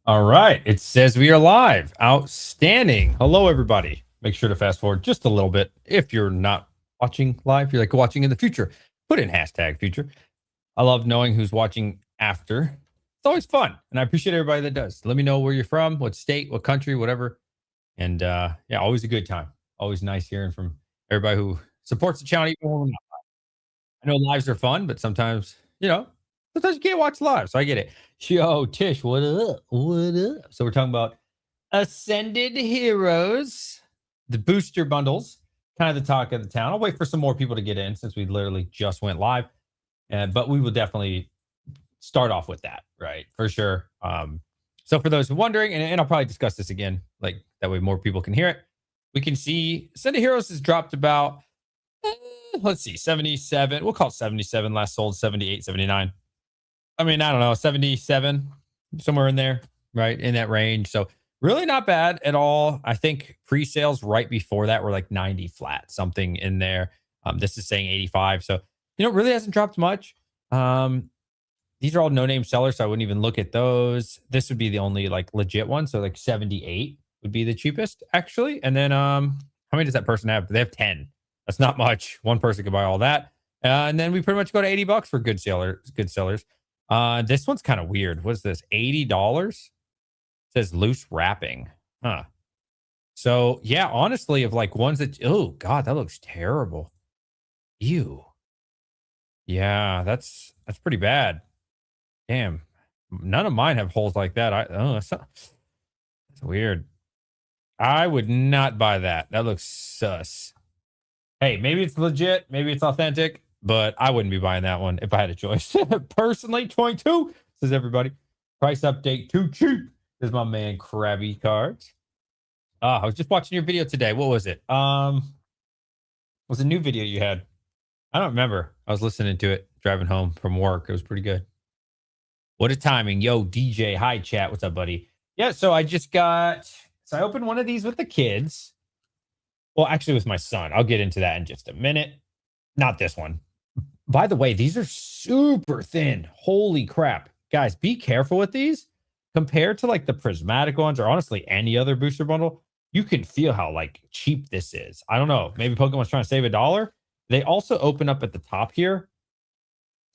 All right. It says we are live. Outstanding. Hello, everybody. Make sure to fast forward just a little bit. If you're not watching live, you're like watching in the future, put in hashtag future. I love knowing who's watching after. It's always fun. And I appreciate everybody that does. Let me know where you're from, what state, what country, whatever. And yeah, always a good time. Always nice hearing from everybody who supports the channel. Even when we're not. I know lives are fun, but sometimes you can't watch live. So I get it. Yo, Tish, what up? What up? So we're talking about Ascended Heroes, the booster bundles, kind of the talk of the town. I'll wait for some more people to get in since we literally just went live. But we will definitely start off with that, right? For sure. So for those wondering, and I'll probably discuss this again, like that way more people can hear it. We can see Ascended Heroes has dropped about let's see, 77. We'll call it 77. Last sold 78, 79. I mean, I don't know, 77, somewhere in there, right? In that range. So really not bad at all. I think pre-sales right before that were like 90 flat, something in there. This is saying 85. So, it really hasn't dropped much. These are all no-name sellers, so I wouldn't even look at those. This would be the only like legit one. So like 78 would be the cheapest, actually. And then how many does that person have? They have 10. That's not much. One person could buy all that. And then we pretty much go to $80 for good sellers. This one's kind of weird. What's this? $80? Says loose wrapping. Huh. So yeah, honestly, of like ones that oh god, that looks terrible. Ew. Yeah, that's pretty bad. Damn. None of mine have holes like that. That's weird. I would not buy that. That looks sus. Hey, maybe it's legit, maybe it's authentic, but I wouldn't be buying that one if I had a choice. Personally, 22 says everybody. Price update too cheap. Says my man Krabby Cards. I was just watching your video today. What was it? Was a new video you had? I don't remember. I was listening to it driving home from work. It was pretty good. What a timing. Yo, DJ. Hi, chat. What's up, buddy? Yeah, so I opened one of these with the kids. Well, actually, with my son. I'll get into that in just a minute. Not this one. By the way, these are super thin. Holy crap. Guys, be careful with these. Compared to like the prismatic ones or honestly any other booster bundle, you can feel how like cheap this is. I don't know. Maybe Pokemon's trying to save $1. They also open up at the top here.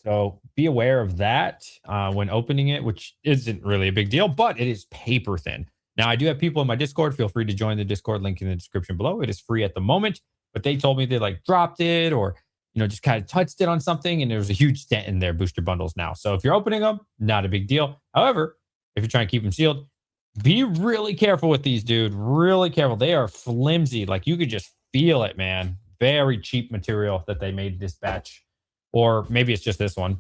So be aware of that when opening it, which isn't really a big deal, but it is paper thin. Now, I do have people in my Discord. Feel free to join the Discord link in the description below. It is free at the moment, but they told me they like dropped it or, just kind of touched it on something. And there was a huge dent in their booster bundles now. So if you're opening them, not a big deal. However, if you're trying to keep them sealed, be really careful with these, dude. Really careful. They are flimsy. Like you could just feel it, man. Very cheap material that they made this batch. Or maybe it's just this one.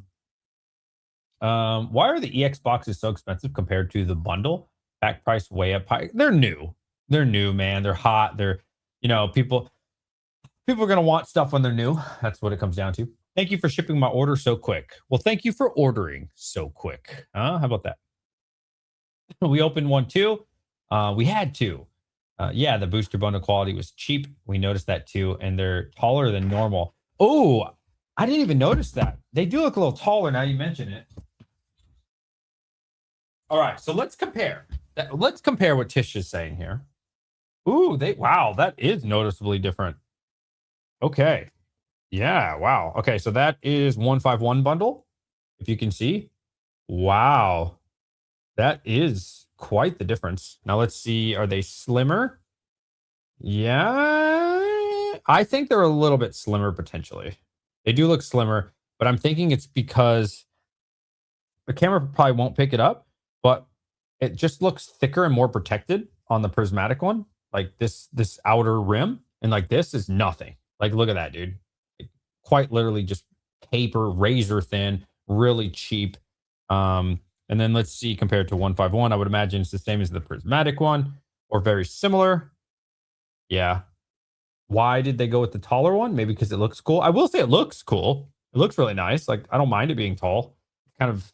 Why are the EX boxes so expensive compared to the bundle? Back price way up high. They're new. They're new, man. They're hot. They're, people are going to want stuff when they're new. That's what it comes down to. Thank you for shipping my order so quick. Well, thank you for ordering so quick. How about that? We opened one too. We had two. Yeah, the booster bundle quality was cheap. We noticed that too. And they're taller than normal. Oh, I didn't even notice that. They do look a little taller now you mention it. All right, so let's compare. Let's compare what Tish is saying here. Ooh, wow, that is noticeably different. Okay. Yeah, wow. Okay, so that is 151 bundle. If you can see. Wow. That is quite the difference. Now let's see, are they slimmer? Yeah. I think they're a little bit slimmer potentially. They do look slimmer, but I'm thinking it's because the camera probably won't pick it up, but it just looks thicker and more protected on the prismatic one. Like this outer rim, and like this is nothing. Like look at that, dude. Quite literally just paper, razor thin, really cheap. And then let's see compared to 151. I would imagine it's the same as the prismatic one or very similar. Yeah. Why did they go with the taller one? Maybe because it looks cool. I will say it looks cool. It looks really nice. Like I don't mind it being tall. Kind of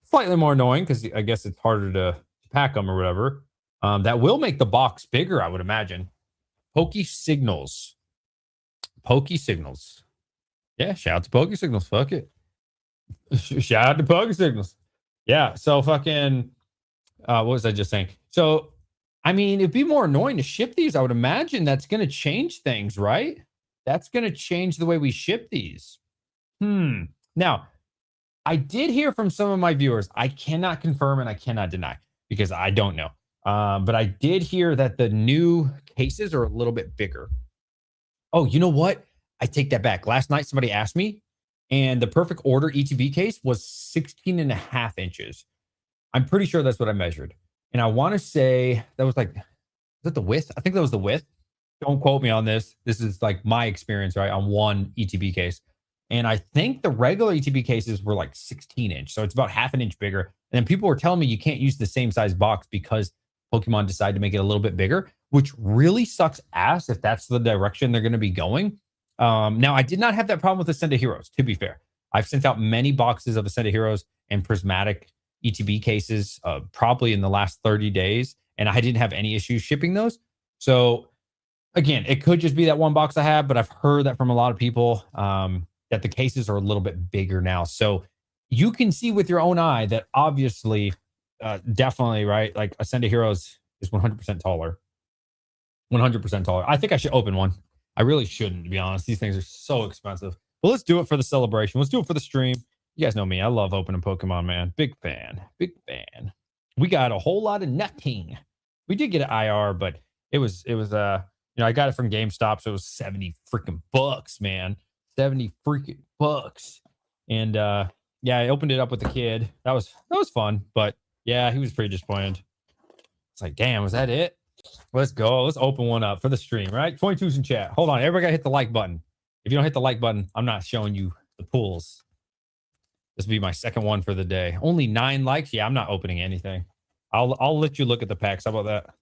slightly more annoying because I guess it's harder to pack them or whatever. That will make the box bigger, I would imagine. Pokey Signals. Pokey Signals. Yeah, shout out to Pokey Signals. Fuck it. Shout out to Pokey Signals. Yeah, so fucking What was I just saying? So, I mean, it'd be more annoying to ship these. I would imagine that's going to change things, right? That's going to change the way we ship these. Now, I did hear from some of my viewers. I cannot confirm and I cannot deny because I don't know. But I did hear that the new cases are a little bit bigger. Oh, you know what? I take that back. Last night, somebody asked me, and the perfect order ETB case was 16 and a half inches. I'm pretty sure that's what I measured. And I want to say that was like, is that the width? I think that was the width. Don't quote me on this. This is like my experience, right? On one ETB case. And I think the regular ETB cases were like 16 inch. So it's about half an inch bigger. And then people were telling me you can't use the same size box because Pokemon decided to make it a little bit bigger, which really sucks ass if that's the direction they're going to be going. Now, I did not have that problem with Ascended Heroes, to be fair. I've sent out many boxes of Ascended Heroes and Prismatic ETB cases probably in the last 30 days, and I didn't have any issues shipping those. So, again, it could just be that one box I have, but I've heard that from a lot of people that the cases are a little bit bigger now. So, you can see with your own eye that obviously, definitely, right? Like Ascended Heroes is 100% taller. 100% taller. I think I should open one. I really shouldn't, to be honest. These things are so expensive. But let's do it for the celebration. Let's do it for the stream. You guys know me. I love opening Pokemon, man. Big fan. Big fan. We got a whole lot of nothing. We did get an IR, but it was I got it from GameStop, so it was 70 freaking bucks, man. 70 freaking bucks. And yeah, I opened it up with the kid. That was fun, but yeah, he was pretty disappointed. It's like, damn, was that it? Let's go. Let's open one up for the stream, right? 22's in chat. Hold on. Everybody got to hit the like button. If you don't hit the like button, I'm not showing you the pools. This will be my second one for the day. Only 9 likes. Yeah, I'm not opening anything. I'll let you look at the packs. How about that?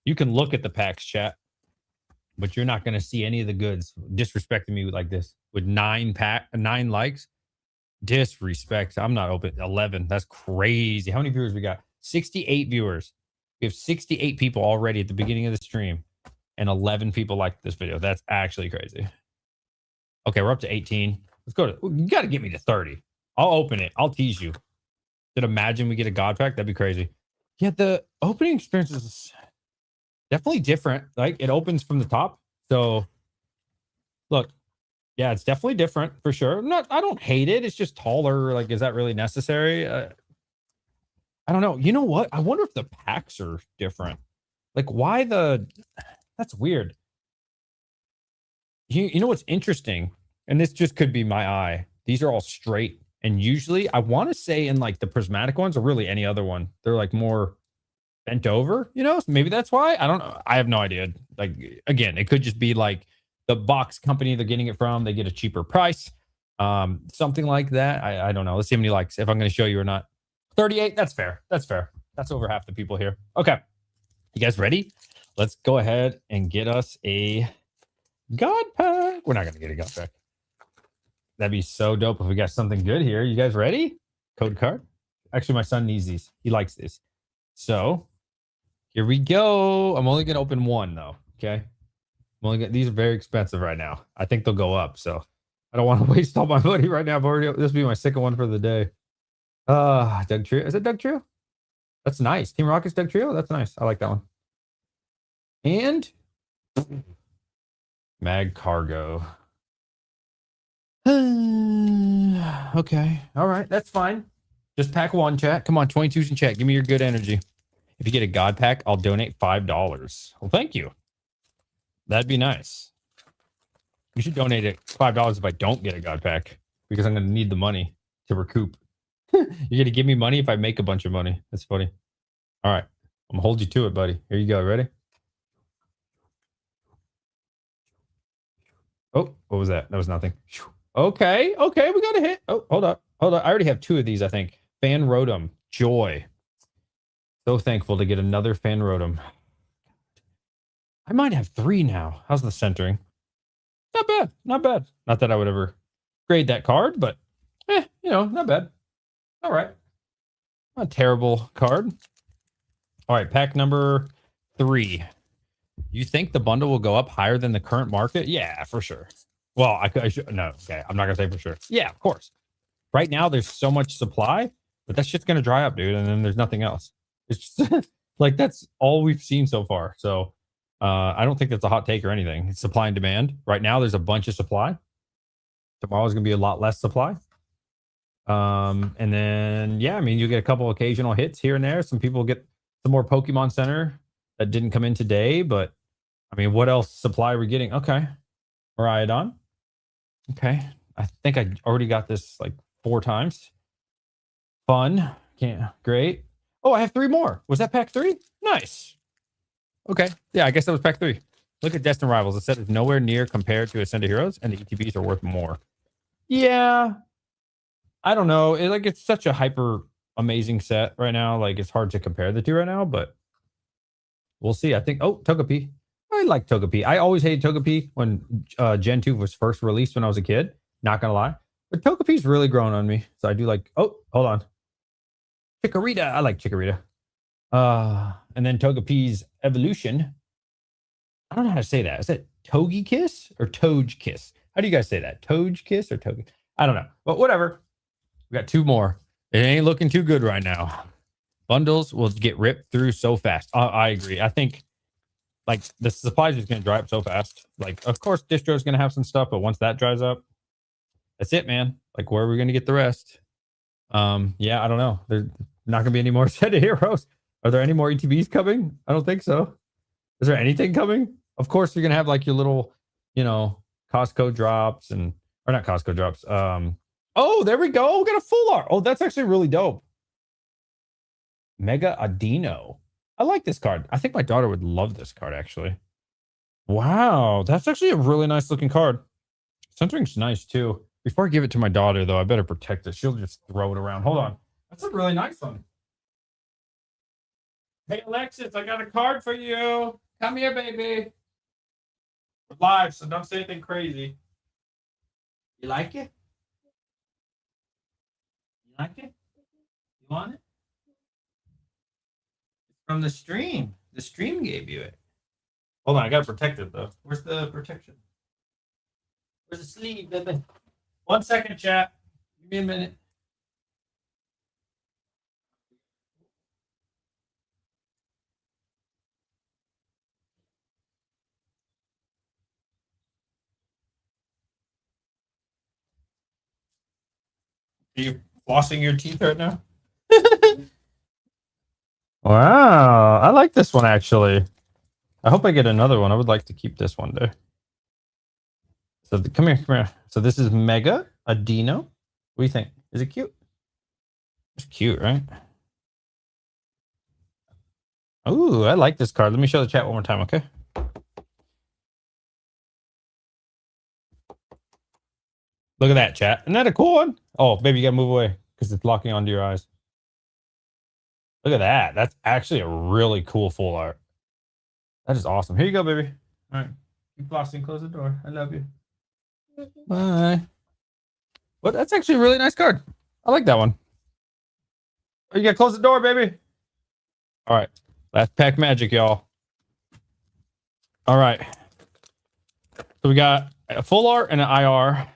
You can look at the packs, chat, but you're not going to see any of the goods. Disrespecting me like this with 9 likes. Disrespect. I'm not open. 11. That's crazy. How many viewers we got? 68 viewers. We have 68 people already at the beginning of the stream, and 11 people liked this video. That's actually crazy. Okay, we're up to 18. Let's go to. You got to get me to 30. I'll open it. I'll tease you. Did imagine we get a God pack? That'd be crazy. Yeah, the opening experience is definitely different. Like it opens from the top. So look, yeah, it's definitely different for sure. I don't hate it. It's just taller. Like, is that really necessary? I don't know. You know what? I wonder if the packs are different. Like, why the? That's weird. You know what's interesting? And this just could be my eye. These are all straight. And usually, I want to say in like the prismatic ones, or really any other one, they're like more bent over. You know, maybe that's why. I don't know. I have no idea. Like, again, it could just be like the box company they're getting it from. They get a cheaper price. Something like that. I don't know. Let's see how many likes. If I'm going to show you or not. 38. That's fair. That's fair. That's over half the people here. Okay. You guys ready? Let's go ahead and get us a God pack. We're not going to get a God pack. That'd be so dope if we got something good here. You guys ready? Code card. Actually, my son needs these. He likes this. So here we go. I'm only going to open one though. Okay. These are very expensive right now. I think they'll go up. So I don't want to waste all my money right now. This will be my second one for the day. Doug Trio. Is it Doug Trio? That's nice. Team Rocket's Doug Trio. That's nice. I like that one. And Mag Cargo. Okay. All right. That's fine. Just pack one, chat. Come on, 22's in chat. Give me your good energy. If you get a God pack, I'll donate $5. Well, thank you. That'd be nice. You should donate it $5 if I don't get a God pack, because I'm going to need the money to recoup. You're going to give me money if I make a bunch of money. That's funny. All right. I'm going to hold you to it, buddy. Here you go. Ready? Oh, what was that? That was nothing. Okay. Okay. We got a hit. Oh, hold up. Hold up. I already have 2 of these, I think. Fan Rotom. Joy. So thankful to get another Fan Rotom. I might have 3 now. How's the centering? Not bad. Not bad. Not that I would ever grade that card, but not bad. All right. Not a terrible card. All right, pack number 3. You think the bundle will go up higher than the current market? Yeah, for sure. Well, I should, no, okay. I'm not going to say for sure. Yeah, of course. Right now, there's so much supply, but that shit's going to dry up, dude, and then there's nothing else. It's just, like that's all we've seen so far. So I don't think that's a hot take or anything. It's supply and demand. Right now, there's a bunch of supply. Tomorrow's going to be a lot less supply. And then yeah, I mean, you get a couple occasional hits here and there. Some people get some more Pokemon Center that didn't come in today, but I mean, what else supply are we getting? Okay, Miraidon. Okay, I think I already got this like 4 times. Fun, can't great. Oh, I have 3 more. Was that pack 3? Nice. Okay, yeah, I guess that was pack 3. Look at Destined Rivals. It said it's nowhere near compared to Ascended Heroes, and the ETBs are worth more. Yeah, I don't know. It's such a hyper amazing set right now. Like it's hard to compare the two right now, but we'll see. I think. Oh, Togepi. I like Togepi. I always hated Togepi when Gen 2 was first released when I was a kid. Not gonna lie, but Togepi's really grown on me. So I do like. Oh, hold on. Chikorita. I like Chikorita. And then Togepi's evolution. I don't know how to say that. Is it Togekiss or Togekiss? How do you guys say that? Togekiss or Toge? I don't know, but whatever. We got 2 more. It ain't looking too good right now. Bundles will get ripped through so fast. I agree. I think like the supplies is going to dry up so fast. Like, of course, distro is going to have some stuff, but once that dries up, that's it, man. Like, where are we going to get the rest? Yeah, I don't know. There's not going to be any more set of heroes. Are there any more ETBs coming? I don't think so. Is there anything coming? Of course, you're going to have like your little, Costco drops or not Costco drops. Oh, there we go. We got a full art. Oh, that's actually really dope. Mega Adino. I like this card. I think my daughter would love this card, actually. Wow, that's actually a really nice looking card. Centering's nice, too. Before I give it to my daughter, though, I better protect it. She'll just throw it around. Hold on. That's a really nice one. Hey, Alexis, I got a card for you. Come here, baby. We're live, so don't say anything crazy. You like it? You like it? You want it? From the stream. The stream gave you it. Hold on, I gotta protect it though. Where's the protection? Where's the sleeve, baby? 1 second, chat. Give me a minute. Are you flossing your teeth right now? Wow, I like this one actually. I hope I get another one. I would like to keep this one there. So come here. So this is Mega Adino. What do you think? Is it cute? It's cute, right? Ooh, I like this card. Let me show the chat one more time, okay? Look at that, chat. Isn't that a cool one? Oh, baby, you gotta move away because it's locking onto your eyes. Look at that. That's actually a really cool full art. That is awesome. Here you go, baby. All right. Keep flossing. Close the door. I love you. Bye. Well, that's actually a really nice card. I like that one. Oh, you gotta close the door, baby. All right. Last pack magic, y'all. All right. So we got a full art and an IR.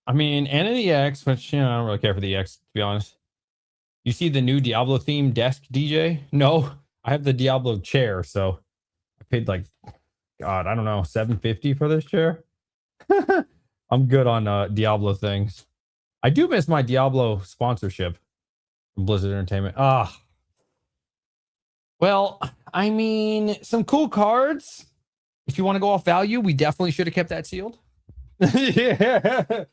I mean, and an EX, which, I don't really care for the EX, to be honest. You see the new Diablo themed desk, DJ? No, I have the Diablo chair, so I paid like, God, I don't know, $750 for this chair. I'm good on Diablo things. I do miss my Diablo sponsorship from Blizzard Entertainment. Well, I mean, some cool cards. If you want to go off value, we definitely should have kept that sealed. Yeah.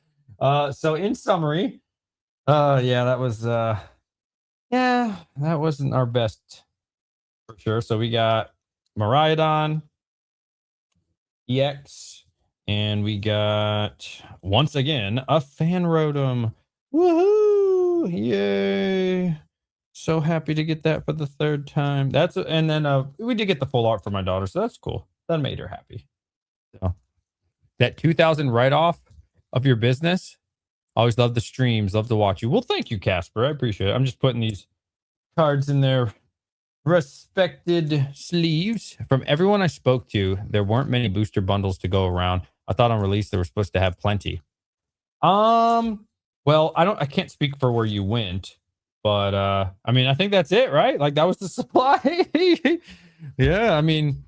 So in summary, yeah, that was yeah, that wasn't our best for sure. So we got Miraidon, EX, and we got once again a fan rotom. Woohoo! Yay! So happy to get that for the 3rd time. And then we did get the full art for my daughter, so that's cool. That made her happy. So that 2,000 write-off of your business. Always love the streams, love to watch you. Well, thank you, Casper. I appreciate it. I'm just putting these cards in their respected sleeves. From everyone I spoke to, there weren't many booster bundles to go around. I thought on release they were supposed to have plenty. Well, I can't speak for where you went. But I mean, I think that's it, right? Like that was the supply. Yeah, I mean,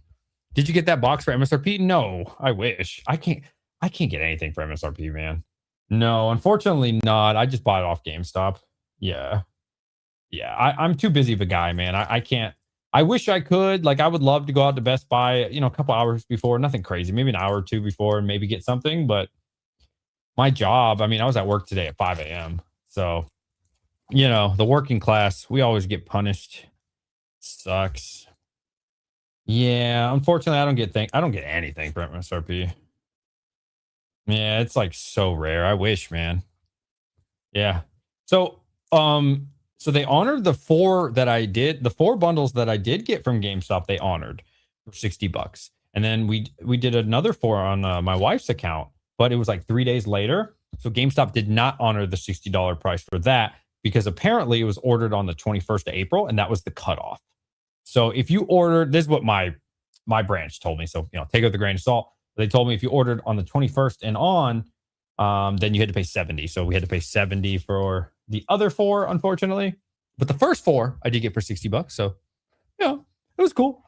did you get that box for MSRP? No, I wish. I can't get anything for MSRP, man. No, unfortunately not. I just bought it off GameStop. Yeah. Yeah. I'm too busy of a guy, man. I can't. I wish I could. Like, I would love to go out to Best Buy, a couple hours before, nothing crazy, maybe an hour or two before and maybe get something. But my job, I mean, I was at work today at 5 a.m. So, the working class, we always get punished. Sucks. Yeah, unfortunately, I don't get anything for MSRP. Yeah, it's like so rare. I wish, man. Yeah. So, so they honored the four bundles that I did get from GameStop. They honored for $60, and then we did another four on my wife's account, but it was like 3 days later. So GameStop did not honor the $60 price for that because apparently it was ordered on the 21st of April, and that was the cutoff. So if you ordered, this is what my branch told me. So take it with a grain of salt. They told me if you ordered on the 21st and on, then you had to pay 70. So we had to pay 70 for the other four, unfortunately. But the first four I did get for $60. So it was cool.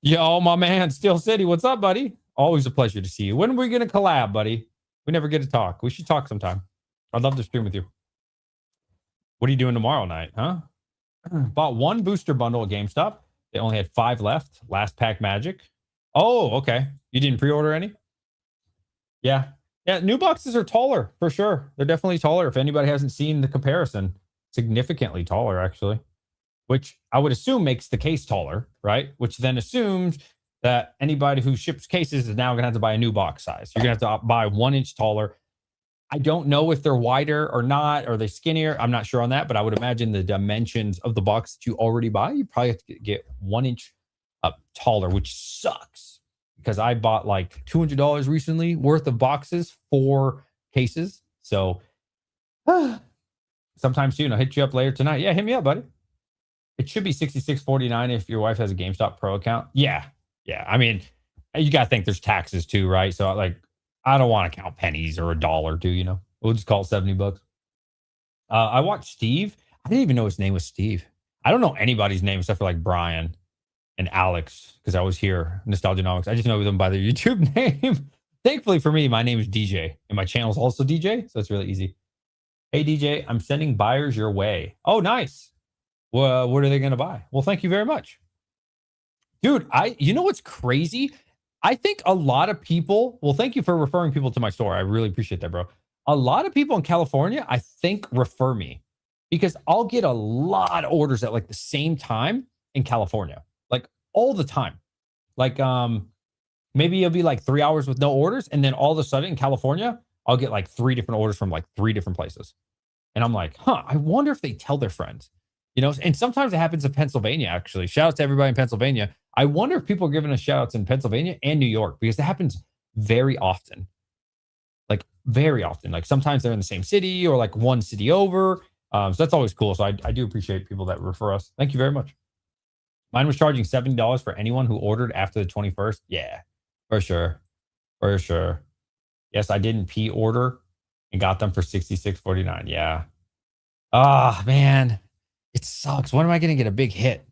Yo, my man, Steel City, what's up, buddy? Always a pleasure to see you. When are we gonna collab, buddy? We never get to talk. We should talk sometime. I'd love to stream with you. What are you doing tomorrow night, huh? Bought one booster bundle at GameStop. They only had 5 left. Last pack magic. Oh, okay. You didn't pre-order any? Yeah. Yeah, new boxes are taller for sure. They're definitely taller. If anybody hasn't seen the comparison, significantly taller actually, which I would assume makes the case taller, right? Which then assumes that anybody who ships cases is now going to have to buy a new box size. You're going to have to buy 1 inch taller. I don't know if they're wider or not. Are they skinnier? I'm not sure on that, but I would imagine the dimensions of the box that you already buy, you probably have to get 1 inch up taller, which sucks because I bought like $200 recently worth of boxes for cases. So sometime soon, I'll hit you up later tonight. Yeah, hit me up, buddy. It should be $66.49 if your wife has a GameStop Pro account. Yeah. Yeah. I mean, you got to think there's taxes too, right? So like, I don't want to count pennies or a dollar too. We'll just call it $70. I watched Steve. I didn't even know his name was Steve. I don't know anybody's name except for like Brian and Alex because I was here, Nostalgianomics. I just know them by their YouTube name. Thankfully for me, my name is DJ and my channel is also DJ. So it's really easy. Hey, DJ, I'm sending buyers your way. Oh, nice. Well, what are they going to buy? Well, thank you very much. Dude, you know what's crazy? I think a lot of people, well, thank you for referring people to my store. I really appreciate that, bro. A lot of people in California, I think, refer me because I'll get a lot of orders at like the same time in California, like all the time. Like, maybe it'll be like 3 hours with no orders. And then all of a sudden in California, I'll get like 3 different orders from like 3 different places. And I'm like, I wonder if they tell their friends, and sometimes it happens in Pennsylvania, actually. Shout out to everybody in Pennsylvania. I wonder if people are giving us shout outs in Pennsylvania and New York because that happens very often. Like, very often. Like, sometimes they're in the same city or like one city over. So that's always cool. So I do appreciate people that refer us. Thank you very much. Mine was charging $70 for anyone who ordered after the 21st. Yeah, for sure. For sure. Yes, I didn't P-order and got them for $66.49. Yeah. Ah, man. It sucks. When am I going to get a big hit?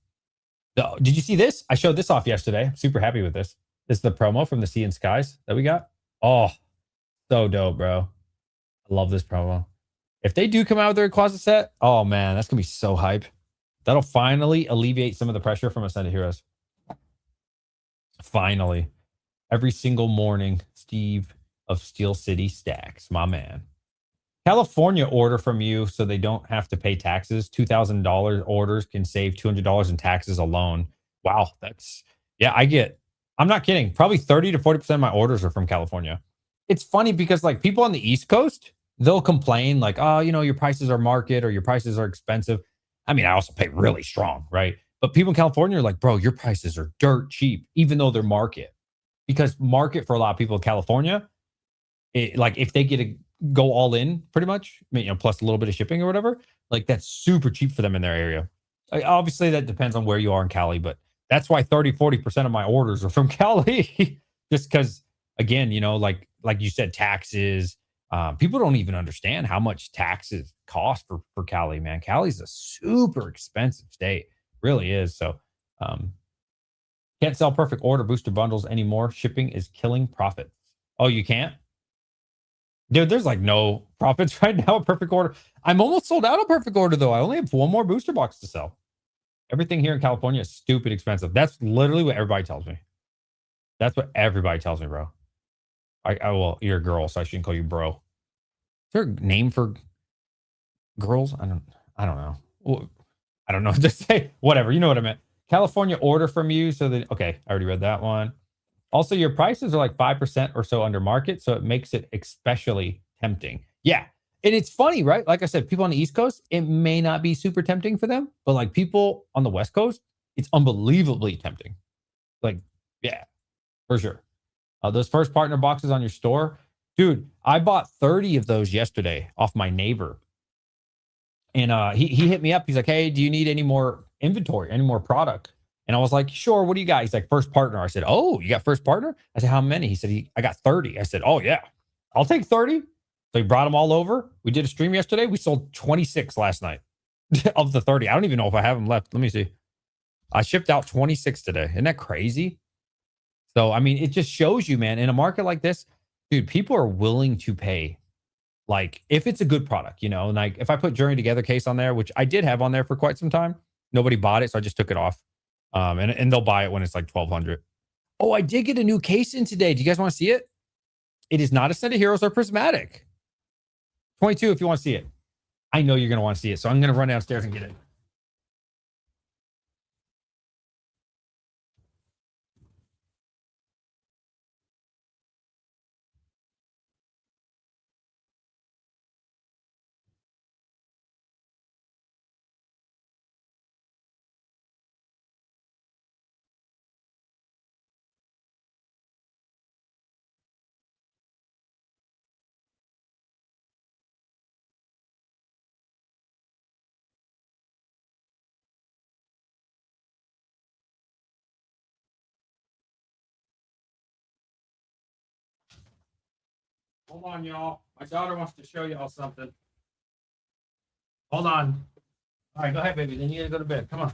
Did you see this? I showed this off yesterday. I'm super happy with this. This is the promo from the Sea and Skies that we got. Oh, so dope, bro. I love this promo. If they do come out with their Rayquaza set, oh man, that's going to be so hype. That'll finally alleviate some of the pressure from Ascended Heroes. Finally. Every single morning, Steve of Steel City stacks, my man. California order from you so they don't have to pay taxes. $2,000 orders can save $200 in taxes alone. Wow, I'm not kidding. Probably 30 to 40% of my orders are from California. It's funny because like people on the East Coast, they'll complain like, oh, your prices are market or your prices are expensive. I mean, I also pay really strong, right? But people in California are like, bro, your prices are dirt cheap, even though they're market. Because market for a lot of people in California, like if they get to go all in pretty much, plus a little bit of shipping or whatever, like that's super cheap for them in their area. Like, obviously that depends on where you are in Cali, but that's why 30-40% of my orders are from Cali. Just because, again, like you said, taxes, People don't even understand how much taxes cost for Cali, man. Cali's a super expensive state, really is. So, um, can't sell perfect order booster bundles anymore. Shipping is killing profits. Oh, you can't? Dude, there's like no profits right now at perfect order. I'm almost sold out of perfect order, though. I only have one more booster box to sell. Everything here in California is stupid expensive. That's literally what everybody tells me. That's what everybody tells me, bro. Well, you're a girl, so I shouldn't call you bro. Is there a name for girls? I don't know. Well, I don't know what to say. Whatever. You know what I meant. California order from you. So that, okay, I already read that one. Also, your prices are like 5% or so under market. So it makes it especially tempting. Yeah. And it's funny, right? Like I said, people on the East Coast, it may not be super tempting for them, but like people on the West Coast, it's unbelievably tempting. Like, yeah, for sure. Those first partner boxes on your store, dude, I bought 30 of those yesterday off my neighbor. And he hit me up. He's like, hey, do you need any more inventory, any more product? And I was like, sure. What do you got? He's like, first partner. I said, oh, you got first partner? I said, how many? He said, I got 30. I said, oh, yeah, I'll take 30. So he brought them all over. We did a stream yesterday. We sold 26 last night of the 30. I don't even know if I have them left. Let me see. I shipped out 26 today. Isn't that crazy? So, I mean, it just shows you, man, in a market like this, dude, people are willing to pay. Like, if it's a good product, you know, like if I put Journey Together case on there, which I did have on there for quite some time, nobody bought it, so I just took it off. And they'll buy it when it's like 1,200. Oh, I did get a new case in today. Do you guys want to see it? It is not a set of heroes or prismatic. 22 if you want to see it. I know you're going to want to see it, so I'm going to run downstairs and get it. Hold on, y'all. My daughter wants to show y'all something. Hold on. All right, go ahead, baby. Then you got to go to bed. Come on.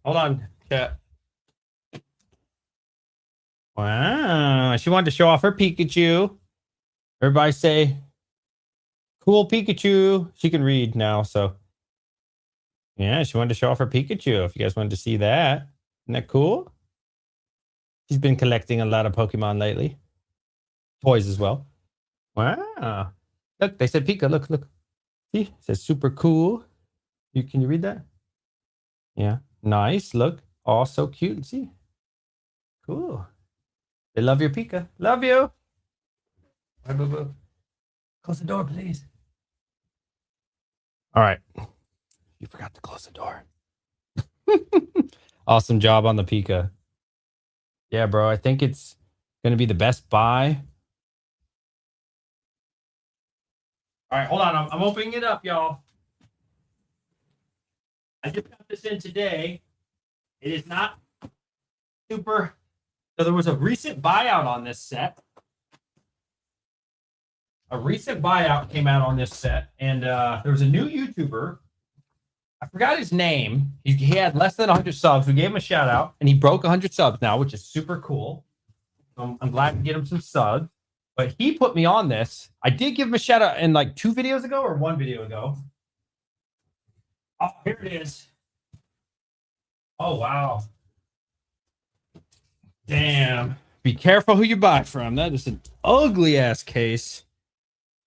Hold on, cat. Wow. She wanted to show off her Pikachu. Everybody say, cool Pikachu. She can read now, so. Yeah, she wanted to show off her Pikachu. If you guys wanted to see that. Isn't that cool? She's been collecting a lot of Pokemon lately. Toys as well. Wow. Look, they said Pika. Look, look. See? It says super cool. Can you read that? Yeah. Nice. Look. Oh, so cute. See? Cool. They love your Pika. Love you. Bye, boo boo. Close the door, please. All right. You forgot to close the door. Awesome job on the Pika. Yeah, bro. I think it's going to be the best buy. All right, hold on. I'm opening it up, y'all. I just got this in today. It is not super. So there was a recent buyout on this set. A recent buyout came out on this set, and there was a new YouTuber. I forgot his name. He had less than 100 subs. We gave him a shout out, and he broke 100 subs now, which is super cool. So I'm glad to get him some subs. But he put me on this. I did give him a shout out in like 2 videos ago or 1 video ago. Oh, here it is. Oh, wow. Damn. Be careful who you buy from. That is an ugly ass case,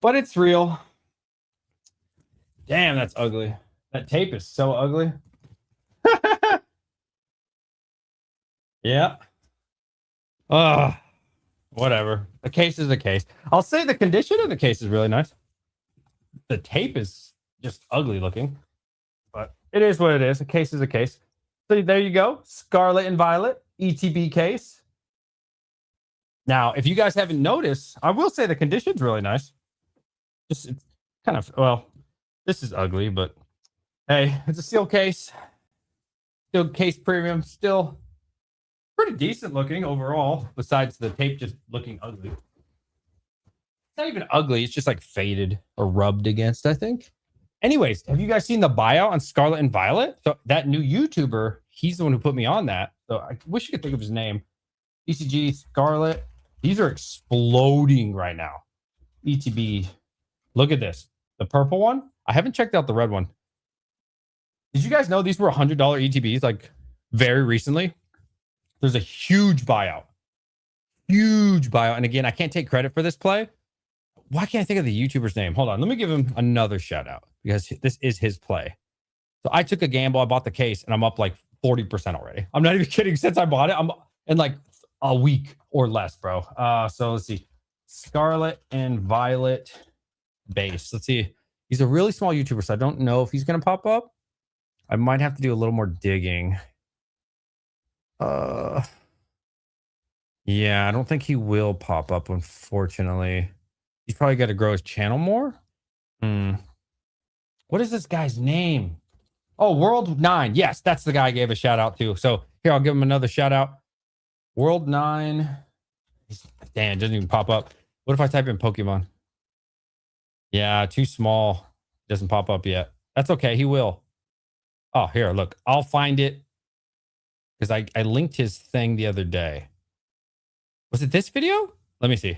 but it's real. Damn, that's ugly. That tape is so ugly. Yeah. Ugh. Whatever. The case is a case. I'll say the condition of the case is really nice. The tape is just ugly looking, but it is what it is. A case is a case. So there you go. Scarlet and Violet ETB case. Now, if you guys haven't noticed, I will say the condition's really nice. Just it's kind of, well, this is ugly, but hey, it's a steel case. Steel case premium, still pretty decent looking overall, besides the tape just looking ugly. not even ugly. It's just like faded or rubbed against, I think. Anyways, have you guys seen the buyout on Scarlet and Violet? So that new YouTuber, he's the one who put me on that. So I wish you could think of his name. ECG, Scarlet. These are exploding right now. ETB. Look at this. The purple one. I haven't checked out the red one. Did you guys know these were $100 ETBs like very recently? There's a huge buyout. Huge buyout. And again, I can't take credit for this play. Why can't I think of the YouTuber's name? Hold on. Let me give him another shout out because this is his play. So I took a gamble. I bought the case and I'm up like 40% already. I'm not even kidding. Since I bought it, I'm in like a week or less, bro. So let's see. Scarlet and Violet base. Let's see. He's a really small YouTuber, so I don't know if he's going to pop up. I might have to do a little more digging. Yeah, I don't think he will pop up, unfortunately. He's probably got to grow his channel more. What is this guy's name? Oh, World 9. Yes, that's the guy I gave a shout out to. So here, I'll give him another shout out. World 9. Damn, doesn't even pop up. What if I type in Pokemon? Yeah, too small. Doesn't pop up yet. That's okay. He will. Oh, here, look. I'll find it because I linked his thing the other day. Was it this video? Let me see.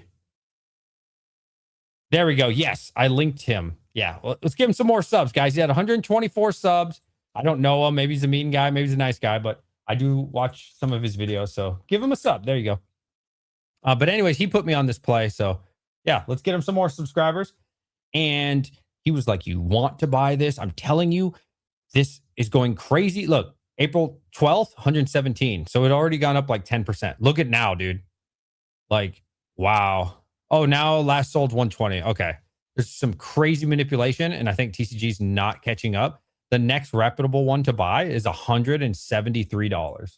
There we go. Yes, I linked him. Yeah, well, let's give him some more subs, guys. He had 124 subs. I don't know him. Maybe he's a mean guy. Maybe he's a nice guy, but I do watch some of his videos. So give him a sub. There you go. But anyways, he put me on this play. So yeah, let's get him some more subscribers. And he was like, you want to buy this? I'm telling you, this is going crazy. Look, April 12th, 117. So it already gone up like 10%. Look at now, dude. Like, wow. Oh, now last sold 120. Okay. There's some crazy manipulation, and I think TCG's not catching up. The next reputable one to buy is $173.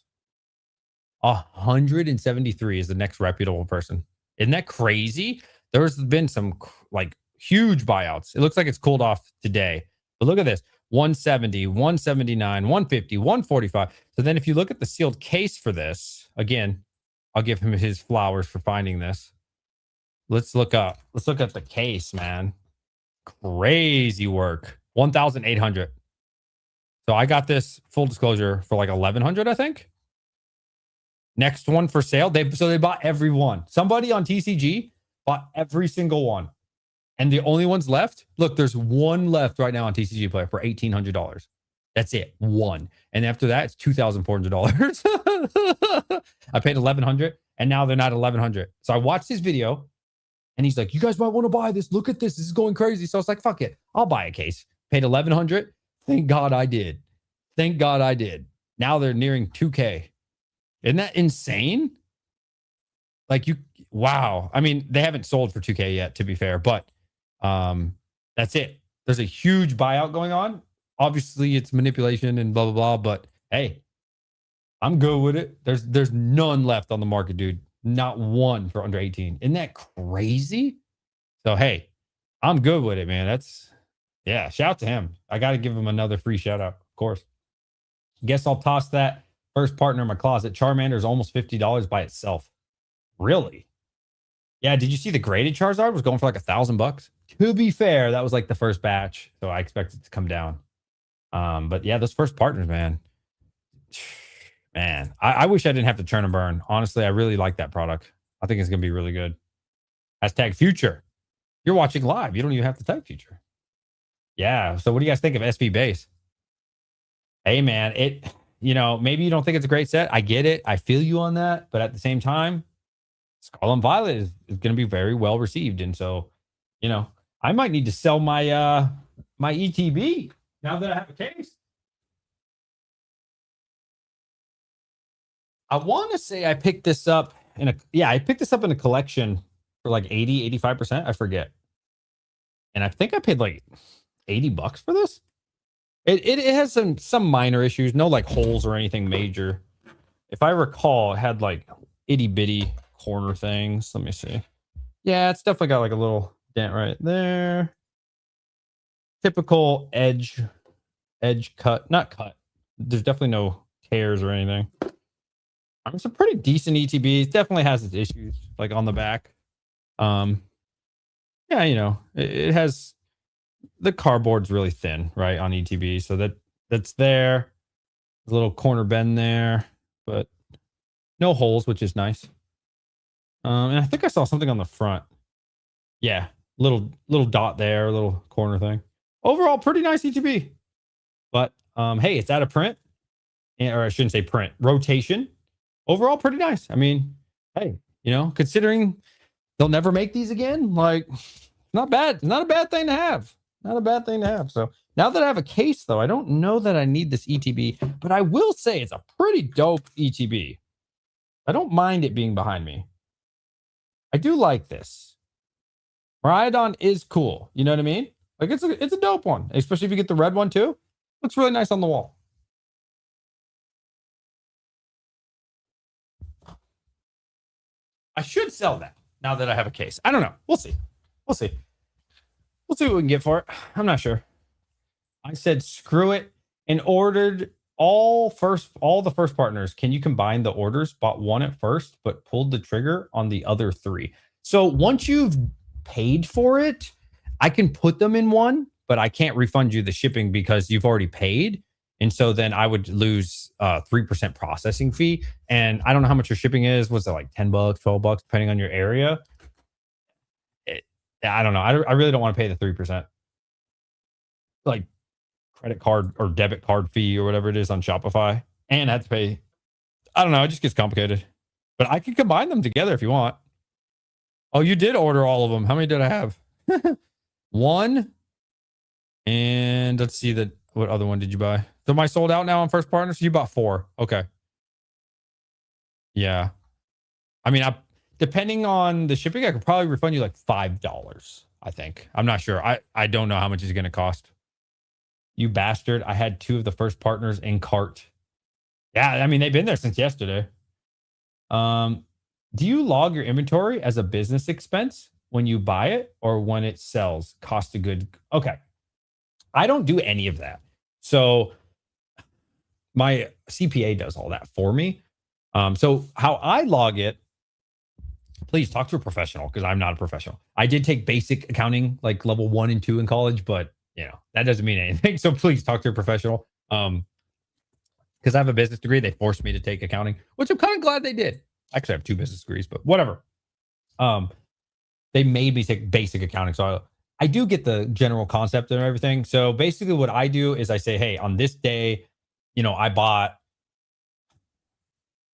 173 is the next reputable person. Isn't that crazy? There's been some like huge buyouts. It looks like it's cooled off today. But look at this. 170, 179, 150, 145. So then if you look at the sealed case for this, again, I'll give him his flowers for finding this. Let's look at the case, man. Crazy work. 1,800. So I got this, full disclosure, for like 1,100, I think. Next one for sale. They bought every one. Somebody on TCG bought every single one. And the only ones left, look, there's one left right now on TCG Player for $1,800. That's it. One. And after that, it's $2,400. I paid $1,100 and now they're not $1,100. So I watched his video and he's like, you guys might want to buy this. Look at this. This is going crazy. So I was like, fuck it. I'll buy a case. Paid $1,100. Thank God I did. Thank God I did. Now they're nearing 2K. Isn't that insane? Like wow. I mean, they haven't sold for 2K yet, to be fair, but that's it. There's a huge buyout going on. Obviously, it's manipulation and blah, blah, blah, but hey, I'm good with it. There's none left on the market, dude. Not one for under 18. Isn't that crazy? So, hey, I'm good with it, man. Yeah, shout out to him. I got to give him another free shout out, of course. Guess I'll toss that first partner in my closet. Charmander is almost $50 by itself. Really? Yeah, did you see the graded Charizard was going for like $1,000? To be fair, that was like the first batch, so I expect it to come down. But yeah, those first partners, man. Man, I wish I didn't have to churn and burn. Honestly, I really like that product. I think it's going to be really good. Hashtag future. You're watching live. You don't even have to type future. Yeah. So what do you guys think of SB base? Hey, man, maybe you don't think it's a great set. I get it. I feel you on that. But at the same time, Scarlet and Violet is going to be very well received. And so, I might need to sell my my ETB now that I have a case. I want to say I picked this up in a collection for like 80, 85%. I forget. And I think I paid like $80 for this. It has some minor issues, no like holes or anything major. If I recall, it had like itty bitty corner things. Let me see. Yeah, it's definitely got like a little dent right there. Typical edge cut, not cut. There's definitely no tears or anything. It's a pretty decent ETB. It definitely has its issues, like on the back. Yeah, it has the cardboard's really thin, right, on ETB. So that's there. There's a little corner bend there, but no holes, which is nice. And I think I saw something on the front. Yeah, little dot there, little corner thing. Overall, pretty nice ETB. But hey, it's out of print, or I shouldn't say print, rotation. Overall, pretty nice. I mean, hey, considering they'll never make these again, like, not bad. It's not a bad thing to have. Not a bad thing to have. So now that I have a case, though, I don't know that I need this ETB, but I will say it's a pretty dope ETB. I don't mind it being behind me. I do like this. Rhydon is cool. You know what I mean? Like, it's a dope one, especially if you get the red one too. Looks really nice on the wall. I should sell that now that I have a case. I don't know. We'll see. We'll see. We'll see what we can get for it. I'm not sure. I said screw it and ordered all the first partners. Can you combine the orders? Bought one at first, but pulled the trigger on the other three. So once you've paid for it, I can put them in one, but I can't refund you the shipping because you've already paid. And so then I would lose 3% processing fee. And I don't know how much your shipping is. Was it like $10, $12, depending on your area? I don't know. I really don't want to pay the 3%. Like credit card or debit card fee or whatever it is on Shopify. And I have to pay. I don't know. It just gets complicated. But I can combine them together if you want. Oh, you did order all of them. How many did I have? One. And let's see what other one did you buy? So am I sold out now on first partner? So you bought 4. Okay. Yeah. I mean, depending on the shipping, I could probably refund you like $5, I think. I'm not sure. I don't know how much it's going to cost. You bastard. I had 2 of the first partners in cart. Yeah, I mean, they've been there since yesterday. Do you log your inventory as a business expense when you buy it or when it sells? Cost of good. Okay. I don't do any of that. So my CPA does all that for me. So how I log it, please talk to a professional because I'm not a professional. I did take basic accounting, like level 1 and 2 in college, but that doesn't mean anything. So please talk to a professional. Because I have a business degree, they forced me to take accounting, which I'm kind of glad they did. Actually, I have 2 business degrees, but whatever. They made me take basic accounting, so I do get the general concept and everything. So basically, what I do is I say, hey, on this day, I bought.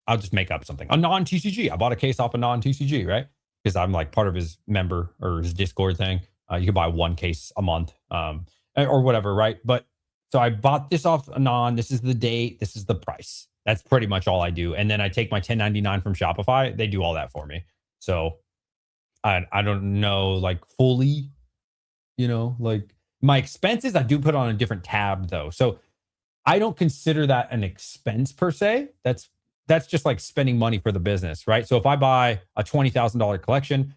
I'll just make up something. A non-TCG. I bought a case off a non-TCG, right? Because I'm like part of his member or his Discord thing. You can buy 1 case a month, or whatever, right? But so I bought this off a non. This is the date. This is the price. That's pretty much all I do. And then I take my 1099 from Shopify. They do all that for me. So I don't know, like fully, like my expenses. I do put on a different tab though. So I don't consider that an expense per se. That's just like spending money for the business, right? So if I buy a $20,000 collection,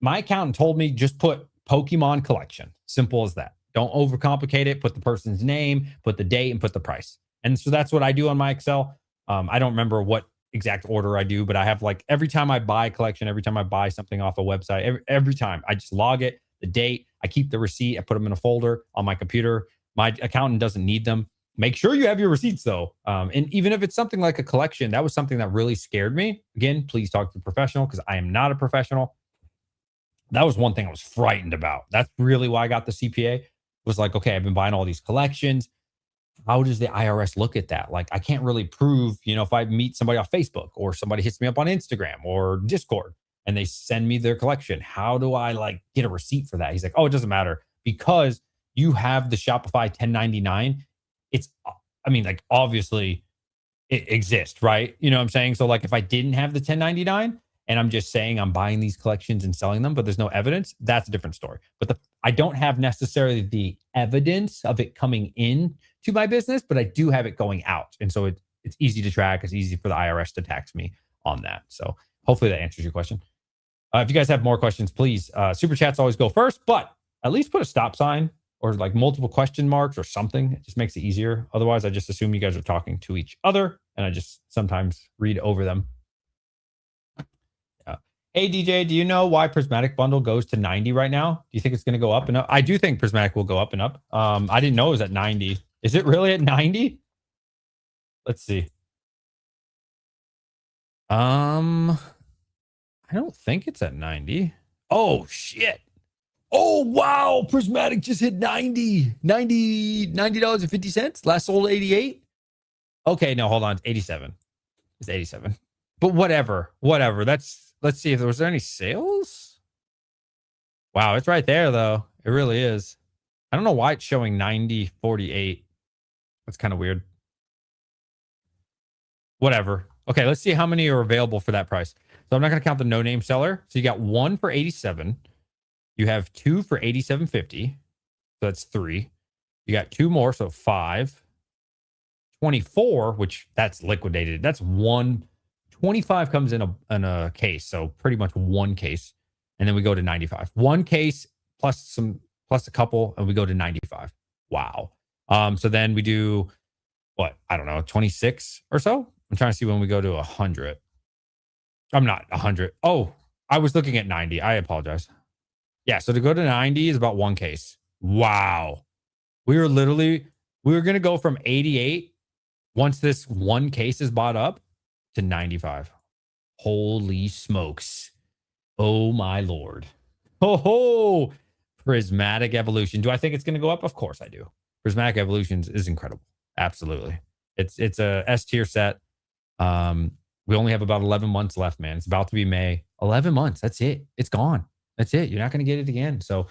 my accountant told me just put Pokemon collection. Simple as that. Don't overcomplicate it. Put the person's name, put the date, and put the price. And so that's what I do on my Excel. I don't remember what exact order I do, but I have like every time I buy a collection, every time I buy something off a website, every time I just log it, the date, I keep the receipt, I put them in a folder on my computer. My accountant doesn't need them. Make sure you have your receipts though. And even if it's something like a collection, that was something that really scared me. Again, please talk to a professional because I am not a professional. That was one thing I was frightened about. That's really why I got the CPA. Was like, okay, I've been buying all these collections. How does the IRS look at that? Like, I can't really prove, if I meet somebody off Facebook or somebody hits me up on Instagram or Discord and they send me their collection, how do I like get a receipt for that? He's like, oh, it doesn't matter because you have the Shopify 1099. Like obviously it exists, right? You know what I'm saying? So like if I didn't have the 1099 and I'm just saying I'm buying these collections and selling them, but there's no evidence, that's a different story. But I don't have necessarily the evidence of it coming in to my business, but I do have it going out. And so it's easy to track. It's easy for the IRS to tax me on that. So hopefully that answers your question. If you guys have more questions, please, super chats always go first, but at least put a stop sign or like multiple question marks or something. It just makes it easier. Otherwise, I just assume you guys are talking to each other and I just sometimes read over them. Yeah. Hey DJ, do you know why Prismatic bundle goes to 90 right now? Do you think it's going to go up and up? I do think Prismatic will go up and up. I didn't know it was at 90. Is it really at 90? Let's see. I don't think it's at 90. Oh shit. Oh wow, Prismatic just hit 90. $90.50. Last sold 88. Okay, no, hold on. It's 87. It's 87. But whatever. Let's see if there was any sales. Wow, it's right there though. It really is. I don't know why it's showing 90.48. That's kind of weird. Whatever. Okay, let's see how many are available for that price. So I'm not going to count the no-name seller. So you got one for 87. You have two for 87.50. So that's three. You got two more, so 5. 24, which that's liquidated. That's one. 25 comes in a case, so pretty much one case. And then we go to 95. One case plus a couple, and we go to 95. Wow. So then we do what? I don't know, 26 or so. I'm trying to see when we go to 100. I'm not 100. Oh, I was looking at 90. I apologize. Yeah, so to go to 90 is about one case. Wow. We were going to go from 88 once this one case is bought up to 95. Holy smokes. Oh my Lord. Oh, Prismatic Evolution. Do I think it's going to go up? Of course I do. Prismatic Evolutions is incredible. Absolutely. It's a S tier set. We only have about 11 months left, man. It's about to be May. 11 months. That's it. It's gone. That's it. You're not going to get it again. So,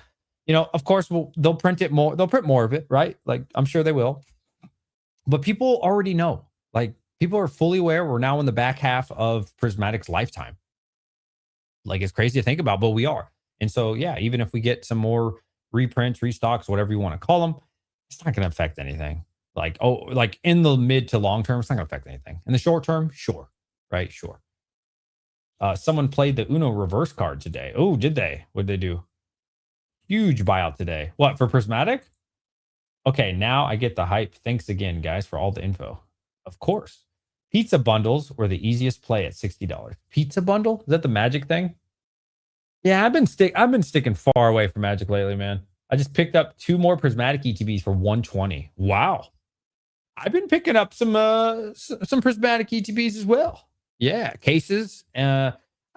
of course, they'll print it more. They'll print more of it, right? Like, I'm sure they will. But people already know. Like, people are fully aware we're now in the back half of Prismatic's lifetime. Like, it's crazy to think about, but we are. And so, yeah, even if we get some more reprints, restocks, whatever you want to call them, it's not going to affect anything. Like in the mid to long term, it's not going to affect anything. In the short term, sure. Right? Sure. Someone played the Uno reverse card today. Oh, did they? What did they do? Huge buyout today. What, for Prismatic? Okay, now I get the hype. Thanks again, guys, for all the info. Of course. Pizza bundles were the easiest play at $60. Pizza bundle? Is that the Magic thing? Yeah, I've been sticking far away from Magic lately, man. I just picked up 2 more Prismatic ETBs for 120. Wow. I've been picking up some Prismatic ETBs as well. Yeah, cases. I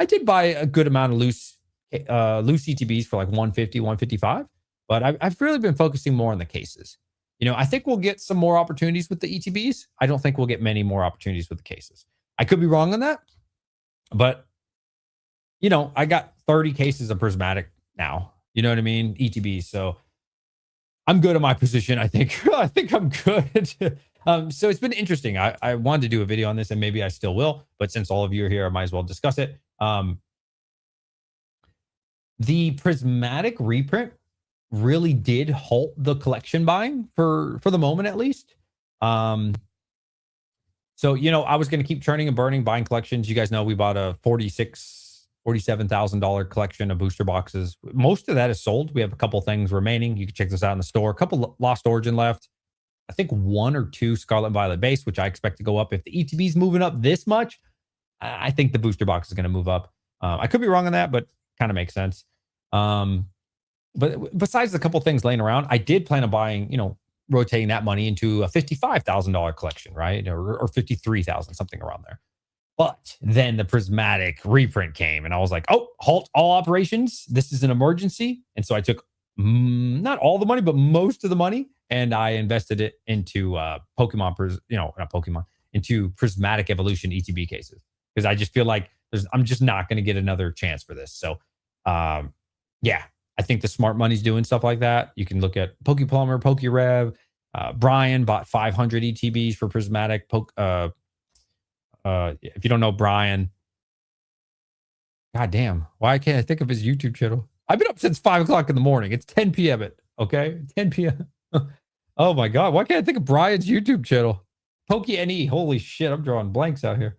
did buy a good amount of loose ETBs for like 150, 155, but I've really been focusing more on the cases. I think we'll get some more opportunities with the ETBs. I don't think we'll get many more opportunities with the cases. I could be wrong on that, but I got 30 cases of Prismatic now. You know what I mean? ETBs. So I'm good at my position. I think I'm good. So it's been interesting. I wanted to do a video on this, and maybe I still will. But since all of you are here, I might as well discuss it. The Prismatic reprint really did halt the collection buying for the moment, at least. So I was going to keep churning and burning, buying collections. You guys know we bought a $47,000 collection of booster boxes. Most of that is sold. We have a couple things remaining. You can check this out in the store. A couple Lost Origin left. I think 1 or 2 Scarlet and Violet base, which I expect to go up. If the ETB is moving up this much, I think the booster box is going to move up. I could be wrong on that, but kind of makes sense. But besides the couple things laying around, I did plan on buying, rotating that money into a $55,000 collection, right? Or $53,000, something around there. But then the Prismatic reprint came, and I was like, oh, halt all operations. This is an emergency. And so I took not all the money, but most of the money, and I invested it into into Prismatic Evolution ETB cases, because I just feel like I'm just not going to get another chance for this. So, yeah, I think the smart money's doing stuff like that. You can look at PokePlumber, PokeRev. Brian bought 500 ETBs for Prismatic. If you don't know Brian, god damn, why can't I think of his YouTube channel? I've been up since 5 o'clock in the morning. It's 10 p.m. 10 p.m. Oh my god, why can't I think of Brian's YouTube channel? QnA. Holy shit, I'm drawing blanks out here.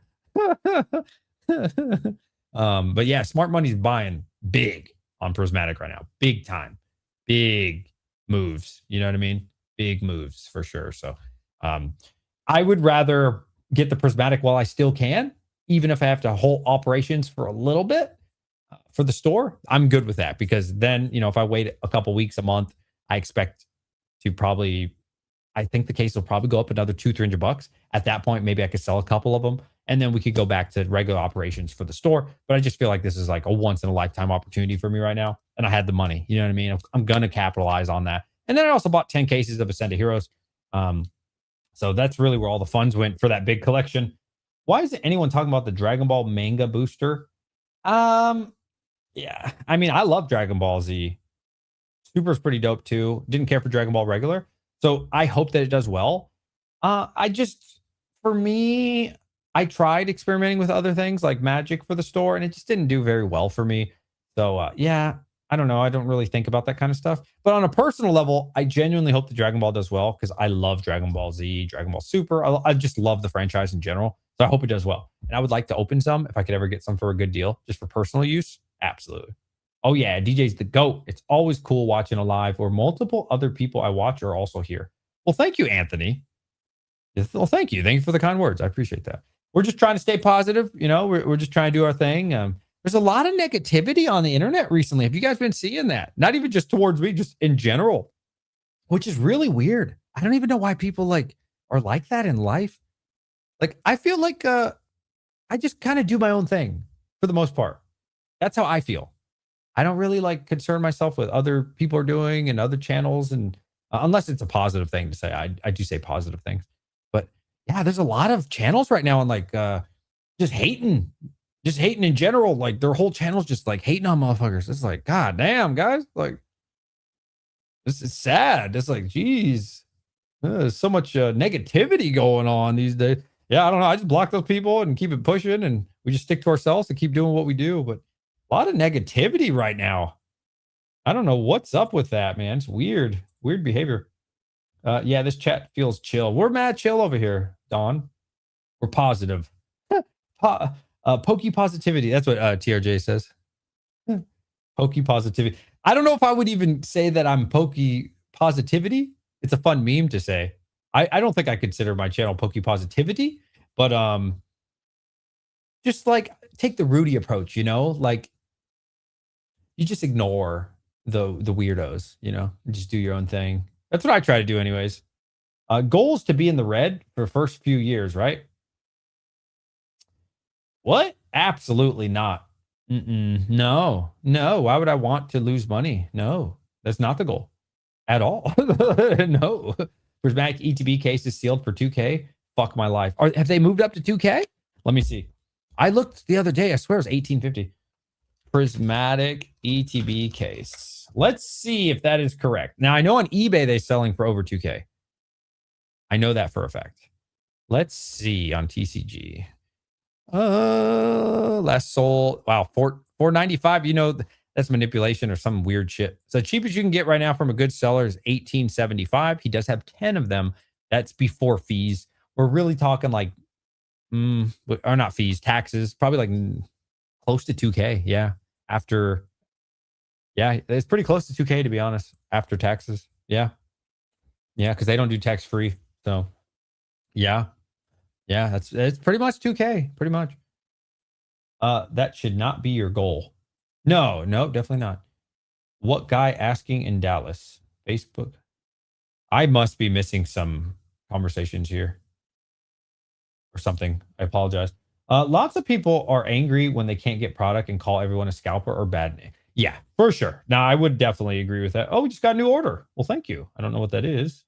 But yeah, smart money's buying big on Prismatic right now. Big time. Big moves. You know what I mean? Big moves for sure. So I would rather get the Prismatic while I still can, even if I have to hold operations for a little bit, for the store, I'm good with that because then, if I wait a couple weeks, a month, I expect to probably, I think the case will probably go up another $200-300. At that point, maybe I could sell a couple of them and then we could go back to regular operations for the store. But I just feel like this is like a once in a lifetime opportunity for me right now. And I had the money, you know what I mean? I'm going to capitalize on that. And then I also bought 10 cases of Ascended Heroes. So that's really where all the funds went for that big collection. Why isn't anyone talking about the Dragon Ball manga booster? Yeah, I mean, I love Dragon Ball Z. Super's pretty dope too. Didn't care for Dragon Ball regular. So I hope that it does well. For me, I tried experimenting with other things like Magic for the store and it just didn't do very well for me. So yeah, I don't know. I don't really think about that kind of stuff. But on a personal level, I genuinely hope the Dragon Ball does well because I love Dragon Ball Z, Dragon Ball Super. I just love the franchise in general. So I hope it does well. And I would like to open some if I could ever get some for a good deal, just for personal use. Absolutely. Oh yeah, DJ's the GOAT. It's always cool watching a live where multiple other people I watch are also here. Well, thank you, Anthony. Well, thank you. Thank you for the kind words. I appreciate that. We're just trying to stay positive. We're just trying to do our thing. There's a lot of negativity on the internet recently. Have you guys been seeing that? Not even just towards me, just in general, which is really weird. I don't even know why people are like that in life. Like, I feel like I just kind of do my own thing for the most part. That's how I feel. I don't really concern myself with other people are doing and other channels, and unless it's a positive thing to say. I do say positive things, but yeah, there's a lot of channels right now on just hating in general. Like their whole channel's just hating on motherfuckers. It's like, God damn, guys, this is sad. It's like, geez, there's so much negativity going on these days. Yeah, I don't know. I just block those people and keep it pushing, and we just stick to ourselves and keep doing what we do. But a lot of negativity right now. I don't know what's up with that, man. It's weird behavior. Yeah, this chat feels chill. We're mad chill over here, Don. We're positive. Pokey positivity. That's what TRJ says. Pokey positivity. I don't know if I would even say that I'm pokey positivity. It's a fun meme to say. I don't think I consider my channel pokey positivity, but just take the Rudy approach, you just ignore the weirdos, and just do your own thing. That's what I try to do anyways. Goals to be in the red for the first few years, right? What? Absolutely not. No. Why would I want to lose money? No, that's not the goal at all. No. Prismatic ETB case is sealed for 2K. Fuck my life. Have they moved up to 2K? Let me see. I looked the other day. I swear it was 1850. Prismatic ETB case. Let's see if that is correct. Now, I know on eBay they're selling for over 2K. I know that for a fact. Let's see on TCG. Last sold. Wow, $495. That's manipulation or some weird shit. So the cheapest you can get right now from a good seller is $18.75. He does have 10 of them. That's before fees. We're really talking or not fees, taxes, probably close to 2K. Yeah. It's pretty close to 2K to be honest, after taxes. Yeah. Yeah, because they don't do tax free. So yeah. Yeah, it's pretty much 2K, pretty much. That should not be your goal. No, definitely not. What guy asking in Dallas? Facebook. I must be missing some conversations here or something. I apologize. Lots of people are angry when they can't get product and call everyone a scalper or bad name. Yeah, for sure. Now, I would definitely agree with that. Oh, we just got a new order. Well, thank you. I don't know what that is.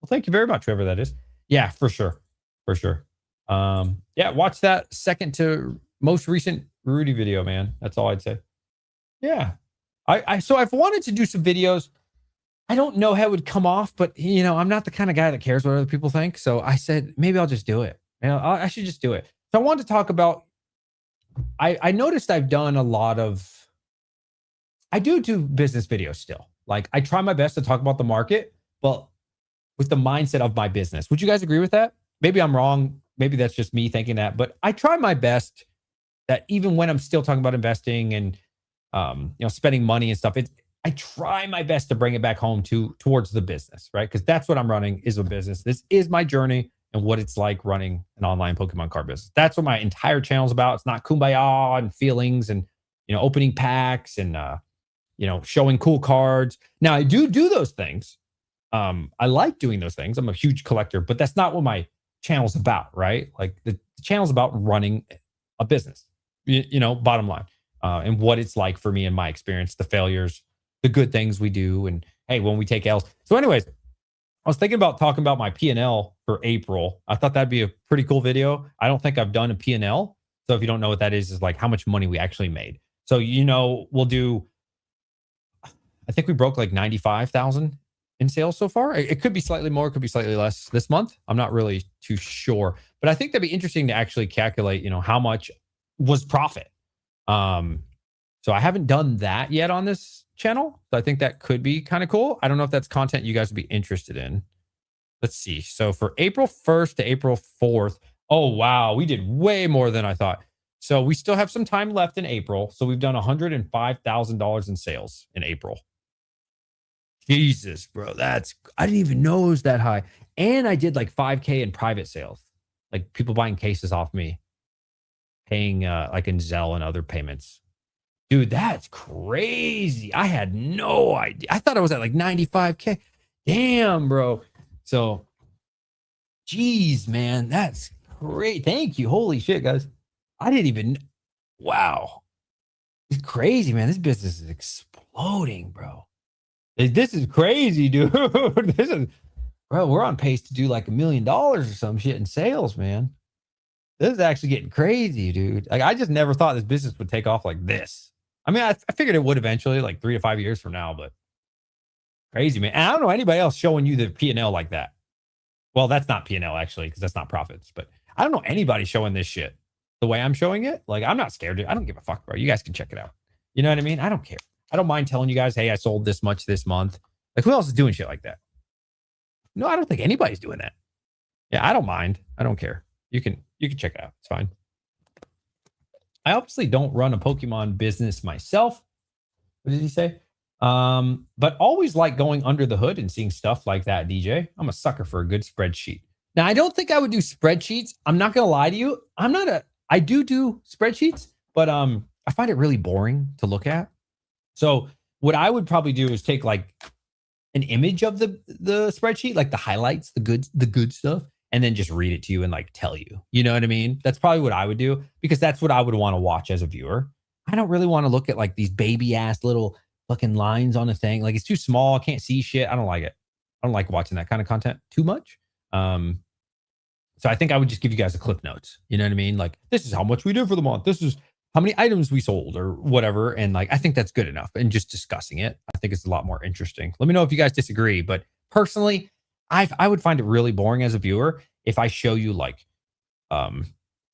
Well, thank you very much, whoever that is. Yeah, for sure. For sure. Yeah, watch that second to most recent Rudy video, man. That's all I'd say. Yeah. So I've wanted to do some videos. I don't know how it would come off, but I'm not the kind of guy that cares what other people think. So I said, maybe I'll just do it. I should just do it. So I wanted to talk about, I noticed I've done a lot of, I do business videos still. I try my best to talk about the market, but with the mindset of my business. Would you guys agree with that? Maybe I'm wrong. Maybe that's just me thinking that, but I try my best that even when I'm still talking about investing and, spending money and stuff, I try my best to bring it back home towards the business, right? Because that's what I'm running is a business. This is my journey and what it's like running an online Pokemon card business. That's what my entire channel is about. It's not kumbaya and feelings and opening packs and showing cool cards. Now I do those things. I like doing those things. I'm a huge collector, but that's not what my channel's about, right? Like the channel's about running a business, bottom line, and what it's like for me and my experience, the failures, the good things we do, and hey, when we take L's. So, anyways, I was thinking about talking about my P&L for April. I thought that'd be a pretty cool video. I don't think I've done a P&L. So if you don't know what that is like how much money we actually made. So, we'll do, I think we broke like 95,000 in sales so far. It could be slightly more, it could be slightly less this month. I'm not really too sure, but I think that'd be interesting to actually calculate, how much was profit. So I haven't done that yet on this channel. So I think that could be kind of cool. I don't know if that's content you guys would be interested in. Let's see. So for April 1st to April 4th, oh, wow, we did way more than I thought. So we still have some time left in April. So we've done $105,000 in sales in April. Jesus, bro. I didn't even know it was that high. And I did like 5K in private sales, like people buying cases off me, paying like in Zelle and other payments. Dude, that's crazy. I had no idea. I thought I was at like 95K. Damn, bro. So, geez, man, that's great. Thank you. Holy shit, guys. I didn't even, wow. It's crazy, man. This business is exploding, bro. This is crazy, dude. Bro, we're on pace to do like $1 million or some shit in sales, man. This is actually getting crazy, dude. Like, I just never thought this business would take off like this. I mean, I figured it would eventually, like 3 to 5 years from now, but crazy, man. And I don't know anybody else showing you the P&L like that. Well, that's not P&L actually, because that's not profits, but I don't know anybody showing this shit the way I'm showing it. Like, I'm not scared. I don't give a fuck, bro. You guys can check it out. You know what I mean? I don't care. I don't mind telling you guys, hey, I sold this much this month. Like, who else is doing shit like that? No, I don't think anybody's doing that. Yeah, I don't mind. I don't care. You can check it out. It's fine. I obviously don't run a Pokemon business myself. What did he say? But always like going under the hood and seeing stuff like that, DJ. I'm a sucker for a good spreadsheet. Now, I don't think I would do spreadsheets. I'm not going to lie to you. I do spreadsheets, but I find it really boring to look at. So what I would probably do is take like an image of the spreadsheet, like the highlights, the good stuff, and then just read it to you and like tell you. You know what I mean? That's probably what I would do, because that's what I would want to watch as a viewer. I don't really want to look at like these baby ass little fucking lines on a thing. Like, it's too small. I can't see shit. I don't like it. I don't like watching that kind of content too much. So I think I would just give you guys the clip notes. You know what I mean? Like, this is how much we did for the month. This is how many items we sold or whatever. And like, I think that's good enough. And just discussing it, I think it's a lot more interesting. Let me know if you guys disagree. But personally, I would find it really boring as a viewer if I show you like, well,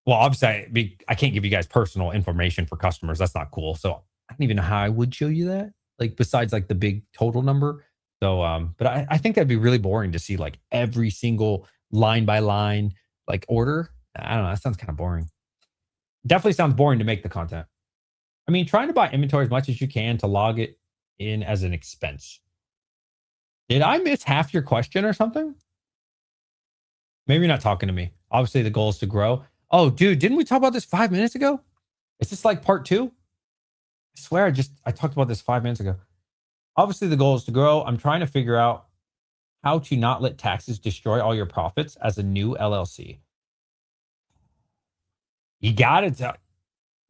obviously I can't give you guys personal information for customers. That's not cool. So I don't even know how I would show you that, like, besides like the big total number. So, but I think that'd be really boring to see like every single line by line, like order. I don't know. That sounds kind of boring. Definitely sounds boring to make the content. I mean, trying to buy inventory as much as you can to log it in as an expense. Did I miss half your question or something? Maybe you're not talking to me. Obviously, the goal is to grow. Oh, dude, didn't we talk about this 5 minutes ago? Is this like part 2? I swear I talked about this 5 minutes ago. Obviously, the goal is to grow. I'm trying to figure out how to not let taxes destroy all your profits as a new LLC. You got to talk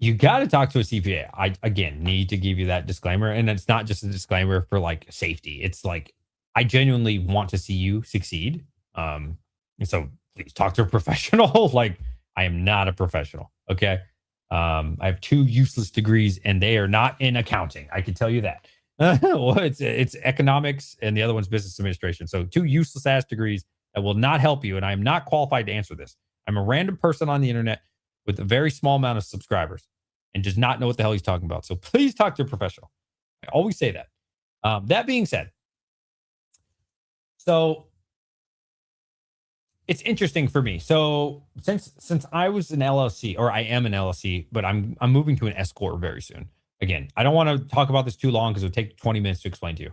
to a CPA. I, again, need to give you that disclaimer. And it's not just a disclaimer for like safety. It's like, I genuinely want to see you succeed. And so please talk to a professional. Like, I am not a professional. Okay. I have 2 useless degrees and they are not in accounting. I can tell you that. Well, it's economics and the other one's business administration. So 2 useless ass degrees that will not help you. And I am not qualified to answer this. I'm a random person on the internet with a very small amount of subscribers and does not know what the hell he's talking about. So please talk to a professional. I always say that. That being said, so it's interesting for me. So since I was an LLC, or I am an LLC, but I'm moving to an S corp very soon. Again, I don't want to talk about this too long because it'll take 20 minutes to explain to you.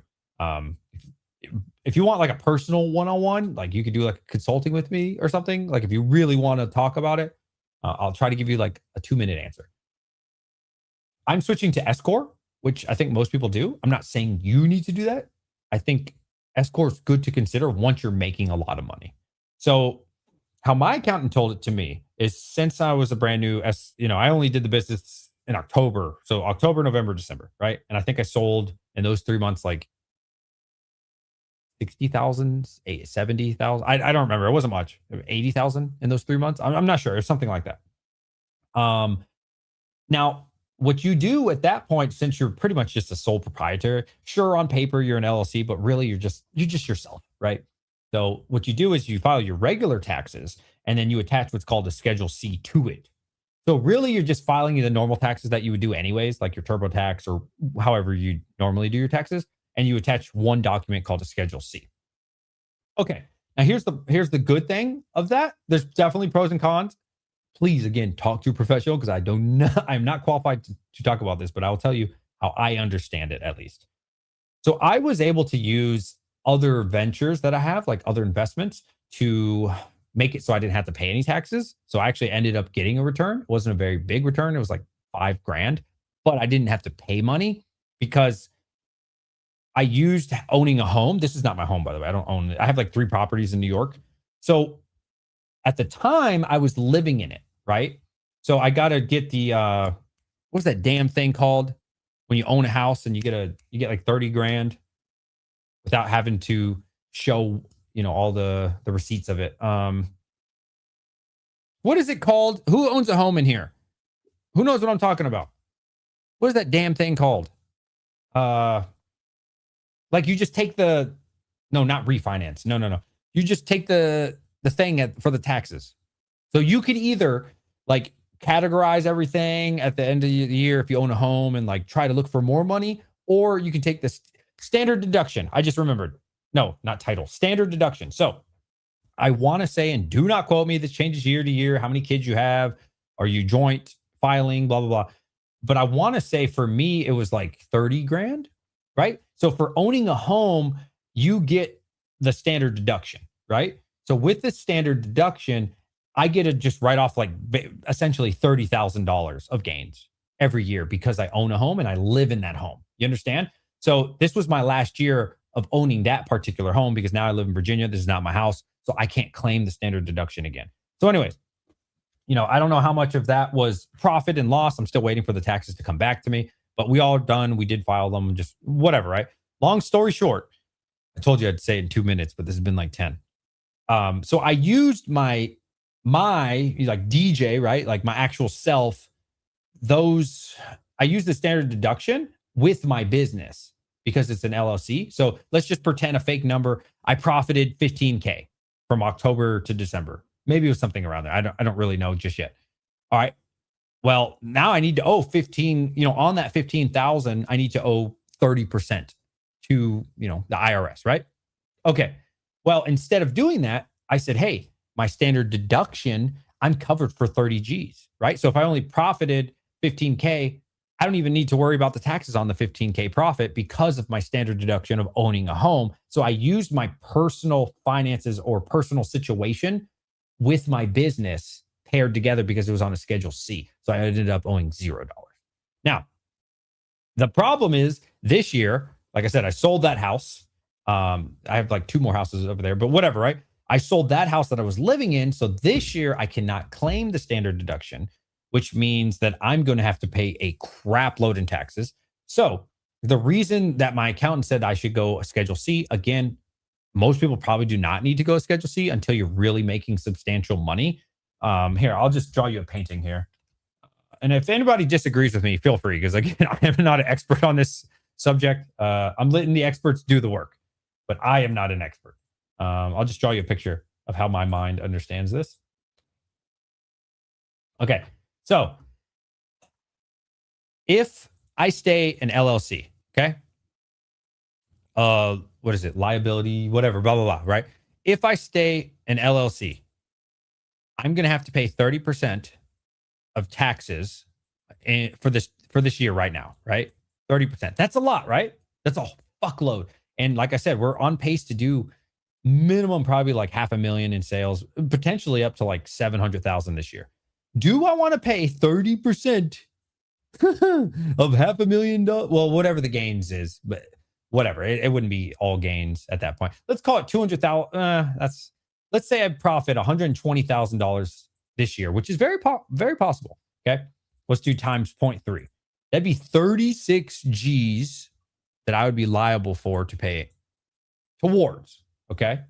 If you want like a personal one-on-one, like you could do like consulting with me or something. Like if you really want to talk about it, I'll try to give you like a 2-minute answer. I'm switching to S Corp, which I think most people do. I'm not saying you need to do that. I think S Corp is good to consider once you're making a lot of money. So, how my accountant told it to me is since I was a brand new I only did the business in October. So, October, November, December, right? And I think I sold in those 3 months like 60,000, 70,000. I don't remember. It wasn't much. 80,000 in those 3 months. I'm not sure. It's something like that. Now, what you do at that point, since you're pretty much just a sole proprietor, sure, on paper you're an LLC, but really you're just yourself, right? So what you do is you file your regular taxes and then you attach what's called a Schedule C to it. So really you're just filing the normal taxes that you would do anyways, like your TurboTax or however you normally do your taxes, and you attach one document called a Schedule C. Okay. Now here's the good thing of that. There's definitely pros and cons. Please again talk to a professional because I'm not qualified to talk about this, but I'll tell you how I understand it at least. So I was able to use other ventures that I have, like other investments, to make it so I didn't have to pay any taxes. So I actually ended up getting a return. It wasn't a very big return. It was like 5 grand, but I didn't have to pay money because I used owning a home. This is not my home, by the way. I don't own it. I have like 3 properties in New York. So at the time I was living in it, right? So I got to get the what's that damn thing called when you own a house and you get like 30 grand without having to show, all the receipts of it. What is it called? Who owns a home in here? Who knows what I'm talking about? What is that damn thing called? Like you just take no, not refinance. No. You just take the thing for the taxes. So you could either like categorize everything at the end of the year if you own a home and like try to look for more money, or you can take this standard deduction. I just remembered. No, not title, standard deduction. So I want to say, and do not quote me, this changes year to year, how many kids you have, are you joint filing, blah, blah, blah. But I want to say for me, it was like 30 grand, right? So for owning a home, you get the standard deduction, right? So with the standard deduction, I get to just write off like essentially $30,000 of gains every year because I own a home and I live in that home. You understand? So this was my last year of owning that particular home because now I live in Virginia. This is not my house. So I can't claim the standard deduction again. So anyways, I don't know how much of that was profit and loss. I'm still waiting for the taxes to come back to me, but we all done. We did file them, just whatever, right? Long story short, I told you I'd say it in 2 minutes, but this has been like 10. So I used my like DJ, right? Like my actual self, I use the standard deduction with my business because it's an LLC. So let's just pretend a fake number. I profited 15K from October to December. Maybe it was something around there. I don't really know just yet. All right. Well, now I need to owe 15, on that 15,000, I need to owe 30% to, the IRS, right? Okay. Well, instead of doing that, I said, hey, my standard deduction, I'm covered for 30 G's, right? So if I only profited 15K, I don't even need to worry about the taxes on the 15K profit because of my standard deduction of owning a home. So I used my personal finances or personal situation with my business paired together because it was on a Schedule C. So I ended up owing $0. Now, the problem is this year, like I said, I sold that house. I have like 2 more houses over there, but whatever, right? I sold that house that I was living in. So this year I cannot claim the standard deduction, which means that I'm going to have to pay a crap load in taxes. So the reason that my accountant said I should go a Schedule C, again, most people probably do not need to go a Schedule C until you're really making substantial money. Here, I'll just draw you a painting here. And if anybody disagrees with me, feel free, because again, I am not an expert on this subject. I'm letting the experts do the work, but I am not an expert. I'll just draw you a picture of how my mind understands this. Okay. So if I stay an LLC, okay? What is it? Liability, whatever, blah, blah, blah, right? If I stay an LLC, I'm going to have to pay 30% of taxes for this year right now, right? 30%. That's a lot, right? That's a fuckload. And like I said, we're on pace to do minimum probably like 500,000 in sales, potentially up to like 700,000 this year. Do I want to pay 30% of $500,000. Well, whatever the gains is, but whatever. It wouldn't be all gains at that point. Let's call it 200,000. Let's say I profit $120,000 this year, which is very possible. Okay. Let's do times 0.3. That'd be 36 G's that I would be liable for to pay towards. Okay.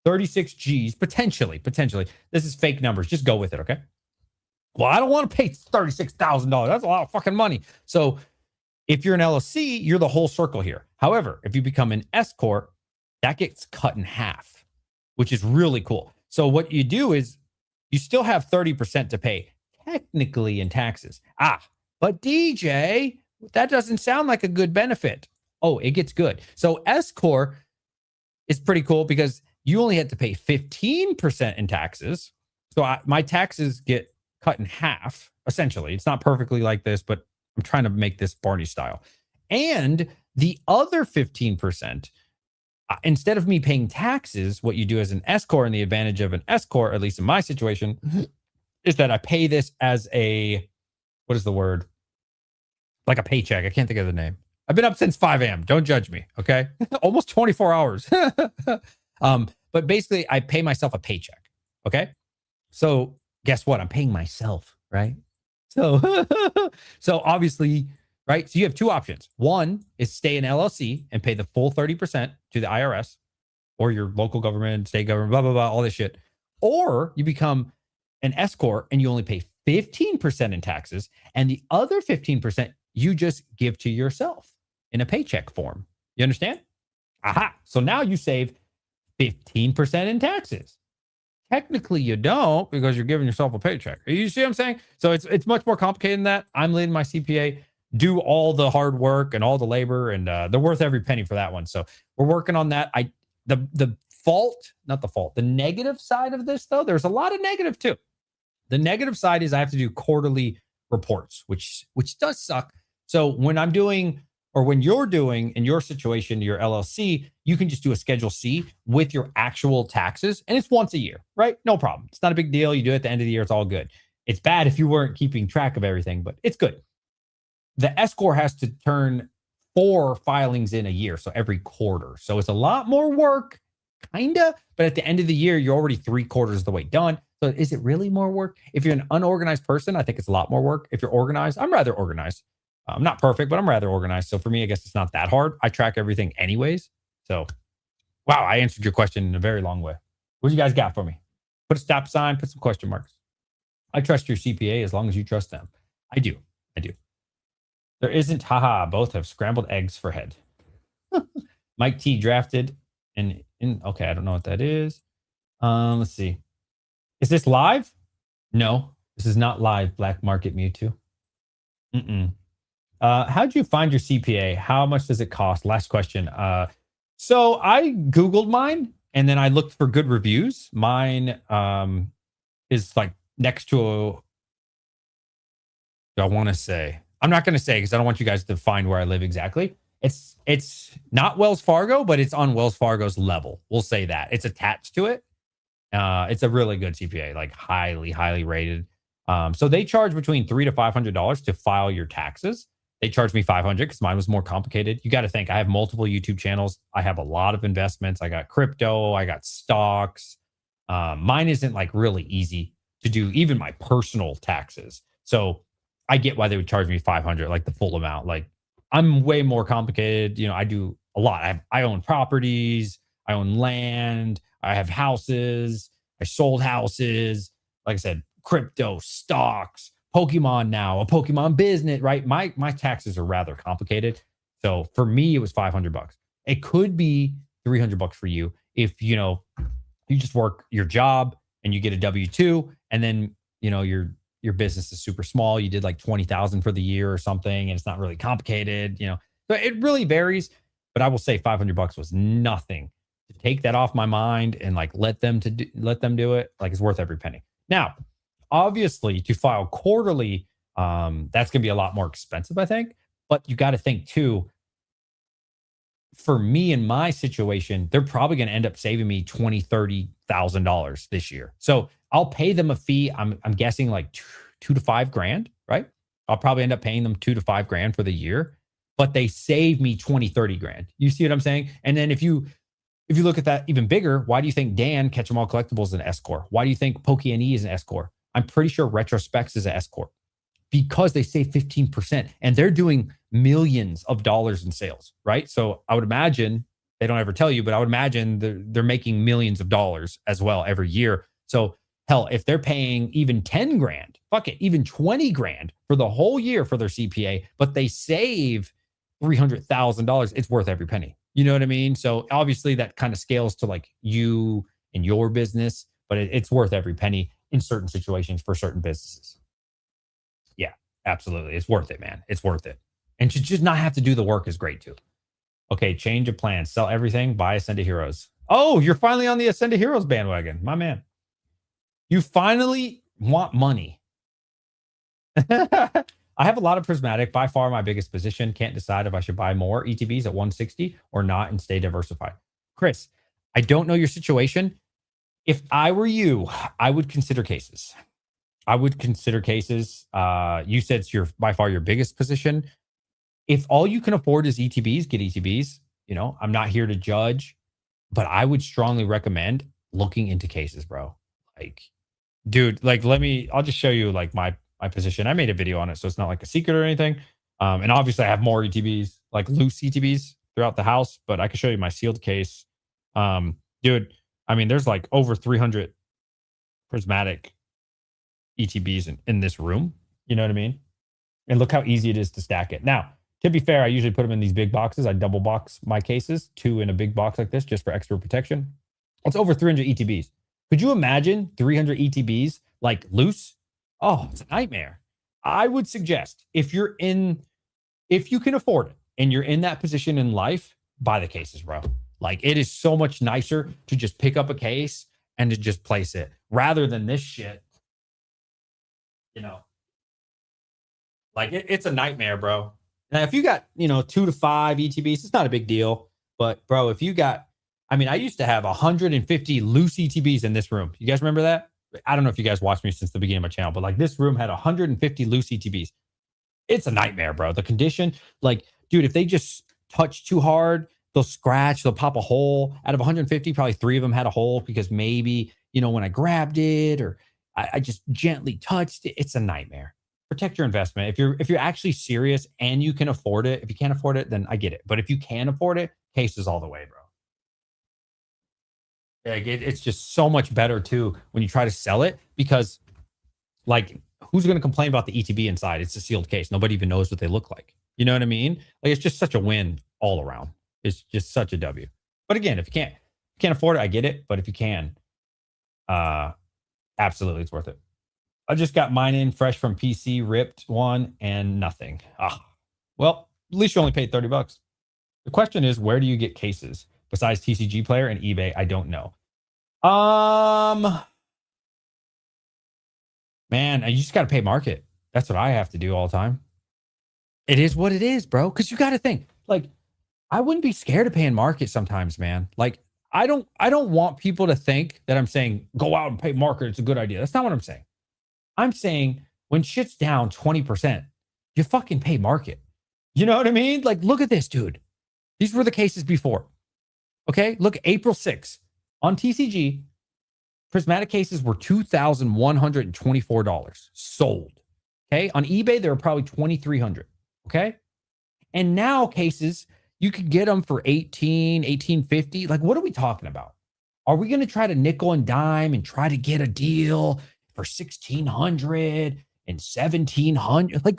36 G's, potentially. This is fake numbers. Just go with it. Okay. Well, I don't want to pay $36,000. That's a lot of fucking money. So if you're an LLC, you're the whole circle here. However, if you become an S Corp, that gets cut in half, which is really cool. So what you do is you still have 30% to pay technically in taxes. But DJ, that doesn't sound like a good benefit. Oh, it gets good. So S Corp is pretty cool because you only had to pay 15% in taxes. So my taxes get cut in half, essentially. It's not perfectly like this, but I'm trying to make this Barney style. And the other 15%, instead of me paying taxes, what you do as an S Corp, and the advantage of an S Corp, at least in my situation, is that I pay this as what is the word? Like a paycheck. I can't think of the name. I've been up since 5 a.m. Don't judge me, okay? Almost 24 hours. But basically, I pay myself a paycheck, okay? So guess what? I'm paying myself, right? So, so obviously, right? So you have two options. One is stay in LLC and pay the full 30% to the IRS or your local government, state government, blah, blah, blah, all this shit. Or you become an S Corp and you only pay 15% in taxes, and the other 15% you just give to yourself in a paycheck form. You understand? Aha. So now you save 15% in taxes. Technically, you don't because you're giving yourself a paycheck. You see what I'm saying? So it's much more complicated than that. I'm letting my CPA do all the hard work and all the labor, and they're worth every penny for that one. So we're working on that. The negative side of this, though, there's a lot of negative too. The negative side is I have to do quarterly reports, which does suck. So when I'm doing, or when you're doing in your situation, your LLC, you can just do a Schedule C with your actual taxes, and it's once a year, right? No problem. It's not a big deal. You do it at the end of the year. It's all good. It's bad if you weren't keeping track of everything, but it's good. The S Corp has to turn 4 filings in a year, so every quarter. So it's a lot more work, kinda, but at the end of the year, you're already 3/4 of the way done. So is it really more work? If you're an unorganized person, I think it's a lot more work. If you're organized, I'm rather organized. I'm not perfect, but I'm rather organized. So for me, I guess it's not that hard. I track everything anyways. So, wow, I answered your question in a very long way. What do you guys got for me? Put a stop sign, put some question marks. I trust your CPA as long as you trust them. I do. There isn't, haha, both have scrambled eggs for head. Mike T drafted okay, I don't know what that is. Let's see. Is this live? No, this is not live, Black Market Mewtwo. How'd you find your CPA? How much does it cost? Last question. So I Googled mine and then I looked for good reviews. Mine is like next to I want to say, I'm not going to say because I don't want you guys to find where I live exactly. It's not Wells Fargo, but it's on Wells Fargo's level. We'll say that. It's attached to it. It's a really good CPA, like highly rated. So they charge between $300 to $500 to file your taxes. They charged me $500 because mine was more complicated. You got to think, I have multiple YouTube channels. I have a lot of investments. I got crypto. I got stocks. Mine isn't like really easy to do, even my personal taxes. So I get why they would charge me $500, like the full amount. Like I'm way more complicated. You know, I do a lot. I own properties. I own land. I have houses. I sold houses. Like I said, crypto, stocks, Pokemon now, a Pokemon business, right? My taxes are rather complicated. So for me, it was $500. It could be $300 for you if, you know, you just work your job and you get a W-2 and then, you know, your business is super small. You did like 20,000 for the year or something, and it's not really complicated, you know. So it really varies, but I will say $500 was nothing to take that off my mind and like let them do it. Like it's worth every penny. Now, obviously, to file quarterly, that's going to be a lot more expensive, I think. But you got to think too, for me in my situation, they're probably going to end up saving me $20,000, $30,000 this year. So I'll pay them a fee. I'm guessing like $2,000 to $5,000, right? I'll probably end up paying them 2 to 5 grand for the year, but they save me 20, 30 grand. You see what I'm saying? And then if you look at that even bigger, why do you think Dan Catch 'em All Collectibles is an S Corp? Why do you think QnA is an S Corp? I'm pretty sure Retrospecs is an S Corp because they save 15% and they're doing millions of dollars in sales, right? So I would imagine they don't ever tell you, but I would imagine they're making millions of dollars as well every year. So hell, if they're paying even 10 grand, fuck it, even 20 grand for the whole year for their CPA, but they save $300,000, it's worth every penny. You know what I mean? So obviously that kind of scales to like you and your business, but it's worth every penny in certain situations for certain businesses. Yeah, absolutely. It's worth it, man. It's worth it. And to just not have to do the work is great too. Okay, change of plans. Sell everything, buy Ascend to Heroes. Oh, you're finally on the Ascend to Heroes bandwagon, my man. You finally want money. I have a lot of Prismatic, by far my biggest position. Can't decide if I should buy more ETBs at 160 or not and stay diversified. Chris, I don't know your situation. If I were you, I would consider cases. I would consider cases. You said it's your by far your biggest position. If all you can afford is ETBs, get ETBs. You know, I'm not here to judge, but I would strongly recommend looking into cases, bro. Like, dude, like I'll just show you like my position. I made a video on it, so it's not like a secret or anything. And obviously I have more ETBs, like loose ETBs throughout the house, but I can show you my sealed case. Dude, I mean, there's like over 300 prismatic ETBs in this room. You know what I mean? And look how easy it is to stack it. Now, to be fair, I usually put them in these big boxes. I double box my cases, 2 in a big box like this, just for extra protection. It's over 300 ETBs. Could you imagine 300 ETBs like loose? Oh, it's a nightmare. I would suggest if you can afford it and you're in that position in life, buy the cases, bro. Like it is so much nicer to just pick up a case and to just place it rather than this shit. You know, like it's a nightmare, bro. Now, if you got, 2 to 5 ETBs, it's not a big deal. But bro, if you got, I mean, I used to have 150 loose ETBs in this room. You guys remember that? I don't know if you guys watched me since the beginning of my channel, but like this room had 150 loose ETBs. It's a nightmare, bro. The condition, like, dude, if they just touch too hard, they'll scratch, they'll pop a hole. Out of 150, probably 3 of them had a hole because maybe, when I grabbed it or I just gently touched it. It's a nightmare. Protect your investment. If you're actually serious and you can afford it, if you can't afford it, then I get it. But if you can afford it, cases all the way, bro. Like it's just so much better too when you try to sell it because, like, who's going to complain about the ETB inside? It's a sealed case. Nobody even knows what they look like. You know what I mean? Like it's just such a win all around. It's just such a W. But again, if you can't afford it, I get it. But if you can, absolutely, it's worth it. I just got mine in fresh from PC, ripped one and nothing. Well, at least you only paid $30. The question is, where do you get cases? Besides TCG Player and eBay, I don't know. Man, you just got to pay market. That's what I have to do all the time. It is what it is, bro. Because you got to think, like, I wouldn't be scared of paying market sometimes, man. Like, I don't want people to think that I'm saying go out and pay market. It's a good idea. That's not what I'm saying. I'm saying when shit's down 20%, you fucking pay market. You know what I mean? Like, look at this, dude. These were the cases before. Okay, look, April 6th on TCG, prismatic cases were $2,124 sold. Okay, on eBay, they were probably $2,300. Okay, and now cases, you could get them for $1850. Like, what are we talking about? Are we going to try to nickel and dime and try to get a deal for $1,600 and $1,700? Like,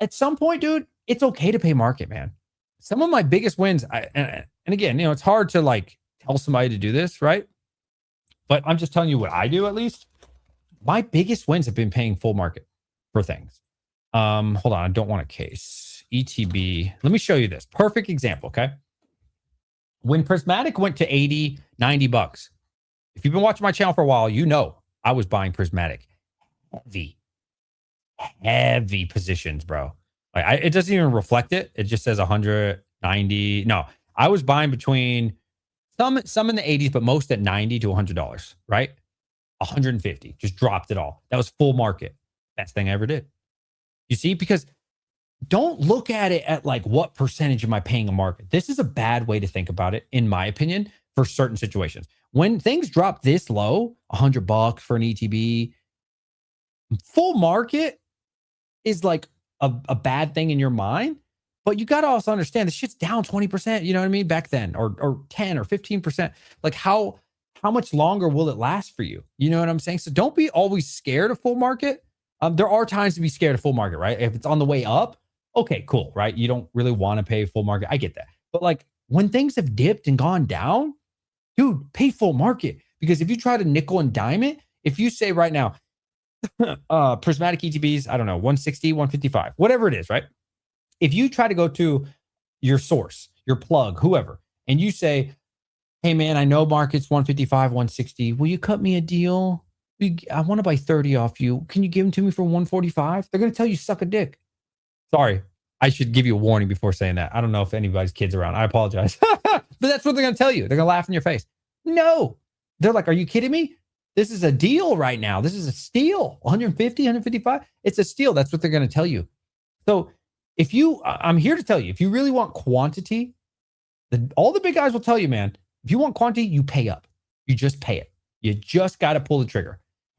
at some point, dude, it's okay to pay market, man. Some of my biggest wins, and again, it's hard to like tell somebody to do this, right? But I'm just telling you what I do, at least. My biggest wins have been paying full market for things. Hold on, I don't want a case. ETB. Let me show you this. Perfect example, okay? When Prismatic went to 80, 90 bucks, if you've been watching my channel for a while, you know I was buying Prismatic. Heavy positions, bro. Like it doesn't even reflect it. It just says 190. No, I was buying between some in the 80s, but most at $90 to $100, right? 150. Just dropped it all. That was full market. Best thing I ever did. You see, because don't look at it at like what percentage am I paying a market. This is a bad way to think about it, in my opinion, for certain situations. When things drop this low, $100 for an ETB, full market is like a bad thing in your mind. But you got to also understand the shit's down 20%, you know what I mean? Back then, or 10 or 15%. Like how much longer will it last for you? You know what I'm saying? So don't be always scared of full market. There are times to be scared of full market, right? If it's on the way up, okay, cool, right? You don't really want to pay full market. I get that. But like when things have dipped and gone down, dude, pay full market. Because if you try to nickel and dime it, if you say right now, prismatic ETBs, I don't know, 160, 155, whatever it is, right? If you try to go to your source, your plug, whoever, and you say, hey man, I know market's 155, 160. Will you cut me a deal? I want to buy 30 off you. Can you give them to me for 145? They're going to tell you suck a dick. Sorry. I should give you a warning before saying that. I don't know if anybody's kids around. I apologize. But that's what they're going to tell you. They're going to laugh in your face. No. They're like, are you kidding me? This is a deal right now. This is a steal. 150, 155. It's a steal. That's what they're going to tell you. So I'm here to tell you, if you really want quantity, all the big guys will tell you, man, if you want quantity, you pay up. You just pay it. You just got to pull the trigger.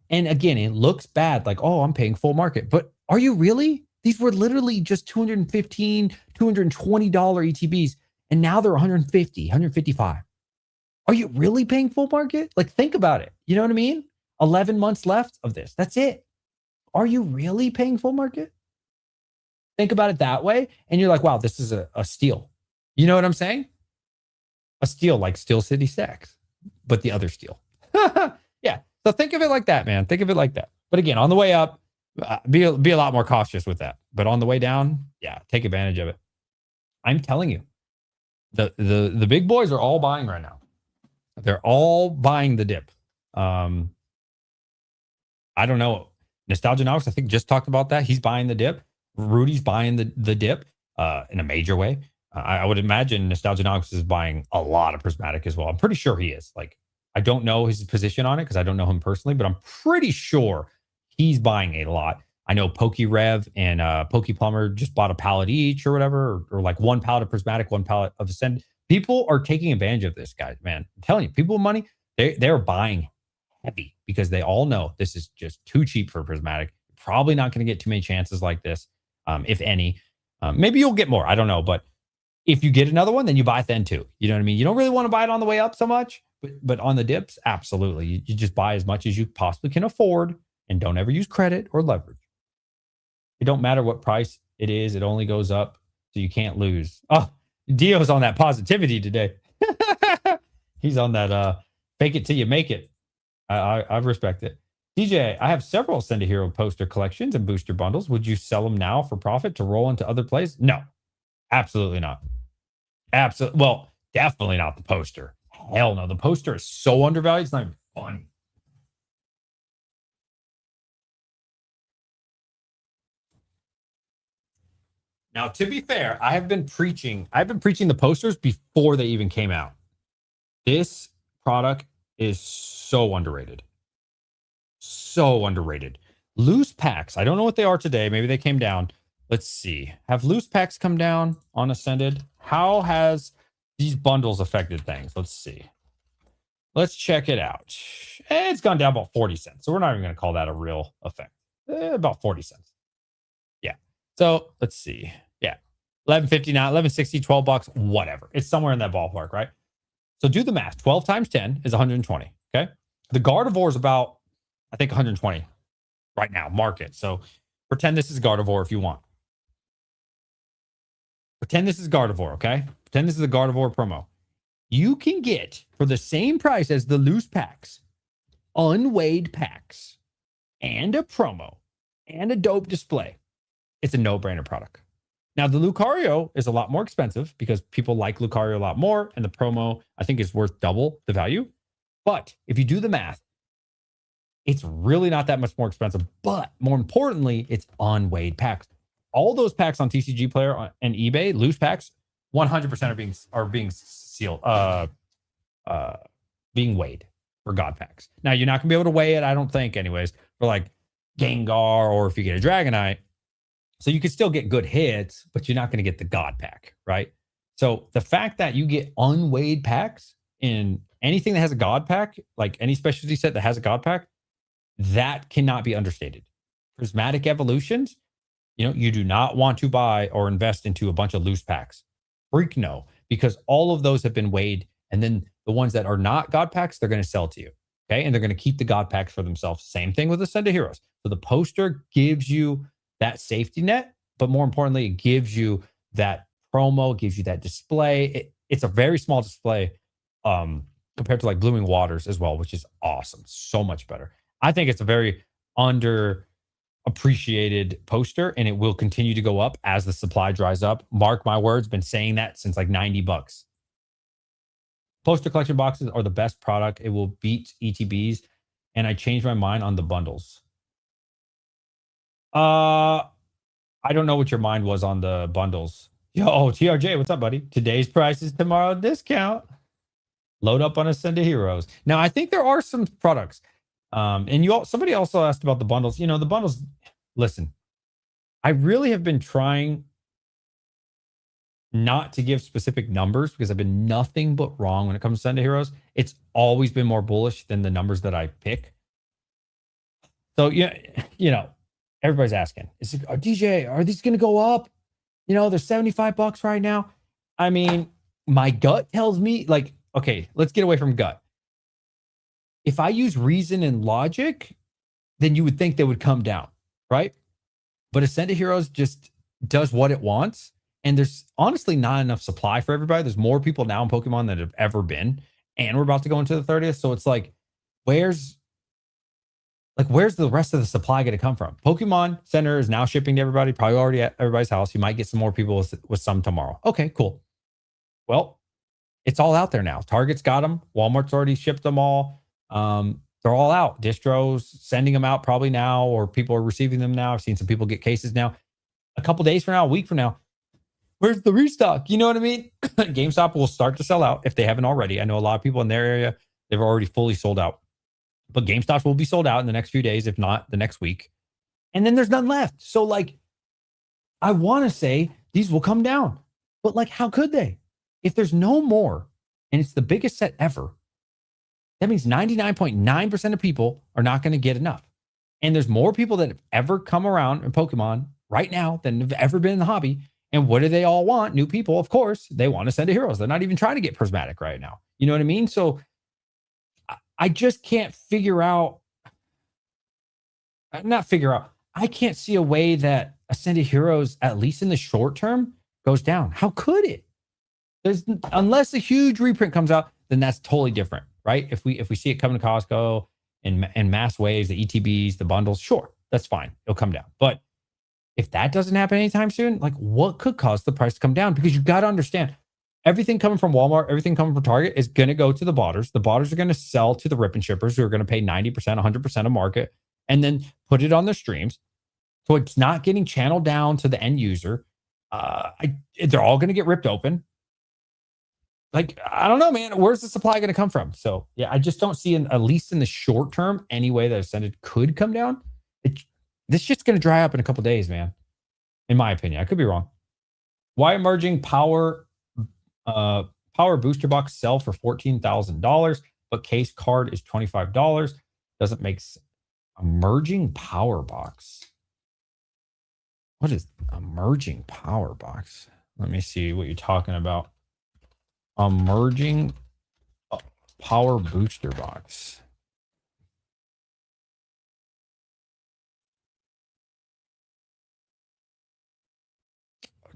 And again, it looks bad, like, oh, I'm paying full market. But are you really? These were literally just $215, $220 ETBs, and now they're 150, 155. Are you really paying full market? Like, think about it. You know what I mean? 11 months left of this. That's it. Are you really paying full market? Think about it that way, and you're like, wow, this is a steal. You know what I'm saying? A steal like Steel City Stacks, but the other steal. Yeah. So think of it like that, man. Think of it like that. But again, on the way up, be a lot more cautious with that. But on the way down, yeah, take advantage of it. I'm telling you, the big boys are all buying right now. They're all buying the dip. I don't know. Nostalgianox, I think, just talked about that. He's buying the dip. Rudy's buying the dip in a major way. I would imagine Nostalgianox is buying a lot of Prismatic as well. I'm pretty sure he is. Like, I don't know his position on it because I don't know him personally, but I'm pretty sure he's buying a lot. I know Pokey Rev and Pokey Plumber just bought a pallet each or whatever, or like one pallet of Prismatic, one pallet of Ascend. People are taking advantage of this, guys, man. I'm telling you, people with money, they're buying heavy because they all know this is just too cheap for Prismatic. Probably not going to get too many chances like this, if any. Maybe you'll get more. I don't know. But if you get another one, then you buy it then too. You know what I mean? You don't really want to buy it on the way up so much, but on the dips, absolutely. You just buy as much as you possibly can afford, and don't ever use credit or leverage. It don't matter what price it is. It only goes up, so you can't lose. Oh, Dio's on that positivity today. He's on that fake it till you make it. I respect it. DJ, I have several Send a Hero poster collections and booster bundles. Would you sell them now for profit to roll into other plays? No, absolutely not. Absolutely. Well, definitely not the poster. Hell no. The poster is so undervalued. It's not even funny. Now, to be fair, I've been preaching the posters before they even came out. This product is so underrated. So underrated. Loose packs. I don't know what they are today. Maybe they came down. Let's see. Have loose packs come down on Ascended? How has these bundles affected things? Let's see. Let's check it out. It's gone down about 40 cents. So we're not even going to call that a real effect. About 40 cents. Yeah. So let's see. Yeah. 11.59, 11.60, $12, whatever. It's somewhere in that ballpark, right? So do the math. 12 times 10 is 120. Okay. The Gardevoir is about, I think, 120 right now, market. So pretend this is Gardevoir if you want. Pretend this is Gardevoir, okay? Pretend this is a Gardevoir promo. You can get, for the same price as the loose packs, unweighed packs, and a promo, and a dope display. It's a no-brainer product. Now, the Lucario is a lot more expensive because people like Lucario a lot more, and the promo, I think, is worth double the value. But if you do the math, it's really not that much more expensive. But more importantly, it's unweighed packs. All those packs on TCG Player and eBay, loose packs, 100% are being sealed, being weighed for God packs. Now, you're not going to be able to weigh it, I don't think, anyways, for like Gengar, or if you get a Dragonite. So you could still get good hits, but you're not going to get the God pack, right? So the fact that you get unweighed packs in anything that has a God pack, like any specialty set that has a God pack, that cannot be understated. Prismatic Evolutions, you do not want to buy or invest into a bunch of loose packs. Freak no, because all of those have been weighed. And then the ones that are not God packs, they're going to sell to you. Okay. And they're going to keep the God packs for themselves. Same thing with Ascended Heroes. So the poster gives you that safety net, but more importantly, it gives you that promo, gives you that display. It's a very small display compared to like Blooming Waters as well, which is awesome. So much better. I think it's a very under appreciated poster, and it will continue to go up as the supply dries up. Mark my words, been saying that since like $90. Poster collection boxes are the best product. It will beat ETBs, and I changed my mind on the bundles. I don't know what your mind was on the bundles. Yo, TRJ, what's up, buddy? Today's price is tomorrow discount. Load up on Ascended Heroes. Now, I think there are some products. And somebody also asked about the bundles. The bundles, listen, I really have been trying not to give specific numbers because I've been nothing but wrong when it comes to Ascended Heroes. It's always been more bullish than the numbers that I pick. So, yeah, everybody's asking, DJ, are these going to go up? They're $75 right now. I mean, my gut tells me, like, okay, let's get away from gut. If I use reason and logic, then you would think they would come down, right? But Ascended Heroes just does what it wants. And there's honestly not enough supply for everybody. There's more people now in Pokemon than have ever been. And we're about to go into the 30th. So it's like, where's the rest of the supply going to come from? Pokemon Center is now shipping to everybody, probably already at everybody's house. You might get some more people with some tomorrow. Okay, cool. Well, it's all out there now. Target's got them. Walmart's already shipped them all. They're all out. Distros sending them out probably now, or people are receiving them now. I've seen some people get cases now. A couple days from now, a week from now, where's the restock? You know what I mean? GameStop will start to sell out if they haven't already. I know a lot of people in their area, they've already fully sold out. But GameStop will be sold out in the next few days, if not the next week. And then there's none left. So, like, I want to say these will come down. But, like, how could they? If there's no more, and it's the biggest set ever, that means 99.9% of people are not going to get enough. And there's more people that have ever come around in Pokemon right now than have ever been in the hobby. And what do they all want? New people, of course. They want to send to Heroes. They're not even trying to get Prismatic right now. You know what I mean? So I just can't figure out. I can't see a way that Ascended Heroes, at least in the short term, goes down. How could it? Unless a huge reprint comes out, then that's totally different, right? If we see it coming to Costco in mass waves, the ETBs, the bundles, sure, that's fine. It'll come down. But if that doesn't happen anytime soon, like, what could cause the price to come down? Because you got to understand, everything coming from Walmart, everything coming from Target is going to go to the botters. The botters are going to sell to the rip and shippers who are going to pay 90%, 100% of market and then put it on their streams. So it's not getting channeled down to the end user. They're all going to get ripped open. Like, I don't know, man. Where's the supply going to come from? So, yeah, I just don't see, at least in the short term, any way that Ascended could come down. This shit's going to dry up in a couple days, man. In my opinion. I could be wrong. Why emerging power booster box sell for $14,000, but case card is $25? Doesn't make sense. Emerging power box. What is emerging power box? Let me see what you're talking about. Emerging power booster box.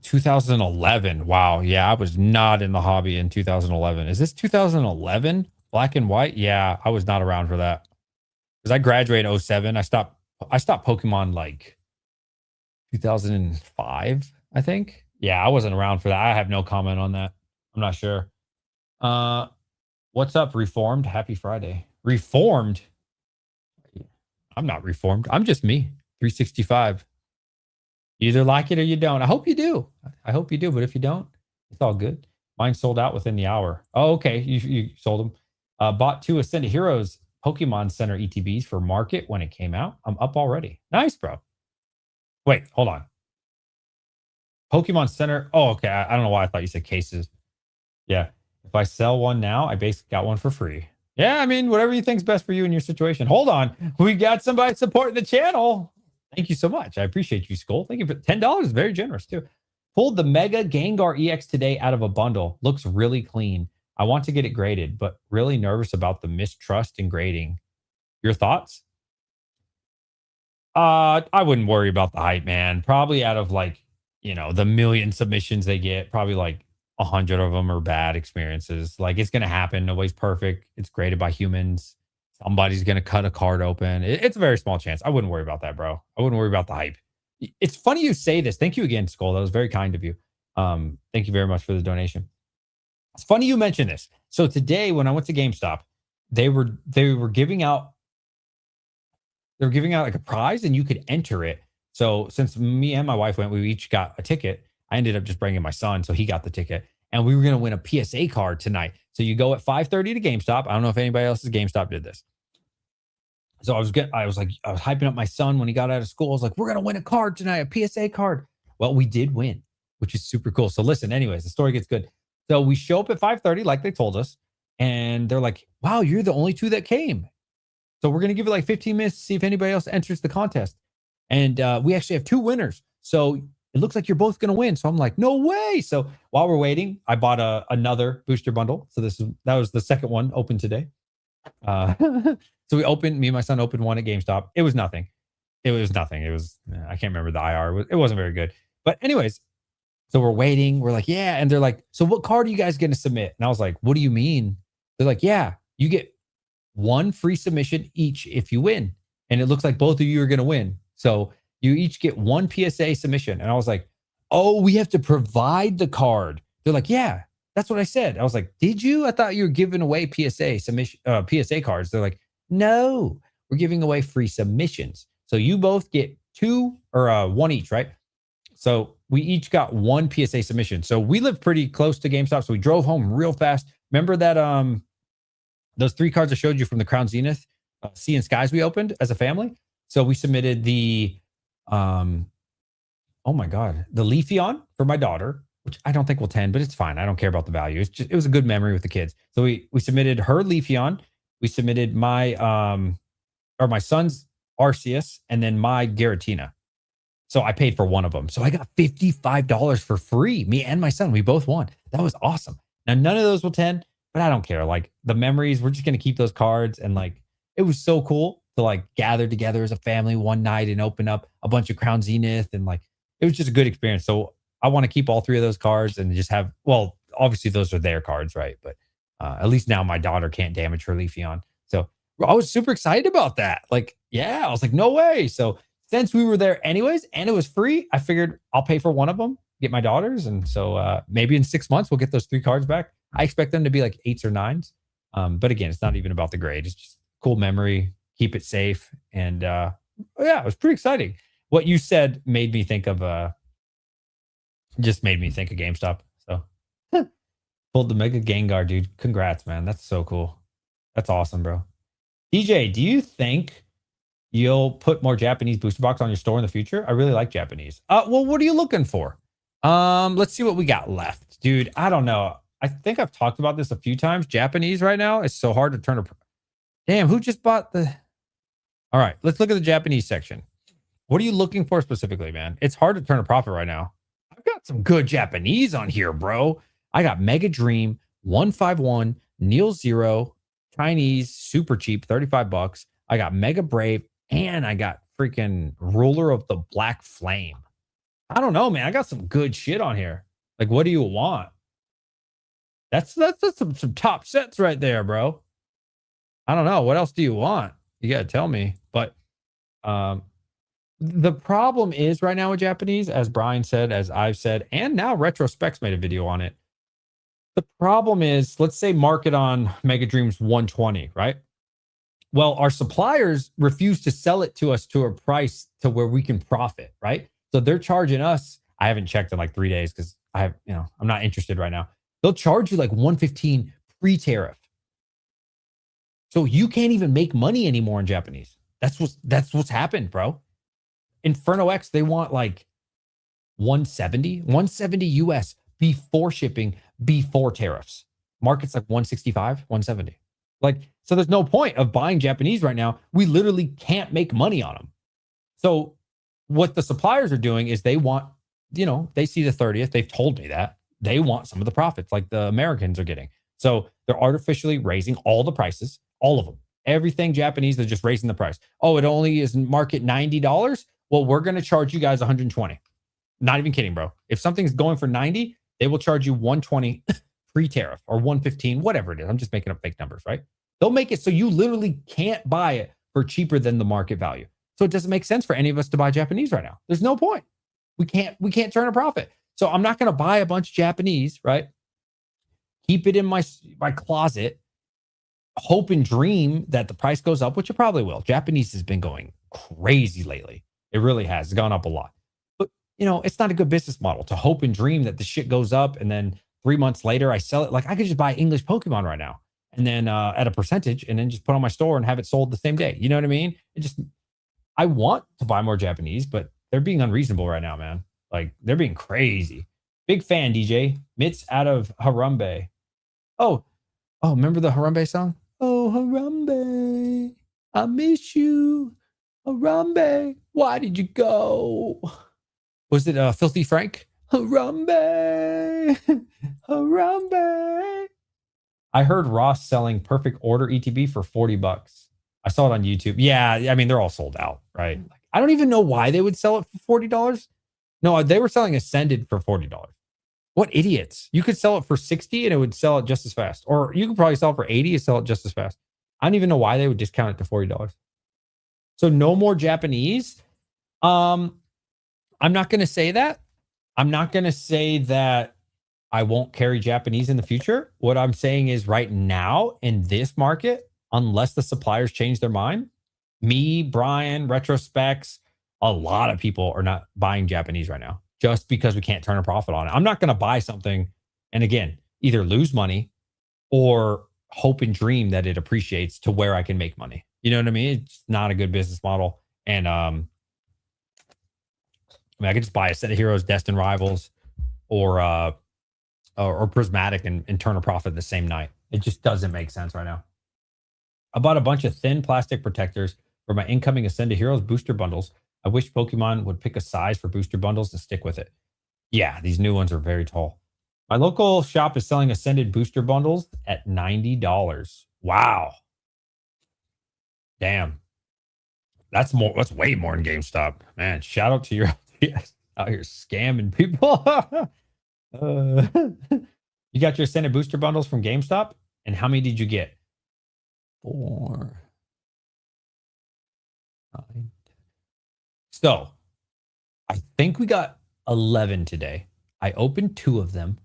$2011. Wow. Yeah, I was not in the hobby in 2011. Is this 2011? Black and white? Yeah, I was not around for that. Because I graduated in 07. I stopped Pokemon like 2005, I think. Yeah, I wasn't around for that. I have no comment on that. I'm not sure. What's up, Reformed? Happy Friday. Reformed? I'm not reformed. I'm just me. 365. You either like it or you don't. I hope you do. But if you don't, it's all good. Mine sold out within the hour. Oh, okay. You sold them. Bought 2 Ascended Heroes Pokemon Center ETBs for market when it came out. I'm up already. Nice, bro. Wait, hold on. Pokemon Center. Oh, okay. I don't know why I thought you said cases. Yeah. If I sell one now, I basically got one for free. Yeah, I mean, whatever you think's best for you in your situation. Hold on. We got somebody supporting the channel. Thank you so much. I appreciate you, Skull. Thank you for $10. Very generous, too. Pulled the Mega Gengar EX today out of a bundle. Looks really clean. I want to get it graded, but really nervous about the mistrust in grading. Your thoughts? I wouldn't worry about the hype, man. Probably out of like, the million submissions they get, probably like 100 of them are bad experiences. Like it's gonna happen. Nobody's perfect. It's graded by humans. Somebody's gonna cut a card open. It's a very small chance. I wouldn't worry about that, bro. I wouldn't worry about the hype. It's funny you say this. Thank you again, Skull. That was very kind of you. Thank you very much for the donation. It's funny you mentioned this. So today when I went to GameStop, they were giving out like a prize and you could enter it. So since me and my wife went, we each got a ticket. I ended up just bringing my son, so he got the ticket. And we were going to win a PSA card tonight. So you go at 5:30 to GameStop. I don't know if anybody else's GameStop did this. So I was hyping up my son when he got out of school. I was like, we're going to win a card tonight, a PSA card. Well, we did win, which is super cool. So listen, anyways, the story gets good. So we show up at 5:30 like they told us. And they're like, wow, you're the only two that came. So we're going to give it like 15 minutes to see if anybody else enters the contest. And we actually have two winners. So it looks like you're both going to win. So I'm like, no way. So while we're waiting, I bought another booster bundle. So that was the second one open today. So me and my son opened one at GameStop. It was nothing. It was nothing. I can't remember the IR. It wasn't very good. But anyways, so we're waiting. We're like, yeah. And they're like, so what card are you guys going to submit? And I was like, what do you mean? They're like, yeah, you get one free submission each if you win. And it looks like both of you are going to win. So you each get one PSA submission. And I was like, oh, we have to provide the card. They're like, yeah, that's what I said. I was like, did you? I thought you were giving away PSA submission, PSA cards. They're like, no, we're giving away free submissions. So you both get two or one each, right? So we each got one PSA submission. So we live pretty close to GameStop. So we drove home real fast. Remember that those three cards I showed you from the Crown Zenith, Sea and Skies we opened as a family? So we submitted the, oh my God, the Leafeon for my daughter, which I don't think will 10, but it's fine. I don't care about the value. It was a good memory with the kids. So we submitted her Leafeon. We submitted my son's Arceus and then my Giratina. So I paid for one of them. So I got $55 for free. Me and my son, we both won. That was awesome. Now, none of those will 10, but I don't care. Like the memories, we're just going to keep those cards. And like, it was so cool to like gather together as a family one night and open up a bunch of Crown Zenith. And like, it was just a good experience. So I want to keep all three of those cards and just have, well, obviously those are their cards, right? But at least now my daughter can't damage her Leafeon. So I was super excited about that. Like, yeah, I was like, no way. So since we were there anyways, and it was free, I figured I'll pay for one of them, get my daughters. And so maybe in 6 months, we'll get those three cards back. I expect them to be like 8s or 9s. But again, it's not even about the grade. It's just cool memory, keep it safe. And yeah, it was pretty exciting. What you said made me think of GameStop. So pulled the Mega Gengar, dude. Congrats, man. That's so cool. That's awesome, bro. DJ, do you think you'll put more Japanese booster box on your store in the future? I really like Japanese. Well, what are you looking for? Let's see what we got left. Dude, I don't know. I think I've talked about this a few times. Japanese right now, it's so hard to turn a... Damn, who just bought the... All right, let's look at the Japanese section. What are you looking for specifically, man? It's hard to turn a profit right now. I've got some good Japanese on here, bro. I got Mega Dream, 151, Neil Zero, Chinese, super cheap, $35. I got Mega Brave, and I got freaking Ruler of the Black Flame. I don't know, man. I got some good shit on here. Like, what do you want? That's some top sets right there, bro. I don't know. What else do you want? You got to tell me. But the problem is right now with Japanese, as Brian said, as I've said, and now Retrospecs made a video on it. The problem is, let's say market on Mega Dreams 120, right? Well, our suppliers refuse to sell it to us to a price to where we can profit, right? So they're charging us. I haven't checked in like 3 days because I'm not interested right now. They'll charge you like 115 pre-tariff. So you can't even make money anymore in Japanese. That's what's happened, bro. Inferno X, they want like 170 US before shipping, before tariffs. Market's like 165, 170. Like, so there's no point of buying Japanese right now. We literally can't make money on them. So what the suppliers are doing is they want, they see the 30th. They've told me that they want some of the profits like the Americans are getting. So they're artificially raising all the prices, all of them. Everything Japanese, they're just raising the price. Oh, it only is market $90. Well, we're going to charge you guys 120. Not even kidding, bro. If something's going for 90, they will charge you 120 pre-tariff or 115, whatever it is. I'm just making up fake numbers, right? They'll make it so you literally can't buy it for cheaper than the market value. So it doesn't make sense for any of us to buy Japanese right now. There's no point. We can't turn a profit. So I'm not going to buy a bunch of Japanese, right? Keep it in my closet, hope and dream that the price goes up, which it probably will. Japanese has been going crazy lately. It really has. It's gone up a lot. But, it's not a good business model to hope and dream that the shit goes up and then 3 months later I sell it. Like I could just buy English Pokemon right now and then at a percentage and then just put on my store and have it sold the same day. You know what I mean? I want to buy more Japanese, but they're being unreasonable right now, man. Like they're being crazy. Big fan, DJ. Mitts out of Harambe. Oh, remember the Harambe song? Oh, Harambe, I miss you. Harambe, why did you go? Was it Filthy Frank? Harambe, Harambe. I heard Ross selling Perfect Order ETB for $40. I saw it on YouTube. Yeah, I mean, they're all sold out, right? I don't even know why they would sell it for $40. No, they were selling Ascended for $40. What idiots. You could sell it for 60 and it would sell it just as fast. Or you could probably sell it for 80 and sell it just as fast. I don't even know why they would discount it to $40. So no more Japanese. I'm not going to say that. I'm not going to say that I won't carry Japanese in the future. What I'm saying is right now in this market, unless the suppliers change their mind, me, Brian, Retrospecs, a lot of people are not buying Japanese right now just because we can't turn a profit on it. I'm not going to buy something and again, either lose money or hope and dream that it appreciates to where I can make money. You know what I mean? It's not a good business model. And I could just buy a set of Heroes, Destined Rivals, or Prismatic and turn a profit the same night. It just doesn't make sense right now. I bought a bunch of thin plastic protectors for my incoming Ascended Heroes booster bundles. I wish Pokemon would pick a size for booster bundles and stick with it. Yeah, these new ones are very tall. My local shop is selling Ascended booster bundles at $90. Wow. Damn. That's way more than GameStop. Man, shout out to your out here scamming people. You got your Ascended booster bundles from GameStop? And how many did you get? 4, 9. So I think we got 11 today. I opened 2 of them.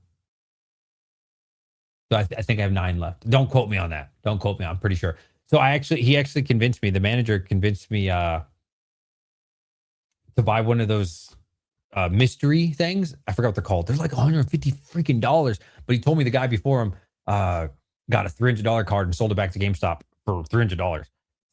So I think I have 9 left. Don't quote me on that. Don't quote me. I'm pretty sure. So he actually convinced me. The manager convinced me to buy one of those mystery things. I forgot what they're called. They're like $150 freaking dollars. But he told me the guy before him got a $300 card and sold it back to GameStop for $300.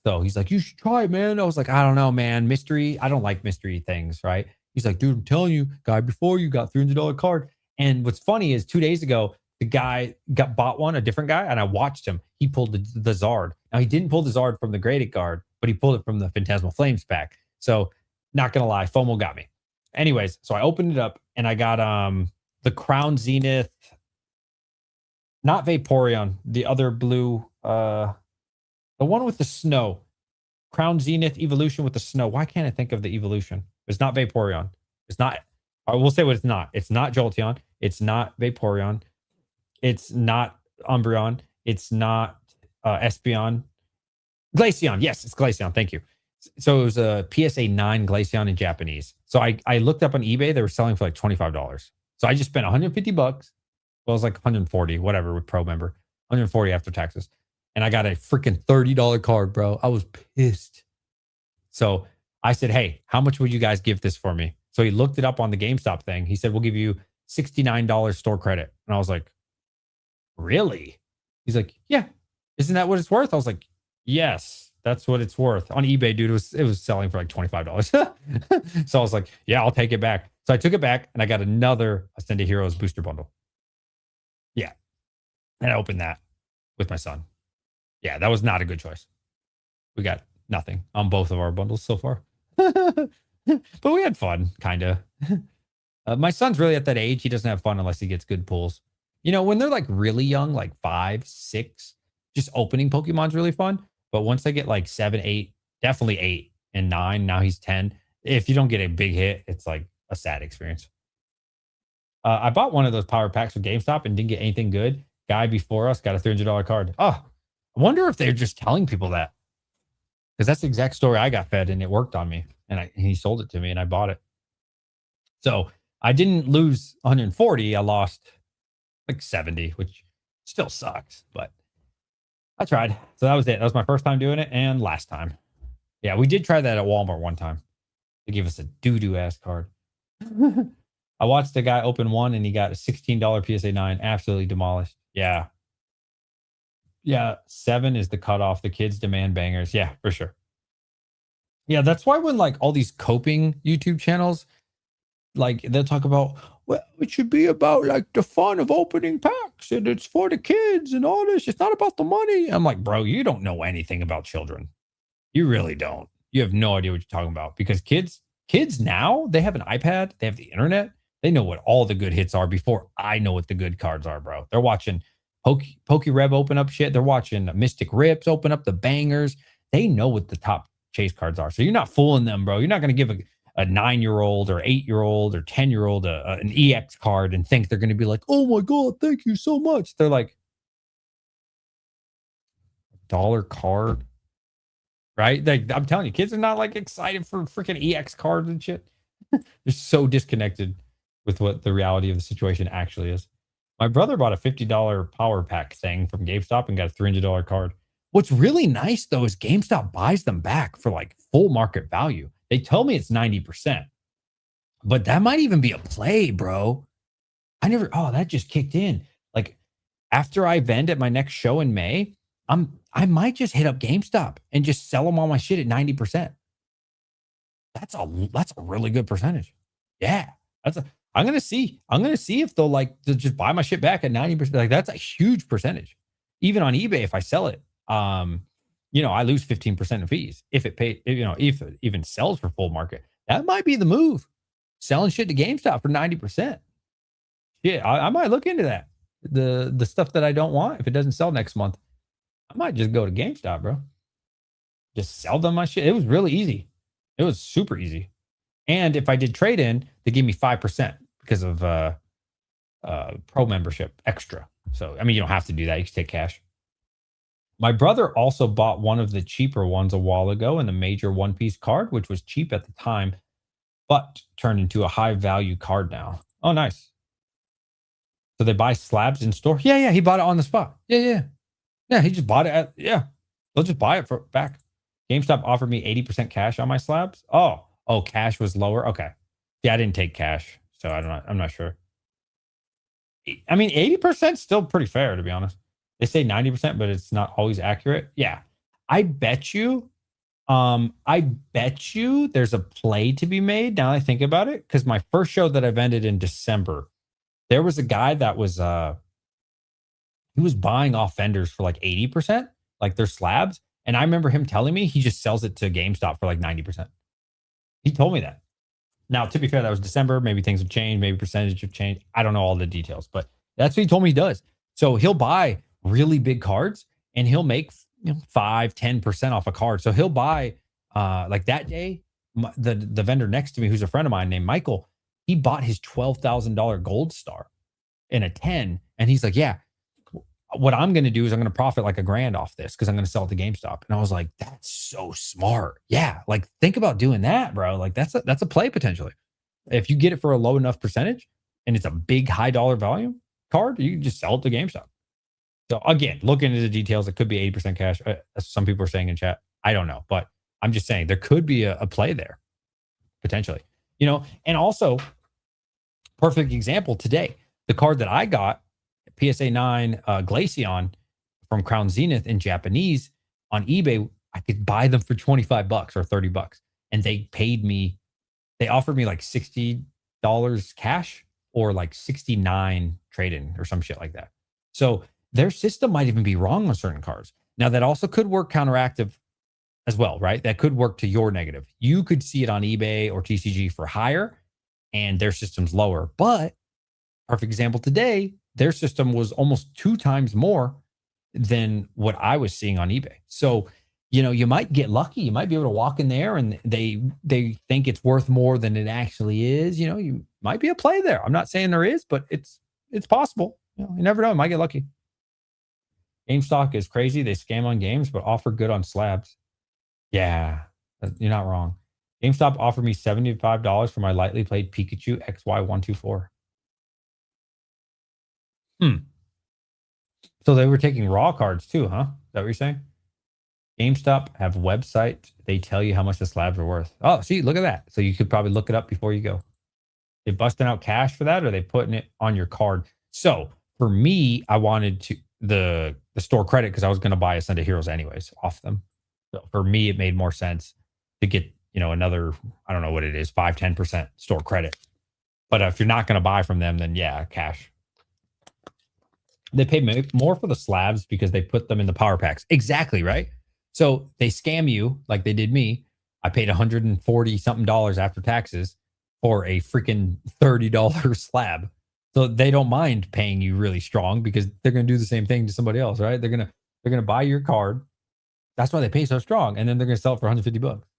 So he's like, you should try it, man. I was like, I don't know, man. Mystery. I don't like mystery things, right? He's like, dude, I'm telling you, guy before you got $300 card. And what's funny is 2 days ago, the guy bought one, a different guy, and I watched him. He pulled the Zard. Now, he didn't pull the Zard from the Graded Guard, but he pulled it from the Phantasmal Flames pack. So, not going to lie, FOMO got me. Anyways, so I opened it up, and I got the Crown Zenith, not Vaporeon, the other blue, the one with the snow. Crown Zenith Evolution with the snow. Why can't I think of the evolution? It's not Vaporeon. It's not. I will say what it's not. It's not Jolteon. It's not Vaporeon. It's not Umbreon. It's not Espeon. Glaceon. Yes, it's Glaceon. Thank you. So it was a PSA 9 Glaceon in Japanese. So I looked up on eBay. They were selling for like $25. So I just spent $150. Well, it was like 140, whatever, with Pro member. 140 after taxes. And I got a freaking $30 card, bro. I was pissed. So I said, hey, how much would you guys give this for me? So he looked it up on the GameStop thing. He said, we'll give you $69 store credit. And I was like, really? He's like, yeah. Isn't that what it's worth? I was like, yes, that's what it's worth. On eBay, dude, it was selling for like $25. So I was like, yeah, I'll take it back. So I took it back and I got another Ascended Heroes booster bundle. Yeah. And I opened that with my son. Yeah, that was not a good choice. We got nothing on both of our bundles so far. But we had fun, kind of. My son's really at that age. He doesn't have fun unless he gets good pulls. You know, when they're like really young, like 5, 6, just opening Pokemon's really fun. But once they get like 7, 8, definitely 8 and 9, now he's 10. If you don't get a big hit, it's like a sad experience. I bought one of those power packs from GameStop and didn't get anything good. Guy before us got a $300 card. Oh, I wonder if they're just telling people that, because that's the exact story I got fed and it worked on me. And he sold it to me and I bought it. So I didn't lose 140. I lost like 70, which still sucks, but I tried. So that was it. That was my first time doing it and last time. Yeah, we did try that at Walmart one time. They gave us a doo-doo ass card. I watched a guy open one and he got a $16 PSA 9, absolutely demolished. Yeah. Yeah, 7 is the cutoff. The kids demand bangers. Yeah, for sure. Yeah, that's why when like all these coping YouTube channels, like they'll talk about, well, it should be about like the fun of opening packs and it's for the kids and all this. It's not about the money. I'm like, bro, you don't know anything about children. You really don't. You have no idea what you're talking about, because kids now, they have an iPad, they have the internet, they know what all the good hits are before I know what the good cards are, bro. They're watching PokeRev open up shit. They're watching Mystic Rips open up the bangers. They know what the top chase cards are. So you're not fooling them, bro. You're not going to give a 9-year-old or 8-year-old or 10-year-old an EX card and think they're going to be like, oh my God, thank you so much. They're like, dollar card, right? Like, I'm telling you, kids are not like excited for freaking EX cards and shit. They're so disconnected with what the reality of the situation actually is. My brother bought a $50 power pack thing from GameStop and got a $300 card. What's really nice though is GameStop buys them back for like full market value. They tell me it's 90%, but that might even be a play, bro. That just kicked in. Like after I vend at my next show in May, I might just hit up GameStop and just sell them all my shit at 90%. That's a really good percentage. Yeah. I'm gonna see if they'll just buy my shit back at 90%. Like that's a huge percentage. Even on eBay, if I sell it, I lose 15% in fees. If if it even sells for full market, that might be the move. Selling shit to GameStop for 90%. Yeah, I might look into that. The stuff that I don't want, if it doesn't sell next month, I might just go to GameStop, bro. Just sell them my shit. It was really easy. It was super easy. And if I did trade in, they gave me 5% because of pro membership extra. So, I mean, you don't have to do that. You can take cash. My brother also bought one of the cheaper ones a while ago in the major One Piece card, which was cheap at the time, but turned into a high value card now. Oh, nice. So they buy slabs in store. Yeah. He bought it on the spot. Yeah. He just bought it they'll just buy it for back. GameStop offered me 80% cash on my slabs. Oh, cash was lower. Okay. Yeah, I didn't take cash. So I'm not sure. I mean, 80% still pretty fair, to be honest. They say 90%, but it's not always accurate. Yeah. I bet you there's a play to be made now I think about it. Because my first show that I've ended in December, there was a guy that was he was buying off vendors for like 80%, like their slabs. And I remember him telling me he just sells it to GameStop for like 90%. He told me that. Now, to be fair, that was December. Maybe things have changed. Maybe percentage have changed. I don't know all the details, but that's what he told me he does. So he'll buy really big cards and he'll make 5-10% off a card. So he'll buy like that day, the vendor next to me, who's a friend of mine named Michael, he bought his $12,000 gold star in a 10. And he's like, yeah, what I'm going to do is I'm going to profit like $1,000 off this because I'm going to sell it to GameStop. And I was like, that's so smart. Yeah. Like think about doing that, bro. Like that's a play potentially. If you get it for a low enough percentage and it's a big high dollar volume card, you can just sell it to GameStop. So again, look into the details. It could be 80% cash. As some people are saying in chat. I don't know, but I'm just saying there could be a play there potentially, and also perfect example today, the card that I got, PSA 9 Glaceon from Crown Zenith in Japanese on eBay, I could buy them for $25 or $30. And they offered me like $60 cash or like 69 trade-in or some shit like that. So their system might even be wrong on certain cards. Now that also could work counteractive as well, right? That could work to your negative. You could see it on eBay or TCG for higher and their system's lower. But perfect example today, their system was almost 2 times more than what I was seeing on eBay. So, you might get lucky. You might be able to walk in there and they think it's worth more than it actually is. You might be a play there. I'm not saying there is, but it's possible. You never know. You might get lucky. GameStop is crazy. They scam on games, but offer good on slabs. Yeah, you're not wrong. GameStop offered me $75 for my lightly played Pikachu XY124. Hmm. So they were taking raw cards too, huh? Is that what you're saying? GameStop have website. They tell you how much the slabs are worth. Oh, see, look at that. So you could probably look it up before you go. They busting out cash for that, or they putting it on your card? So for me, I wanted to the store credit because I was going to buy a Sunday Heroes anyways off them. So for me, it made more sense to get another, I don't know what it is, 5-10% store credit. But if you're not going to buy from them, then yeah, cash. They pay more for the slabs because they put them in the power packs. Exactly, right? So they scam you like they did me. I paid $140 something after taxes for a freaking $30 slab. So they don't mind paying you really strong because they're going to do the same thing to somebody else, right? They're going to buy your card. That's why they pay so strong. And then they're going to sell it for $150.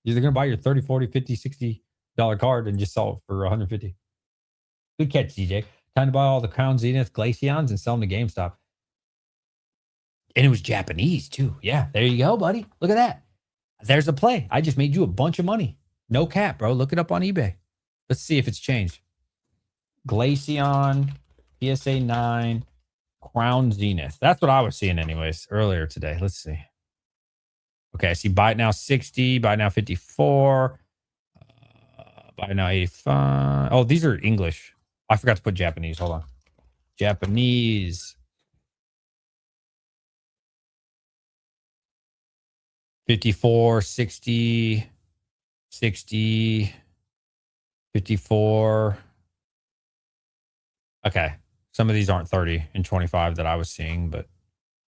They're going to buy your $30, $40, $50, $60 card and just sell it for $150. Good catch, DJ. Time to buy all the Crown Zenith Glaceons and sell them to GameStop. And it was Japanese too. Yeah, there you go, buddy. Look at that. There's a play. I just made you a bunch of money. No cap, bro. Look it up on eBay. Let's see if it's changed. Glaceon, PSA 9, Crown Zenith. That's what I was seeing anyways earlier today. Let's see. Okay, I see buy it now 60, buy it now 54, buy it now 85. Oh, these are English. I forgot to put Japanese. Hold on. Japanese. 54, 60, 60, 54. Okay. Some of these aren't 30 and 25 that I was seeing, but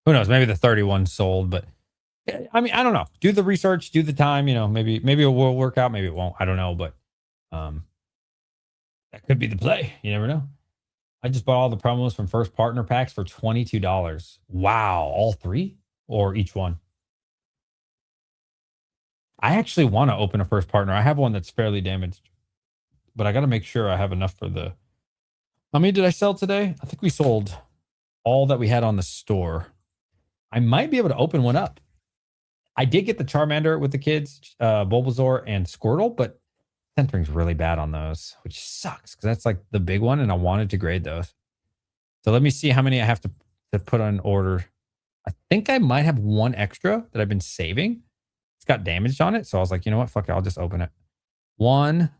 who knows? Maybe the 31 sold, but I mean, I don't know. Do the research, do the time, maybe it will work out, maybe it won't. I don't know, but that could be the play. You never know. I just bought all the promos from first partner packs for $22. Wow. All three or each one? I actually want to open a first partner. I have one that's fairly damaged, but I got to make sure I have enough for the. How many did I sell today? I think we sold all that we had on the store. I might be able to open one up. I did get the Charmander with the kids, Bulbasaur and Squirtle, but centering's really bad on those, which sucks because that's like the big one, and I wanted to grade those. So let me see how many I have to put on order. I think I might have one extra that I've been saving. It's got damaged on it, so I was like, you know what? Fuck it, I'll just open it. 1,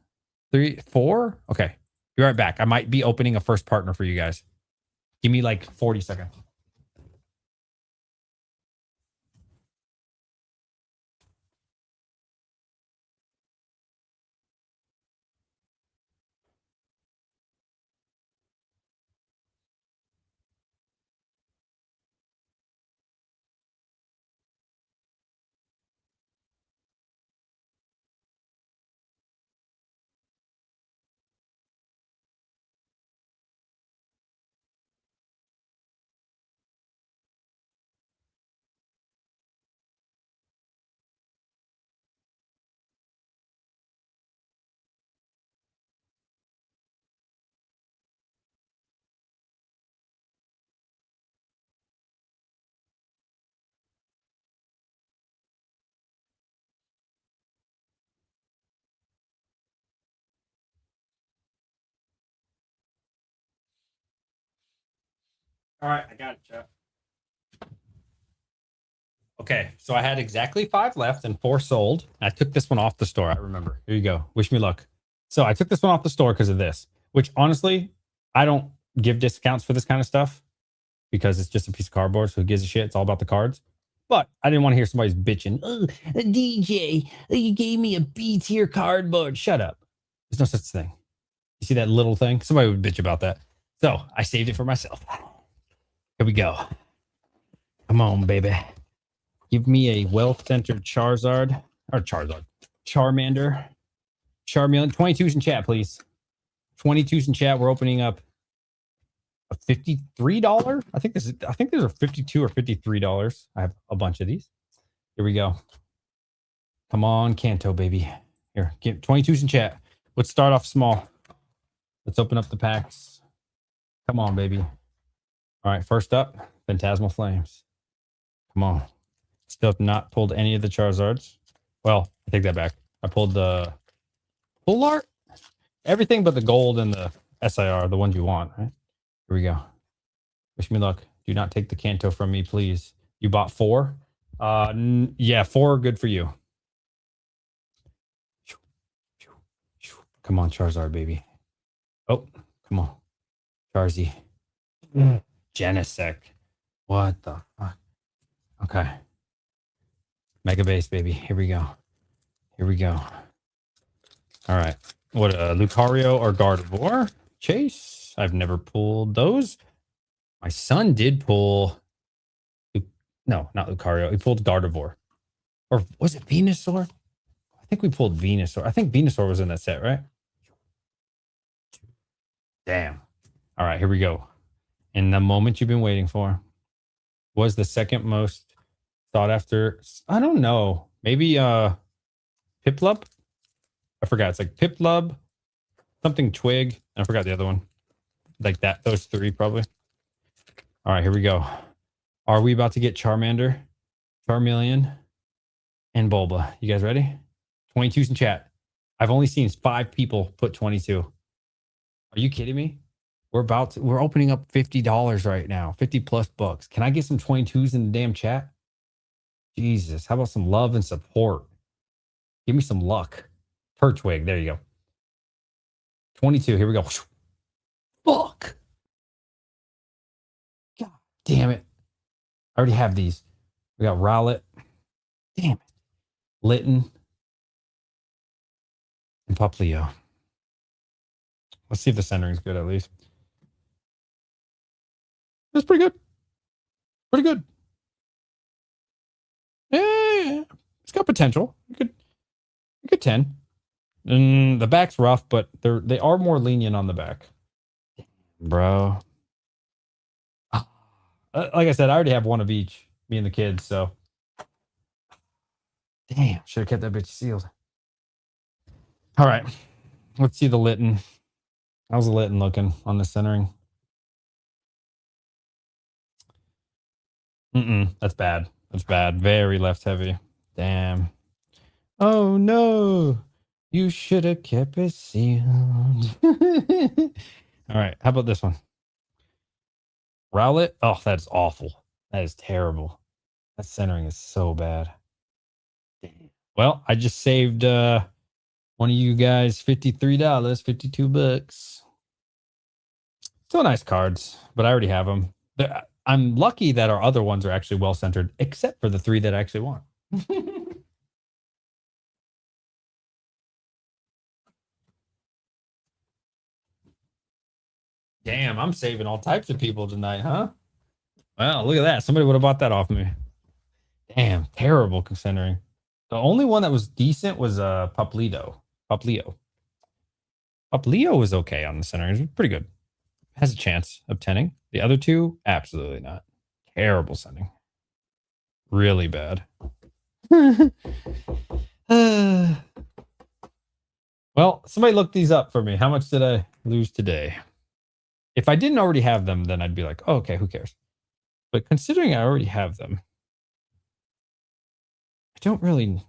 3, 4. Okay, be right back. I might be opening a first partner for you guys. Give me like 40 seconds. All right, I got it, Jeff. Okay, so I had exactly 5 left and 4 sold. I took this one off the store. I remember. Here you go. Wish me luck. So I took this one off the store because of this, which honestly, I don't give discounts for this kind of stuff because it's just a piece of cardboard. So who gives a shit? It's all about the cards. But I didn't want to hear somebody's bitching. Oh, DJ, you gave me a B tier cardboard. Shut up. There's no such thing. You see that little thing? Somebody would bitch about that. So I saved it for myself. Here we go. Come on, baby. Give me a well-centered Charizard. Or Charizard. Charmander. Charmeleon. 22s in chat, please. 22s in chat. We're opening up a $53. I think these are $52 or $53. I have a bunch of these. Here we go. Come on, Kanto, baby. Here, get 22s in chat. Let's start off small. Let's open up the packs. Come on, baby. All right, first up, Phantasmal Flames. Come on. Still have not pulled any of the Charizards. Well, I take that back. I pulled the full art. Everything but the gold and the SIR, the ones you want, right? Here we go. Wish me luck. Do not take the Kanto from me, please. You bought 4? Yeah, 4 are good for you. Come on, Charizard, baby. Oh, come on. Charzy. Genesect. What the fuck? Okay. Mega Base, baby. Here we go. Here we go. All right. What, Lucario or Gardevoir? Chase? I've never pulled those. My son did pull... No, not Lucario. He pulled Gardevoir. Or was it Venusaur? I think we pulled Venusaur. I think Venusaur was in that set, right? Damn. All right, here we go. And the moment you've been waiting for was the second most sought after. I don't know. Maybe Piplup? I forgot. It's like Piplup, something Twig. I forgot the other one. Like that. Those 3 probably. All right, here we go. Are we about to get Charmander, Charmeleon, and Bulba? You guys ready? 22s in chat. I've only seen 5 people put 22. Are you kidding me? We're opening up $50 right now. 50 plus bucks. Can I get some 22s in the damn chat? Jesus. How about some love and support? Give me some luck. Perchwig. There you go. 22. Here we go. Fuck. God damn it. I already have these. We got Rowlet. Damn it. Litten. And Poplio. Let's see if the centering's good at least. That's pretty good. Pretty good. Yeah. It's got potential. You could 10. And the back's rough, but they are more lenient on the back. Bro. Like I said, I already have one of each. Me and the kids, so. Damn. Should have kept that bitch sealed. All right. Let's see the Litten. How's the Litten looking on the centering? That's bad. That's bad. Very left heavy. Damn. Oh no. You should have kept it sealed. All right. How about this one? Rowlet? Oh, that's awful. That is terrible. That centering is so bad. Well, I just saved one of you guys $53, 52 bucks. Still nice cards, but I already have them. I'm lucky that our other ones are actually well centered, except for the 3 that I actually want. Damn, I'm saving all types of people tonight, huh? Well, look at that. Somebody would have bought that off me. Damn, terrible centering. The only one that was decent was Poplio. Poplio was okay on the centering. It was pretty good. Has a chance of 10ing. The other 2, absolutely not. Terrible sending. Really bad. Well, somebody look these up for me. How much did I lose today? If I didn't already have them, then I'd be like, oh, okay, who cares? But considering I already have them, I don't really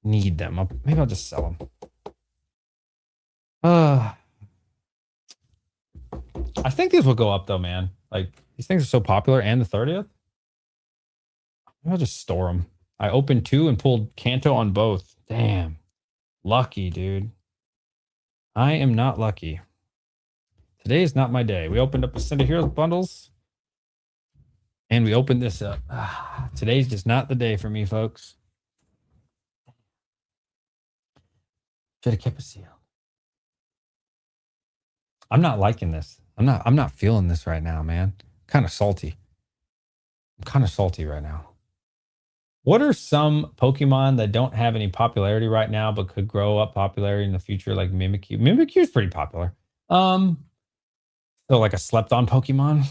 need them. Maybe I'll just sell them. I think these will go up though, man. Like, these things are so popular, and the 30th. I'll just store them. I opened 2 and pulled Kanto on both. Damn. Lucky, dude. I am not lucky. Today is not my day. We opened up a Cinder Heroes bundles, and we opened this up. Today's just not the day for me, folks. Should have kept it sealed. I'm not liking this. I'm not feeling this right now, man. Kind of salty. I'm kind of salty right now. What are some Pokemon that don't have any popularity right now but could grow up popularity in the future, like Mimikyu? Mimikyu is pretty popular. Um, so like a slept on Pokemon.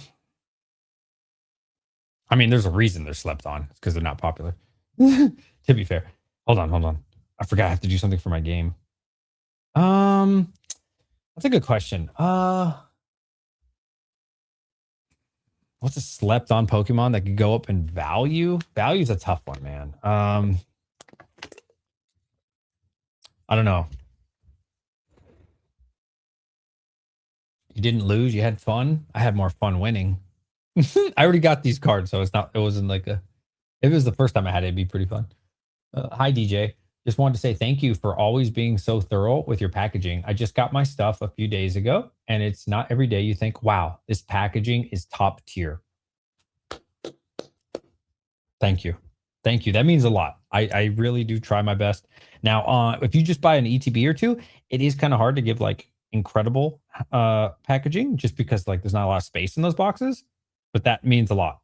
I mean, there's a reason they're slept on. It's because they're not popular. To be fair. Hold on. I forgot I have to do something for my game. Um, that's a good question. What's a slept on Pokemon that could go up in value? Value is a tough one, man. I don't know. You didn't lose. You had fun. I had more fun winning. I already got these cards, so it wasn't like a, if it was the first time I had it, it'd be pretty fun. Hi, DJ. Just wanted to say thank you for always being so thorough with your packaging. I just got my stuff a few days ago, and it's not every day you think, wow, this packaging is top tier. Thank you. Thank you. That means a lot. I really do try my best. Now, if you just buy an ETB or two, it is kind of hard to give like incredible packaging just because like there's not a lot of space in those boxes, but that means a lot.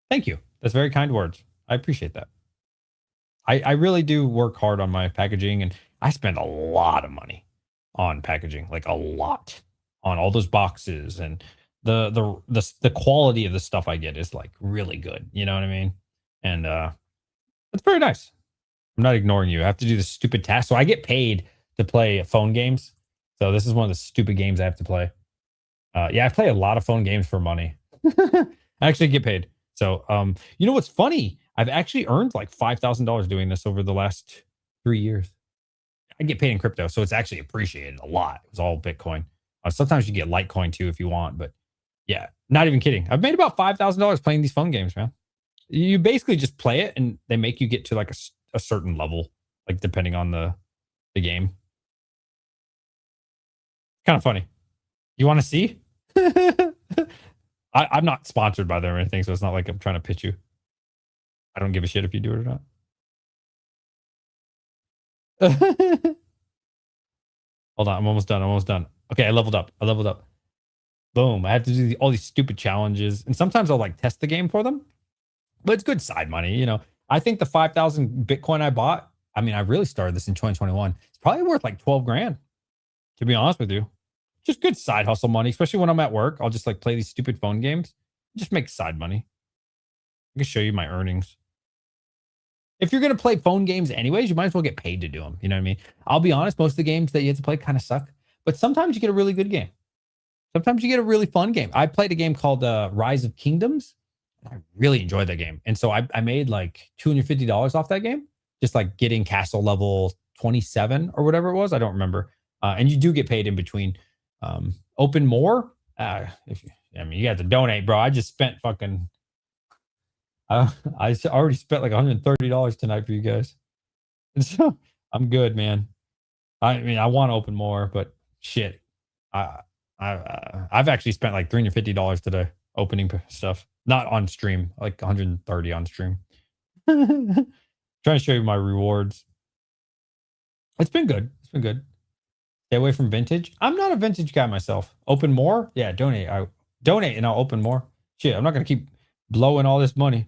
Thank you. That's very kind words. I appreciate that. I really do work hard on my packaging and I spend a lot of money on packaging, like a lot on all those boxes and the quality of the stuff I get is like really good. You know what I mean? And it's very nice. I'm not ignoring you. I have to do this stupid task. So I get paid to play phone games. So this is one of the stupid games I have to play. Yeah, I play a lot of phone games for money. I actually get paid. So, you know what's funny? I've actually earned like $5,000 doing this over the last 3 years. I get paid in crypto, so it's actually appreciated a lot. It was all Bitcoin. Sometimes you get Litecoin too if you want, but yeah, not even kidding. I've made about $5,000 playing these phone games, man. You basically just play it, and they make you get to like a certain level, like depending on the game. Kind of funny. You want to see? I'm not sponsored by them or anything, so it's not like I'm trying to pitch you. I don't give a shit if you do it or not. Hold on, I'm almost done. I'm almost done. Okay, I leveled up. I leveled up. Boom. I have to do all these stupid challenges, and sometimes I'll like test the game for them. But it's good side money, you know. I think the 5,000 Bitcoin I bought. I mean, I really started this in 2021. It's probably worth like 12 grand, to be honest with you. Just good side hustle money, especially when I'm at work. I'll just like play these stupid phone games. Just make side money. I can show you my earnings. If you're going to play phone games anyways, you might as well get paid to do them. You know what I mean? I'll be honest, most of the games that you have to play kind of suck, but sometimes you get a really good game. Sometimes you get a really fun game. I played a game called Rise of Kingdoms. I really enjoyed that game. And so I made like $250 off that game, just like getting castle level 27 or whatever it was. I don't remember. And you do get paid in between. Open more. I mean, you have to donate, bro. I just spent fucking I already spent like $130 tonight for you guys. And so I'm good, man. I mean, I want to open more, but shit. I I've actually spent like $350 today opening stuff. Not on stream, like 130 on stream. Trying to show you my rewards. It's been good. It's been good. Stay away from vintage. I'm not a vintage guy myself. Open more? Yeah, donate. I donate and I'll open more. Shit, I'm not gonna keep blowing all this money.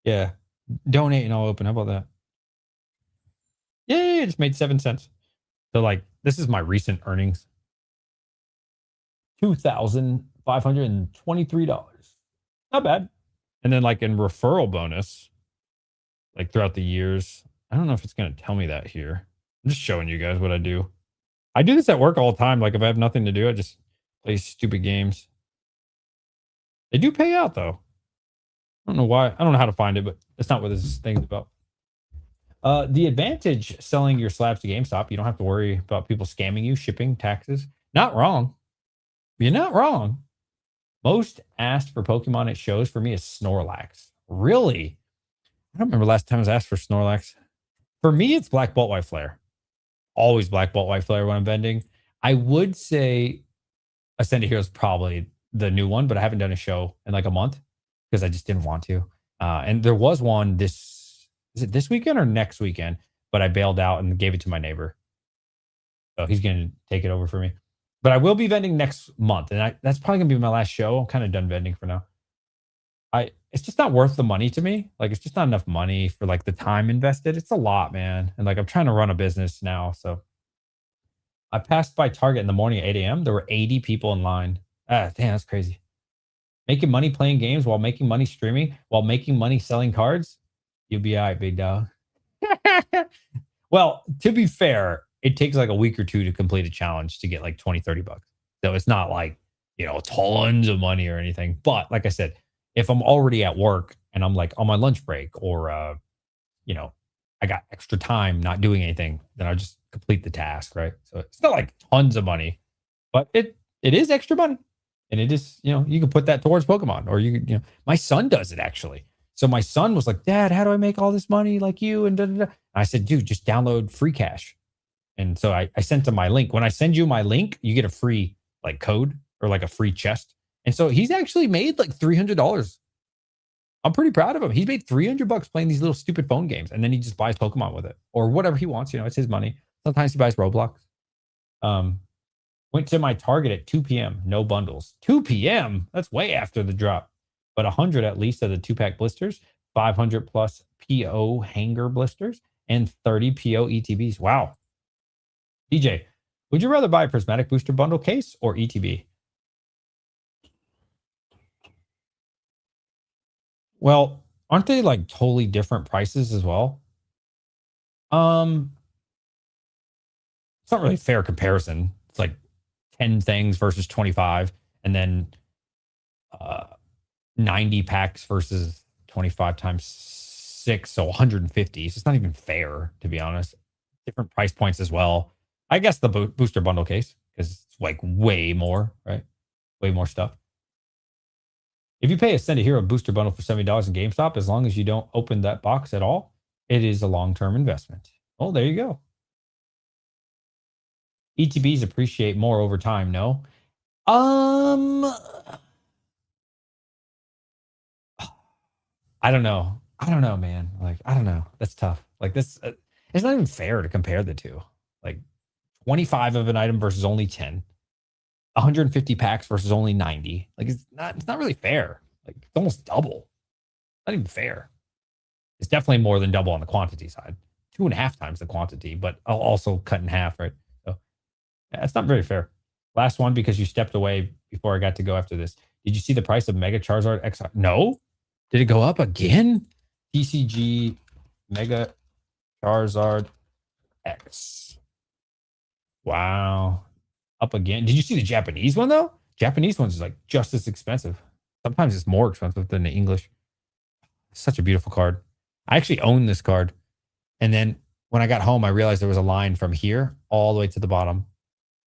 Yeah. Donate and I'll open. How about that? Yeah, just made 7 cents. So like this is my recent earnings. $2,523. Not bad. And then like in referral bonus, like throughout the years, I don't know if it's gonna tell me that here. I'm just showing you guys what I do. I do this at work all the time. Like if I have nothing to do, I just play stupid games. They do pay out though. I don't know why. I don't know how to find it, but that's not what this thing's about. The advantage selling your slabs to GameStop, you don't have to worry about people scamming you, shipping, taxes. Not wrong. You're not wrong. Most asked for Pokemon at shows for me is Snorlax. Really? I don't remember last time I was asked for Snorlax. For me, it's Black Bolt White Flare. Always Black Bolt White Flare when I'm vending. I would say Ascended Hero is probably the new one, but I haven't done a show in like a month because I just didn't want to. And there was one is it this weekend or next weekend? But I bailed out and gave it to my neighbor. So he's going to take it over for me. But I will be vending next month, and that's probably going to be my last show. I'm kind of done vending for now. It's just not worth the money to me. Like, it's just not enough money for like the time invested. It's a lot, man. And like, I'm trying to run a business now. So I passed by Target in the morning at 8 a.m. There were 80 people in line. Ah, damn, that's crazy. Making money playing games while making money streaming, while making money selling cards. You'll be all right, big dog. Well, to be fair, it takes like a week or two to complete a challenge to get like 20, 30 bucks. So it's not like, tons of money or anything. But like I said, if I'm already at work and I'm like on my lunch break or, you know, I got extra time not doing anything, then I'll just complete the task. Right. So it's not like tons of money, but it is extra money. And it is, you can put that towards Pokemon or my son does it actually. So my son was like, Dad, how do I make all this money like you? And da, da, da. And I said, dude, just download free cash. And so I sent him my link. When I send you my link, you get a free like code or like a free chest. And so he's actually made like $300. I'm pretty proud of him. He's made $300 playing these little stupid phone games. And then he just buys Pokemon with it or whatever he wants. It's his money. Sometimes he buys Roblox. Went to my Target at 2 p.m. No bundles. 2 p.m. That's way after the drop. But 100 at least of the 2-pack blisters, 500 plus PO hanger blisters, and 30 PO ETBs. Wow. DJ, would you rather buy a Prismatic Booster Bundle case or ETB? Well, aren't they like totally different prices as well? It's not really a fair comparison. It's like 10 things versus 25, and then uh 90 packs versus 25 times 6, so 150. So it's not even fair, to be honest. Different price points as well. I guess the booster bundle case, because it's like way more, right? Way more stuff. If you pay a Send a Hero booster bundle for $70 in GameStop, as long as you don't open that box at all, it is a long-term investment. Oh, there you go. ETBs appreciate more over time, no? I don't know. I don't know, man. Like, I don't know. That's tough. Like this, it's not even fair to compare the two. Like 25 of an item versus only 10, 150 packs versus only 90. Like it's not really fair. Like it's almost double. Not even fair. It's definitely more than double on the quantity side. 2.5 times the quantity, but I'll also cut in half, right? So yeah, it's not very fair. Last one because you stepped away before I got to go after this. Did you see the price of Mega Charizard X? No. Did it go up again? TCG Mega Charizard X. Wow. Up again. Did you see the Japanese one though? Japanese one's like just as expensive. Sometimes it's more expensive than the English. Such a beautiful card. I actually own this card. And then when I got home, I realized there was a line from here all the way to the bottom.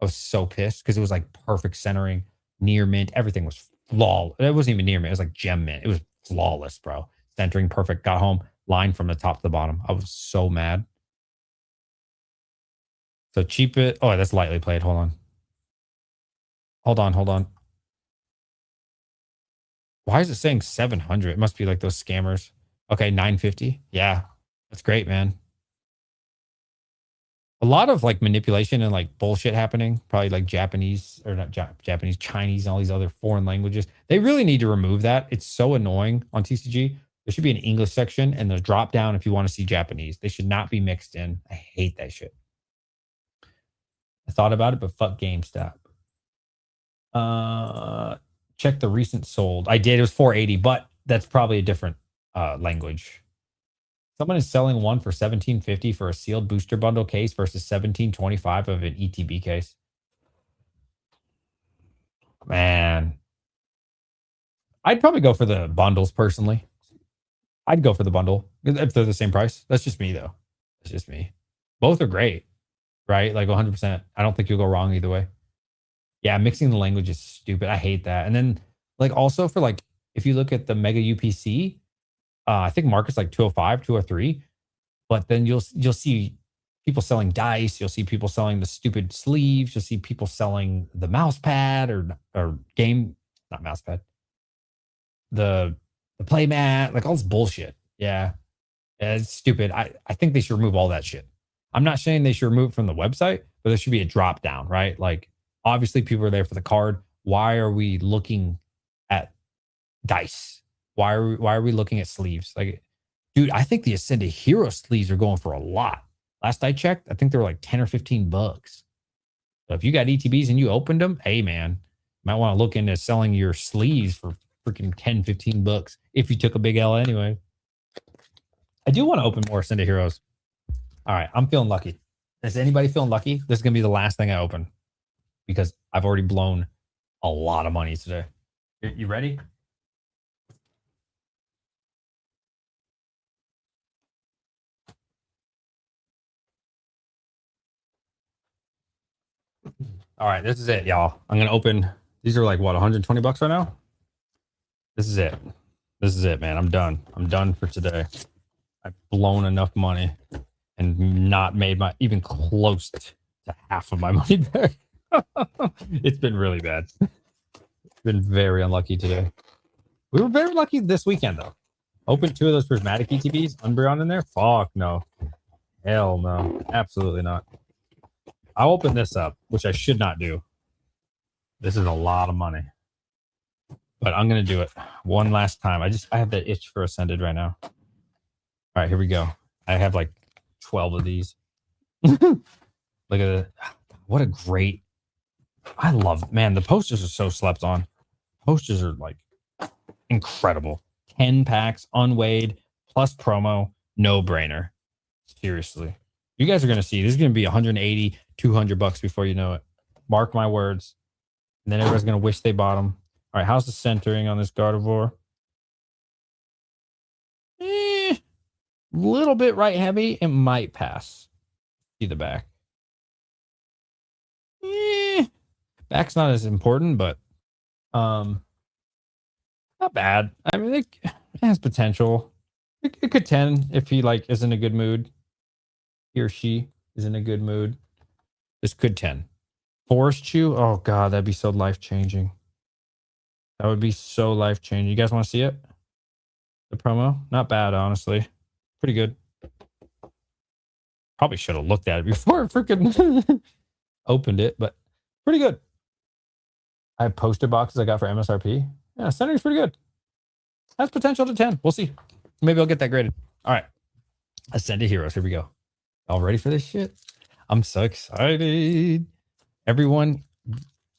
I was so pissed because it was like perfect centering, near mint. Everything was flawless. It wasn't even near mint. It was like gem mint. It was flawless, bro. Centering perfect. Got home, line from the top to the bottom. I was so mad. So cheap it. Oh, that's lightly played. Hold on. Hold on. Why is it saying 700? It must be like those scammers. Okay, 950. Yeah, that's great, man. A lot of like manipulation and like bullshit happening. Probably like Japanese or not Japanese, Chinese, and all these other foreign languages. They really need to remove that. It's so annoying on TCG. There should be an English section and the drop down if you want to see Japanese. They should not be mixed in. I hate that shit. I thought about it, but fuck GameStop. Check the recent sold. I did. It was 480, but that's probably a different language. Someone is selling one for 1750 for a sealed booster bundle case versus 1725 of an ETB case. Man, I'd probably go for the bundles personally. I'd go for the bundle if they're the same price. That's just me though. That's just me. Both are great, right? Like 100%. I don't think you'll go wrong either way. Yeah, mixing the language is stupid. I hate that. And then like also for like if you look at the Mega UPC, I think market's like 205, 203, but then you'll see people selling dice, you'll see people selling the stupid sleeves, you'll see people selling the mouse pad or game, not mouse pad, the play mat, like all this bullshit. Yeah. It's stupid. I think they should remove all that shit. I'm not saying they should remove it from the website, but there should be a drop down, right? Like, obviously, people are there for the card. Why are we looking at dice? Why are we looking at sleeves? Like, dude, I think the Ascended Hero sleeves are going for a lot. Last I checked, I think they were like 10 or 15 bucks. So if you got ETBs and you opened them, hey man, you might want to look into selling your sleeves for freaking 10, 15 bucks if you took a big L anyway. I do want to open more Ascended Heroes. All right, I'm feeling lucky. Is anybody feeling lucky? This is going to be the last thing I open because I've already blown a lot of money today. You ready? All right, this is it, y'all. I'm going to open. These are like, what, 120 bucks right now? This is it. This is it, man. I'm done. I'm done for today. I've blown enough money and not made my even close to half of my money back. It's been really bad. It's been very unlucky today. We were very lucky this weekend, though. Open 2 of those prismatic ETBs, Umbreon in there. Fuck no. Hell no. Absolutely not. I'll open this up, which I should not do. This is a lot of money. But I'm going to do it one last time. I have that itch for Ascended right now. All right, here we go. I have like 12 of these. Look at it. What a great. I love, man, the posters are so slept on. Posters are like incredible. 10 packs, unweighed, plus promo, no brainer. Seriously. You guys are going to see. This is going to be 180, 200 bucks before you know it. Mark my words. And then everybody's going to wish they bought them. All right, how's the centering on this Gardevoir? Little bit right heavy. It might pass. See the back. Back's not as important, but not bad. I mean, it has potential. It could 10 if he like is in a good mood. He or she is in a good mood. This could 10. Forest Chew. Oh god, that'd be so life changing. That would be so life changing. You guys want to see it? The promo, not bad, honestly. Pretty good. Probably should have looked at it before I freaking opened it, but pretty good. I have poster boxes I got for MSRP. Yeah, centering's pretty good. Has potential to 10. We'll see. Maybe I'll get that graded. All right. Ascended Heroes. Here we go. All ready for this shit? I'm so excited. Everyone,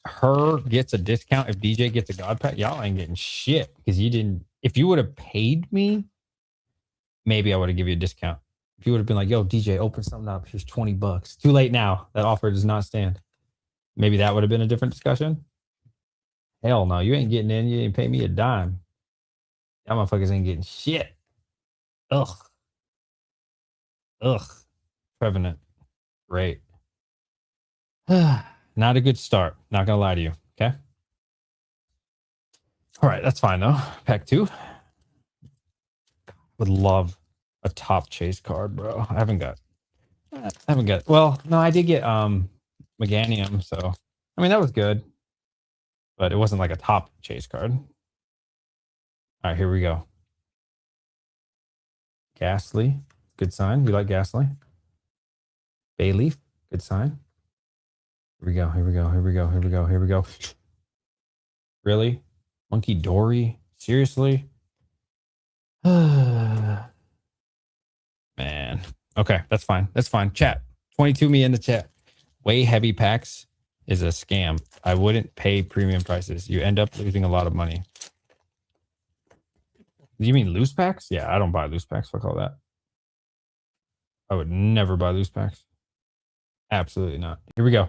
her gets a discount if DJ gets a God Pack. Y'all ain't getting shit because you didn't. If you would have paid me, maybe I would have given you a discount. If you would have been like, yo, DJ, open something up. Here's 20 bucks. Too late now. That offer does not stand. Maybe that would have been a different discussion. Hell no. You ain't getting in. You ain't pay me a dime. Y'all motherfuckers ain't getting shit. Ugh. Prevenant. Great. Not a good start. Not going to lie to you. Okay. All right. That's fine though. Pack 2. Would love a top chase card, bro. I haven't got. Well, no, I did get Meganium, so I mean that was good, but it wasn't like a top chase card. All right, here we go. Ghastly, good sign. We like Ghastly. Bayleaf, good sign. Here we go. Here we go. Here we go. Here we go. Here we go. Really, Monkey Dory? Seriously? Man. Okay, that's fine. That's fine. Chat. 22 me in the chat. Way heavy packs is a scam. I wouldn't pay premium prices. You end up losing a lot of money. Do you mean loose packs? Yeah, I don't buy loose packs. Fuck all that. I would never buy loose packs. Absolutely not. Here we go.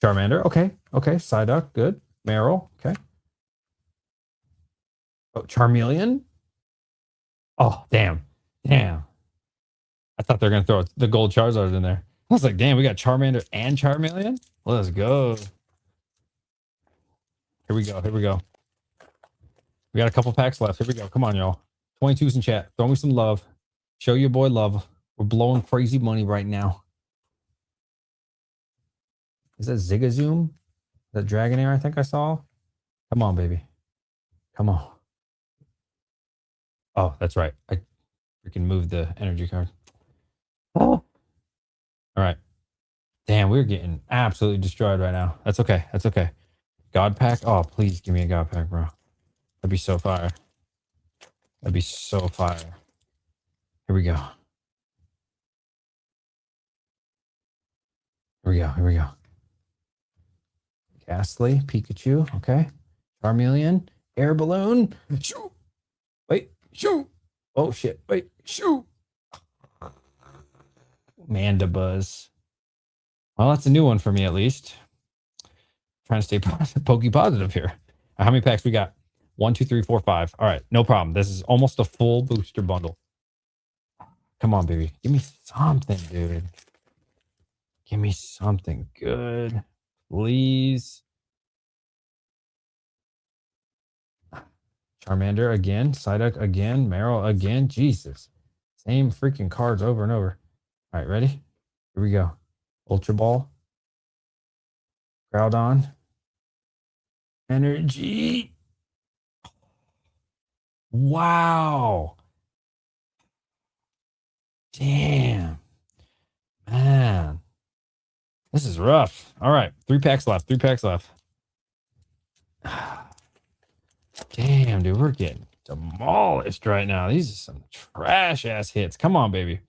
Charmander. Okay. Okay. Psyduck. Good. Meryl. Okay. Oh, Charmeleon. Oh, damn. Damn. I thought they were going to throw the gold Charizard in there. I was like, damn, we got Charmander and Charmeleon? Let's go. Here we go. Here we go. We got a couple packs left. Here we go. Come on, y'all. 22s in chat. Throw me some love. Show your boy love. We're blowing crazy money right now. Is that Zigzagoon? That Dragonair I think I saw? Come on, baby. Come on. Oh, that's right. I freaking moved the energy card. Oh, All right. Damn, we're getting absolutely destroyed right now. That's okay. That's okay. God pack. Oh, please give me a God pack, bro. That'd be so fire. That'd be so fire. Here we go. Here we go. Here we go. Ghastly, Pikachu. Okay. Charmeleon. Air balloon. Shoo. Wait. Shoo. Oh, shit. Wait. Shoo. Mandibuzz. Well, that's a new one for me, at least. Trying to stay pokey positive here. How many packs we got? 1, 2, 3, 4, 5. All right. No problem. This is almost a full booster bundle. Come on, baby. Give me something, dude. Give me something good. Please. Charmander again. Psyduck again. Meryl again. Jesus. Same freaking cards over and over. All right, ready? Here we go. Ultra Ball. Groudon. Energy. Wow. Damn. Man. This is rough. All right. 3 packs left. 3 packs left. Damn, dude. We're getting demolished right now. These are some trash ass hits. Come on, baby.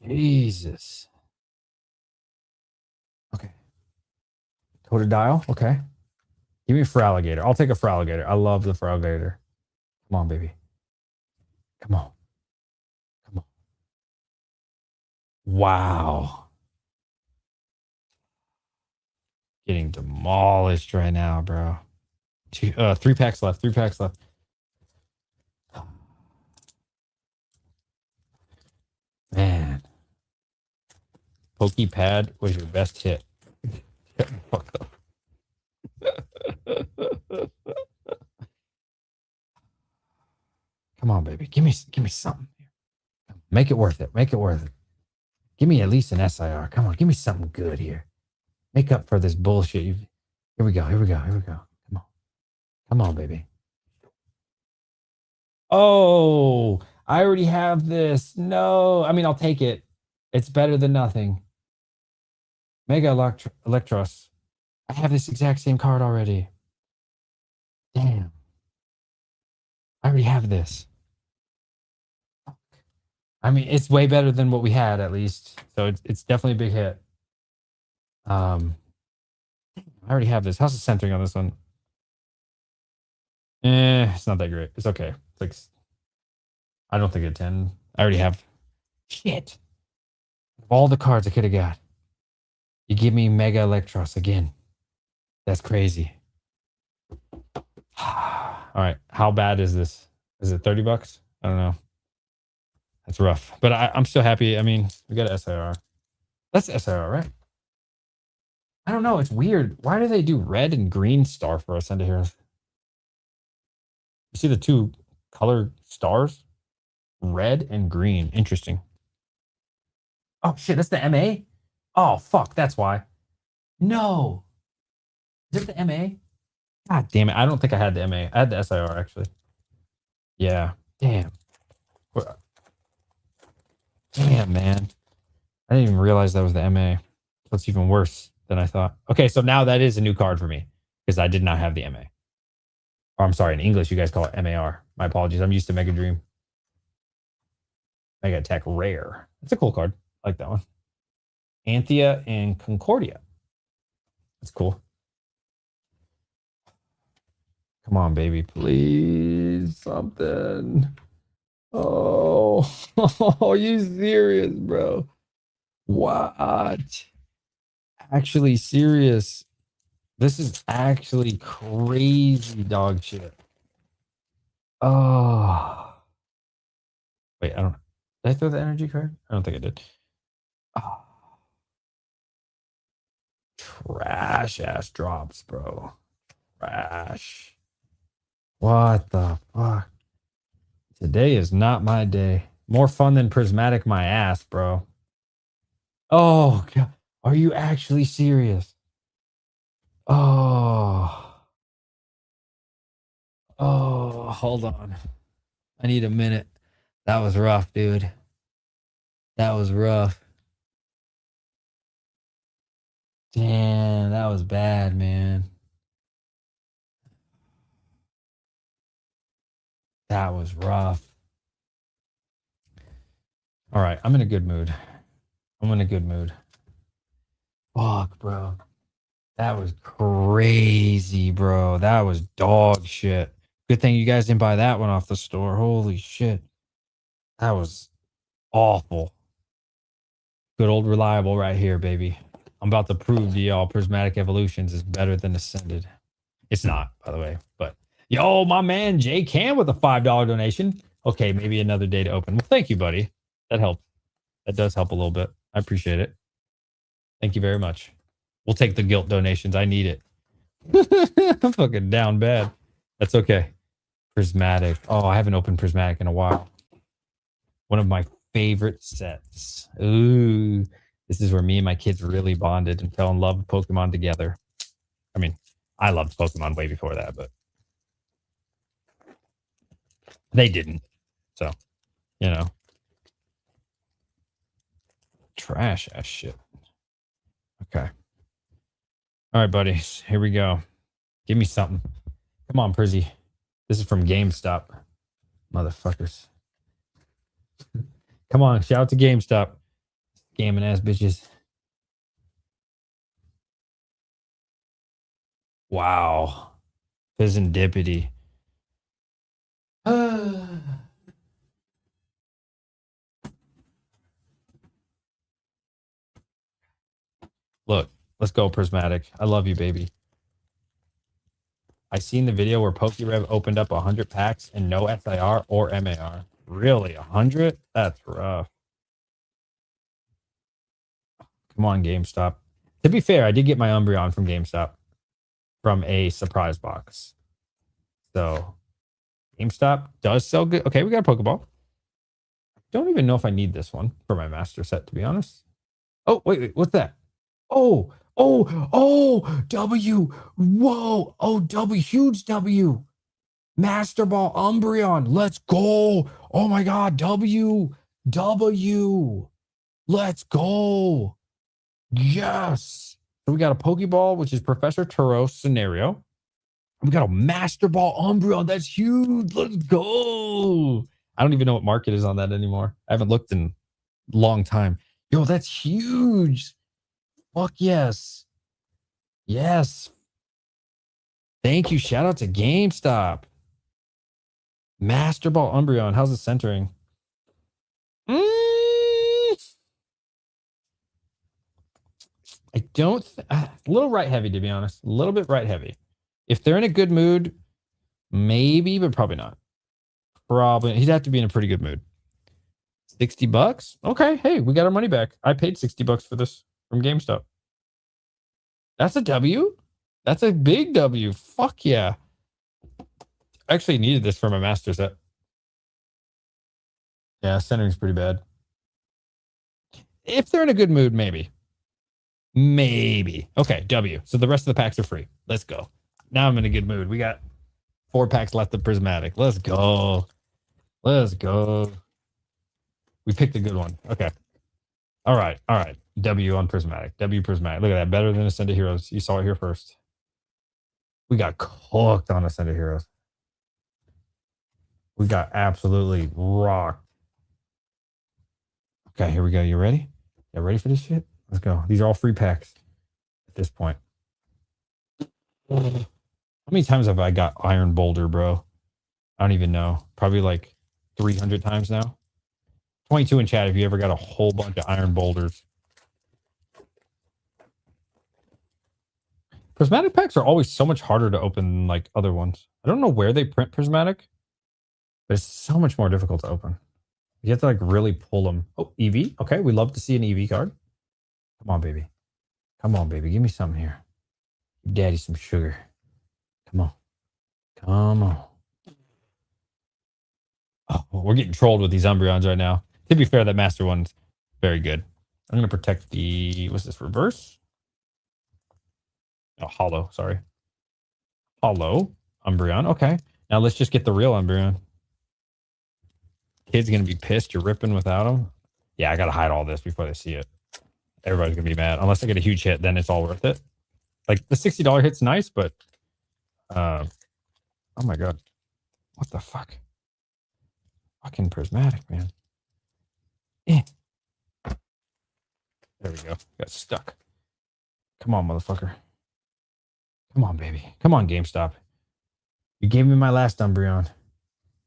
Jesus. Okay. Totodile. Okay. Give me a Feraligatr. I'll take a Feraligatr. I love the Feraligatr. Come on, baby. Come on. Come on. Wow. Getting demolished right now, bro. 3 packs left. 3 packs left. Man. Pokepad was your best hit. Fuck up. Come on, baby. Give me something. Make it worth it. Make it worth it. Give me at least an SIR. Come on, give me something good here. Make up for this bullshit. Here we go. Here we go. Here we go. Come on. Come on, baby. Oh, I already have this. No. I mean, I'll take it. It's better than nothing. Mega Electros. I have this exact same card already. Damn. I already have this. I mean, it's way better than what we had, at least. So it's definitely a big hit. I already have this. How's the centering on this one? It's not that great. It's okay. It's like, I don't think it's 10. I already have. Shit. All the cards I could have got. You give me Mega Electros again. That's crazy. All right. How bad is this? Is it $30? I don't know. That's rough. But I'm still happy. I mean, we got an SIR. That's SIR, right? I don't know. It's weird. Why do they do red and green star for us under here? You see the 2 color stars? Red and green. Interesting. Oh, shit. That's the MA? Oh, fuck. That's why. No. Is it the MA? God damn it. I don't think I had the MA. I had the SIR, actually. Yeah. Damn. Damn, man. I didn't even realize that was the MA. That's even worse than I thought. Okay, so now that is a new card for me because I did not have the MA. Or I'm sorry, in English, you guys call it MAR. My apologies. I'm used to Mega Dream. Mega Attack Rare. It's a cool card. I like that one. Anthea and Concordia. That's cool. Come on, baby. Please. Something. Oh, are you serious, bro? What? Actually serious. This is actually crazy dog shit. Oh. Wait, I don't. Did I throw the energy card? I don't think I did. Oh. Trash ass drops, bro. Trash. What the fuck? Today is not my day. More fun than Prismatic my ass, bro. Oh, God. Are you actually serious? Oh. Oh, hold on. I need a minute. That was rough, dude. That was rough. Damn, that was bad, man. That was rough. All right, I'm in a good mood. I'm in a good mood. Fuck, bro. That was crazy, bro. That was dog shit. Good thing you guys didn't buy that one off the store. Holy shit. That was awful. Good old reliable right here, baby. I'm about to prove to y'all Prismatic Evolutions is better than Ascended. It's not, by the way. But yo, my man Jay Cam with a $5 donation. Okay, maybe another day to open. Well, thank you, buddy. That helps. That does help a little bit. I appreciate it. Thank you very much. We'll take the guilt donations. I need it. I'm fucking down bad. That's okay. Prismatic. Oh, I haven't opened Prismatic in a while. One of my favorite sets. Ooh, this is where me and my kids really bonded and fell in love with Pokemon together. I mean, I loved Pokemon way before that, but they didn't. So, you know, trash ass shit. Okay. All right, buddies. Here we go. Give me something. Come on, Prizzy. This is from GameStop. Motherfuckers. Come on, shout out to GameStop. Scamming ass bitches. Wow. Serendipity. Look, let's go, Prismatic. I love you, baby. I seen the video where PokeRev opened up 100 packs and no SIR or MAR. Really? 100? That's rough. Come on, GameStop. To be fair, I did get my Umbreon from GameStop from a surprise box. So GameStop does sell good. Okay, we got a Pokeball. Don't even know if I need this one for my master set, to be honest. Oh, wait, what's that? Oh, W. Whoa, W, huge W. Master Ball Umbreon. Let's go. Oh my God, W. Let's go. Yes. So we got a Pokeball, which is Professor Turo's scenario. We got a Master Ball Umbreon. That's huge. Let's go. I don't even know what market is on that anymore. I haven't looked in a long time. Yo, that's huge. Fuck yes. Yes. Thank you. Shout out to GameStop. Master Ball Umbreon. How's it centering? I don't. A little right heavy, to be honest. A little bit right heavy. If they're in a good mood, maybe, but probably not. Probably. He'd have to be in a pretty good mood. $60? Okay. Hey, we got our money back. I paid $60 for this from GameStop. That's a W? That's a big W. Fuck yeah. I actually needed this for my master set. Yeah, centering's pretty bad. If they're in a good mood, maybe. Maybe. Okay, W. So the rest of the packs are free. Let's go. Now I'm in a good mood. We got 4 packs left of Prismatic. Let's go. Let's go. We picked a good one. Okay. All right. All right. W on Prismatic. W Prismatic. Look at that. Better than Ascended Heroes. You saw it here first. We got cooked on Ascended Heroes. We got absolutely rocked. Okay, here we go. You ready? You ready for this shit? Let's go. These are all free packs at this point. How many times have I got Iron Boulder, bro? I don't even know. Probably like 300 times now. 22 in chat if you ever got a whole bunch of Iron Boulders. Prismatic packs are always so much harder to open than like other ones. I don't know where they print Prismatic, but it's so much more difficult to open. You have to like really pull them. Oh, EV. Okay, we love to see an EV card. Come on, baby. Come on, baby. Give me something here. Give daddy some sugar. Come on. Come on. Oh, we're getting trolled with these Umbreons right now. To be fair, that master one's very good. I'm going to protect the... What's this? Reverse? Oh, hollow. Sorry. Hollow Umbreon. Okay. Now let's just get the real Umbreon. Kid's going to be pissed you're ripping without him. Yeah, I got to hide all this before they see it. everybody's gonna be mad unless I get a huge hit. Then it's all worth it. Like the $60 hit's nice, but oh my god, what the fuck? Fucking prismatic, man. Eh. There we go. Got stuck. Come on, motherfucker. Come on, baby. Come on, GameStop. You gave me my last Umbreon.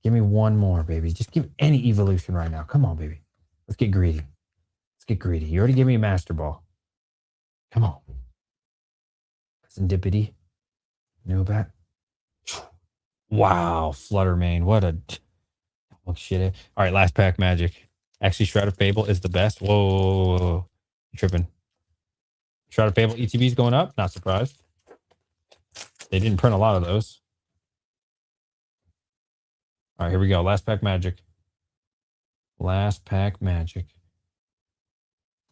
Give me one more, baby. Just give me any evolution right now. Come on, baby. Let's get greedy. Let's get greedy. You already gave me a Master Ball. Come on. Serendipity. Nobat. Wow, Fluttermane. What a shit. All right, last pack magic. Actually, Shroud of Fable is the best. Whoa. You're tripping. Shroud of Fable ETB is going up. Not surprised. They didn't print a lot of those. All right, here we go. Last pack magic. Last pack magic.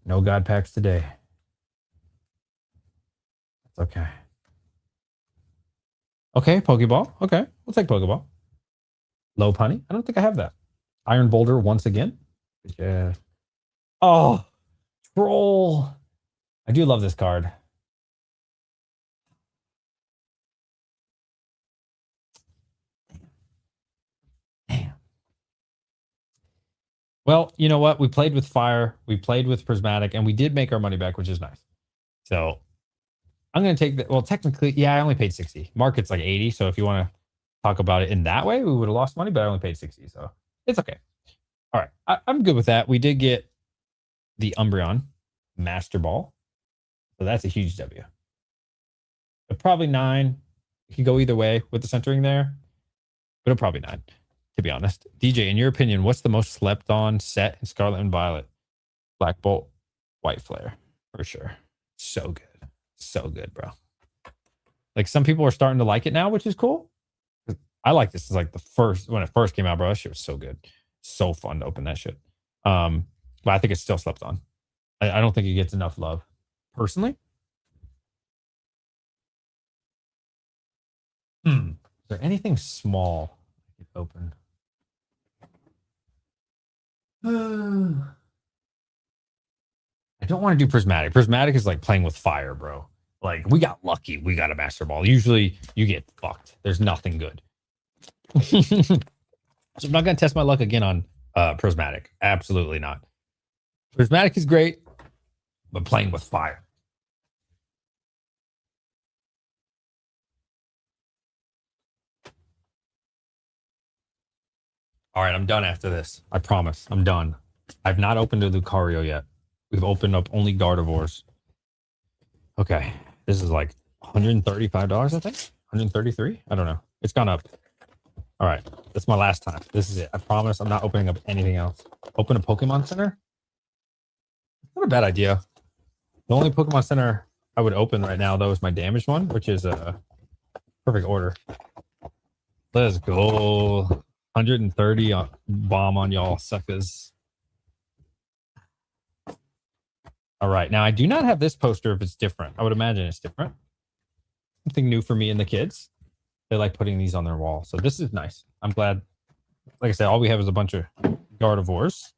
No God packs today. That's okay. Okay, Pokeball. Okay, we'll take Pokeball. Low Punny. I don't think I have that. Iron Boulder once again. Yeah. Oh, Troll. I do love this card. Damn. Well, you know what? We played with Fire. We played with Prismatic, and we did make our money back, which is nice. So I'm going to take that. Well, technically, yeah, I only paid 60. Market's like 80. So if you want to talk about it in that way, we would have lost money, but I only paid 60. So it's okay. All right. I'm good with that. We did get the Umbreon Master Ball. So that's a huge W. But probably 9. You could go either way with the centering there. But it'll probably 9, to be honest. DJ, in your opinion, what's the most slept on set in Scarlet and Violet? Black Bolt, White Flare, for sure. So good. So good, bro. Like some people are starting to like it now, which is cool. I like this. It's like the first, when it first came out, bro, that shit was so good. So fun to open that shit. But I think it's still slept on. I don't think it gets enough love. Personally. Is there anything small I could open? I don't want to do Prismatic. Prismatic is like playing with fire, bro. Like, we got lucky. We got a Master Ball. Usually, you get fucked. There's nothing good. So I'm not going to test my luck again on Prismatic. Absolutely not. Prismatic is great, but playing with fire. All right, I'm done after this. I promise. I'm done. I've not opened a Lucario yet. We've opened up only Gardevoirs. Okay. This is like $135, I think. 133? I don't know. It's gone up. All right. That's my last time. This is it. I promise I'm not opening up anything else. Open a Pokemon Center? Not a bad idea. The only Pokemon Center I would open right now, though, is my damaged one, which is a perfect order. Let's go. 130 bomb on y'all suckers. All right. Now, I do not have this poster if it's different. I would imagine it's different. Something new for me and the kids. They like putting these on their wall. So this is nice. I'm glad. Like I said, all we have is a bunch of Gardevoirs.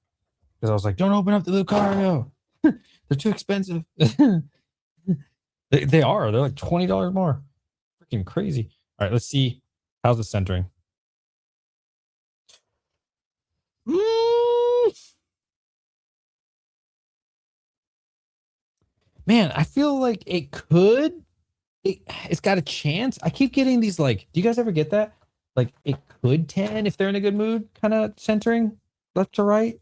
Because I was like, don't open up the Lucario. They're too expensive. They are. They're like $20 more. Freaking crazy. All right. Let's see. How's the centering? Man, I feel like it could. It's got a chance. I keep getting these like, do you guys ever get that? Like it could 10 if they're in a good mood, kind of centering left to right.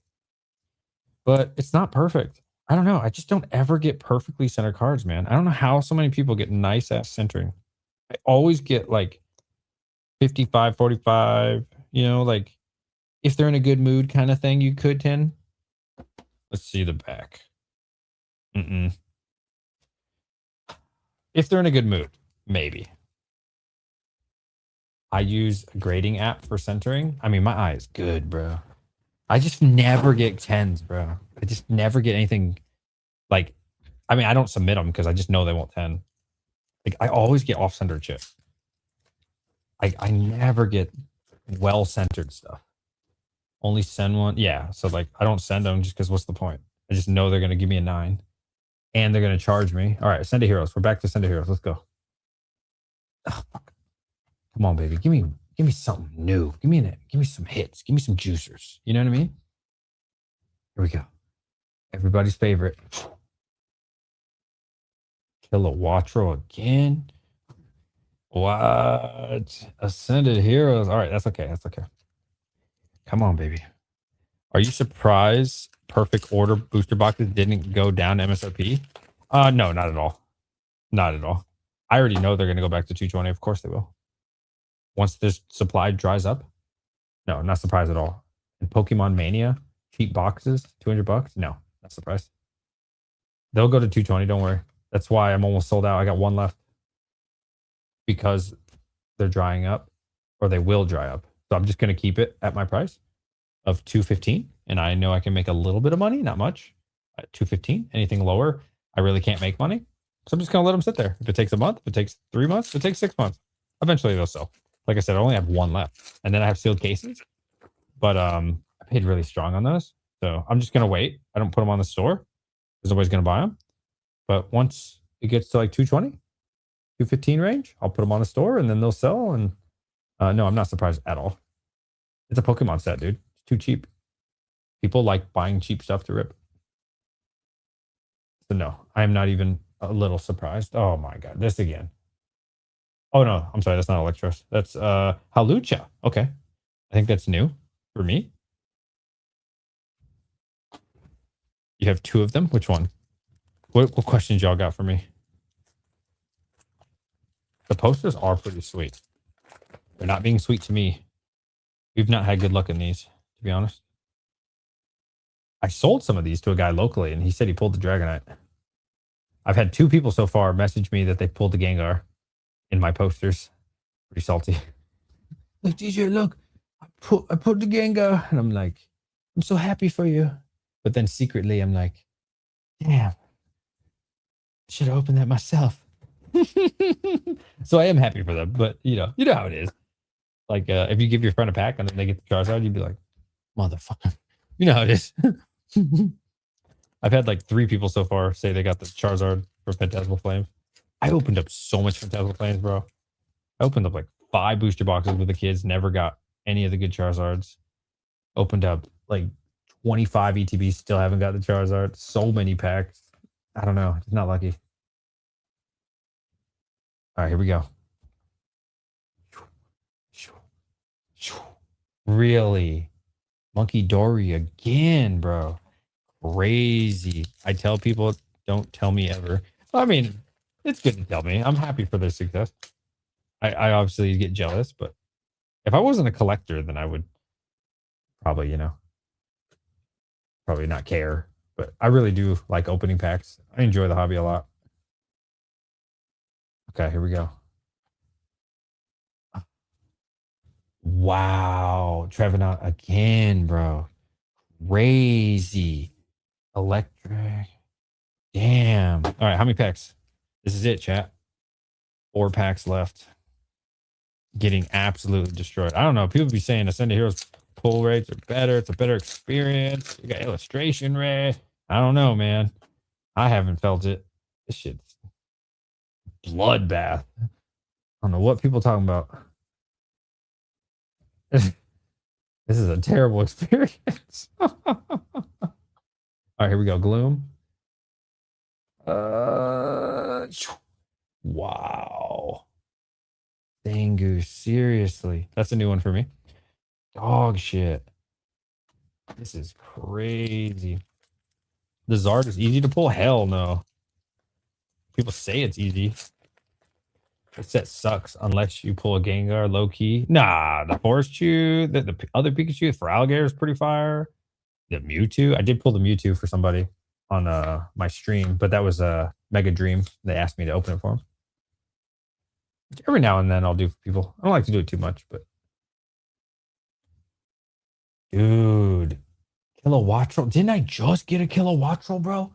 But it's not perfect. I don't know. I just don't ever get perfectly centered cards, man. I don't know how so many people get nice ass centering. I always get like 55, 45, you know, like if they're in a good mood kind of thing, you could 10. Let's see the back. If they're in a good mood, maybe. I use a grading app for centering. I mean, my eye is good, bro. I just never get 10s, bro. I just never get anything like, I mean, I don't submit them because I just know they won't 10. Like, I always get off-centered shit. I never get well-centered stuff. Only send one. Yeah, so like, I don't send them just because what's the point? I just know they're going to give me a 9. And they're going to charge me. All right, Send a Heroes. We're back to Send a Heroes. Let's go. Oh, fuck. Come on, baby. Give me something new. Give me some hits. Give me some juicers. You know what I mean? Here we go. Everybody's favorite. Kilowatro again. What? Ascended Heroes. All right, that's okay. That's okay. Come on, baby. Are you surprised Perfect Order booster boxes didn't go down to MSRP? No, not at all. Not at all. I already know they're going to go back to 220. Of course they will. Once this supply dries up. No, not surprised at all. And Pokemon Mania, cheap boxes, $200. No, not surprised. They'll go to 220. Don't worry. That's why I'm almost sold out. I got one left because they're drying up, or they will dry up. So I'm just going to keep it at my price of 215, and I know I can make a little bit of money, not much. At 215, anything lower, I really can't make money. So I'm just going to let them sit there. If it takes a month, if it takes 3 months, if it takes 6 months, eventually they'll sell. Like I said, I only have one left, and then I have sealed cases. But I paid really strong on those, so I'm just going to wait. I don't put them on the store because nobody's going to buy them. But once it gets to like 220, 215 range, I'll put them on the store, and then they'll sell. And no, I'm not surprised at all. It's a Pokemon set, dude. It's too cheap. People like buying cheap stuff to rip. So no, I am not even a little surprised. Oh my god, this again. Oh no, I'm sorry, that's not Electros. That's Halucha. Okay. I think that's new for me. You have 2 of them? Which one? What questions y'all got for me? The posters are pretty sweet. They're not being sweet to me. We've not had good luck in these, to be honest. I sold some of these to a guy locally, and he said he pulled the Dragonite. I've had 2 people so far message me that they pulled the Gengar in my posters. Pretty salty. Look, DJ, look. I put the Gengar. And I'm like, I'm so happy for you. But then secretly, I'm like, damn. I should have opened that myself. So I am happy for them. But, you know how it is. Like, if you give your friend a pack and then they get the Charizard, you'd be like, motherfucker. You know how it is. I've had like 3 people so far say they got the Charizard for Phantasmal Flames. I opened up so much Phantasmal Flames, bro. I opened up like 5 booster boxes with the kids, never got any of the good Charizards. Opened up like 25 ETBs, still haven't got the Charizard. So many packs. I don't know. Just not lucky. All right, here we go. Really? Monkey Dory again, bro. Crazy. I tell people, don't tell me ever. I mean, it's good to tell me. I'm happy for their success. I obviously get jealous, but if I wasn't a collector, then I would probably, probably not care. But I really do like opening packs. I enjoy the hobby a lot. Okay, here we go. Wow. Trevenant again, bro. Crazy. Electric. Damn. All right, how many packs? This is it, chat. 4 packs left. Getting absolutely destroyed. I don't know. People be saying Ascended Heroes pull rates are better. It's a better experience. You got illustration rate. I don't know, man. I haven't felt it. This shit's bloodbath. I don't know what people talking about. This is a terrible experience. All right, here we go. Gloom. Wow. Dangu, seriously. That's a new one for me. Dog shit. This is crazy. The Zard is easy to pull? Hell no. People say it's easy. This set sucks unless you pull a Gengar low key. Nah, the Forest Chew, the other Pikachu for Alligator is pretty fire. The Mewtwo, I did pull the Mewtwo for somebody on my stream, but that was a Mega Dream. They asked me to open it for them. Every now and then I'll do for people. I don't like to do it too much, but dude, Kilowattrel. Didn't I just get a Kilowattrel, bro?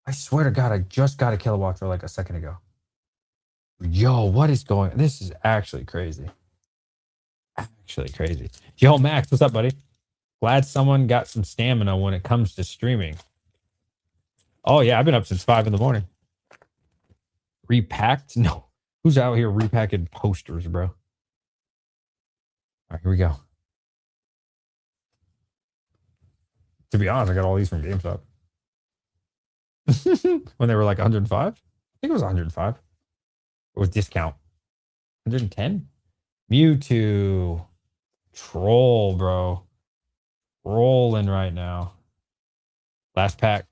I swear to God, I just got a Kilowattrel like a second ago. Yo, what is going on? This is actually crazy. Actually crazy. Yo, Max, what's up, buddy? Glad someone got some stamina when it comes to streaming. Oh yeah, I've been up since 5 in the morning. Repacked? No. Who's out here repacking posters, bro? All right, here we go. To be honest, I got all these from GameStop. When they were like 105? I think it was 105. It was discount. 110? Mewtwo. Troll, bro. Rolling right now. Last pack.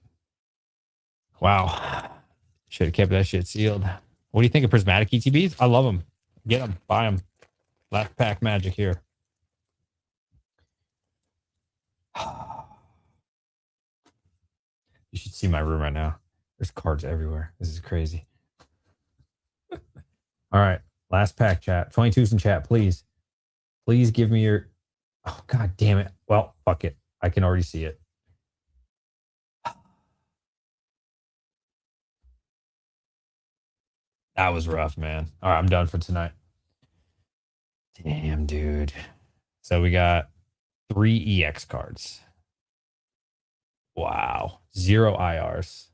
Wow. Should have kept that shit sealed. What do you think of Prismatic ETBs? I love them. Get them. Buy them. Last pack magic here. You should see my room right now. There's cards everywhere. This is crazy. All right. Last pack, chat. 22s in chat, please. Please give me your... Oh, God damn it. Well, fuck it. I can already see it. That was rough, man. All right, I'm done for tonight. Damn, dude. So we got 3 EX cards. Wow. 0 IRs.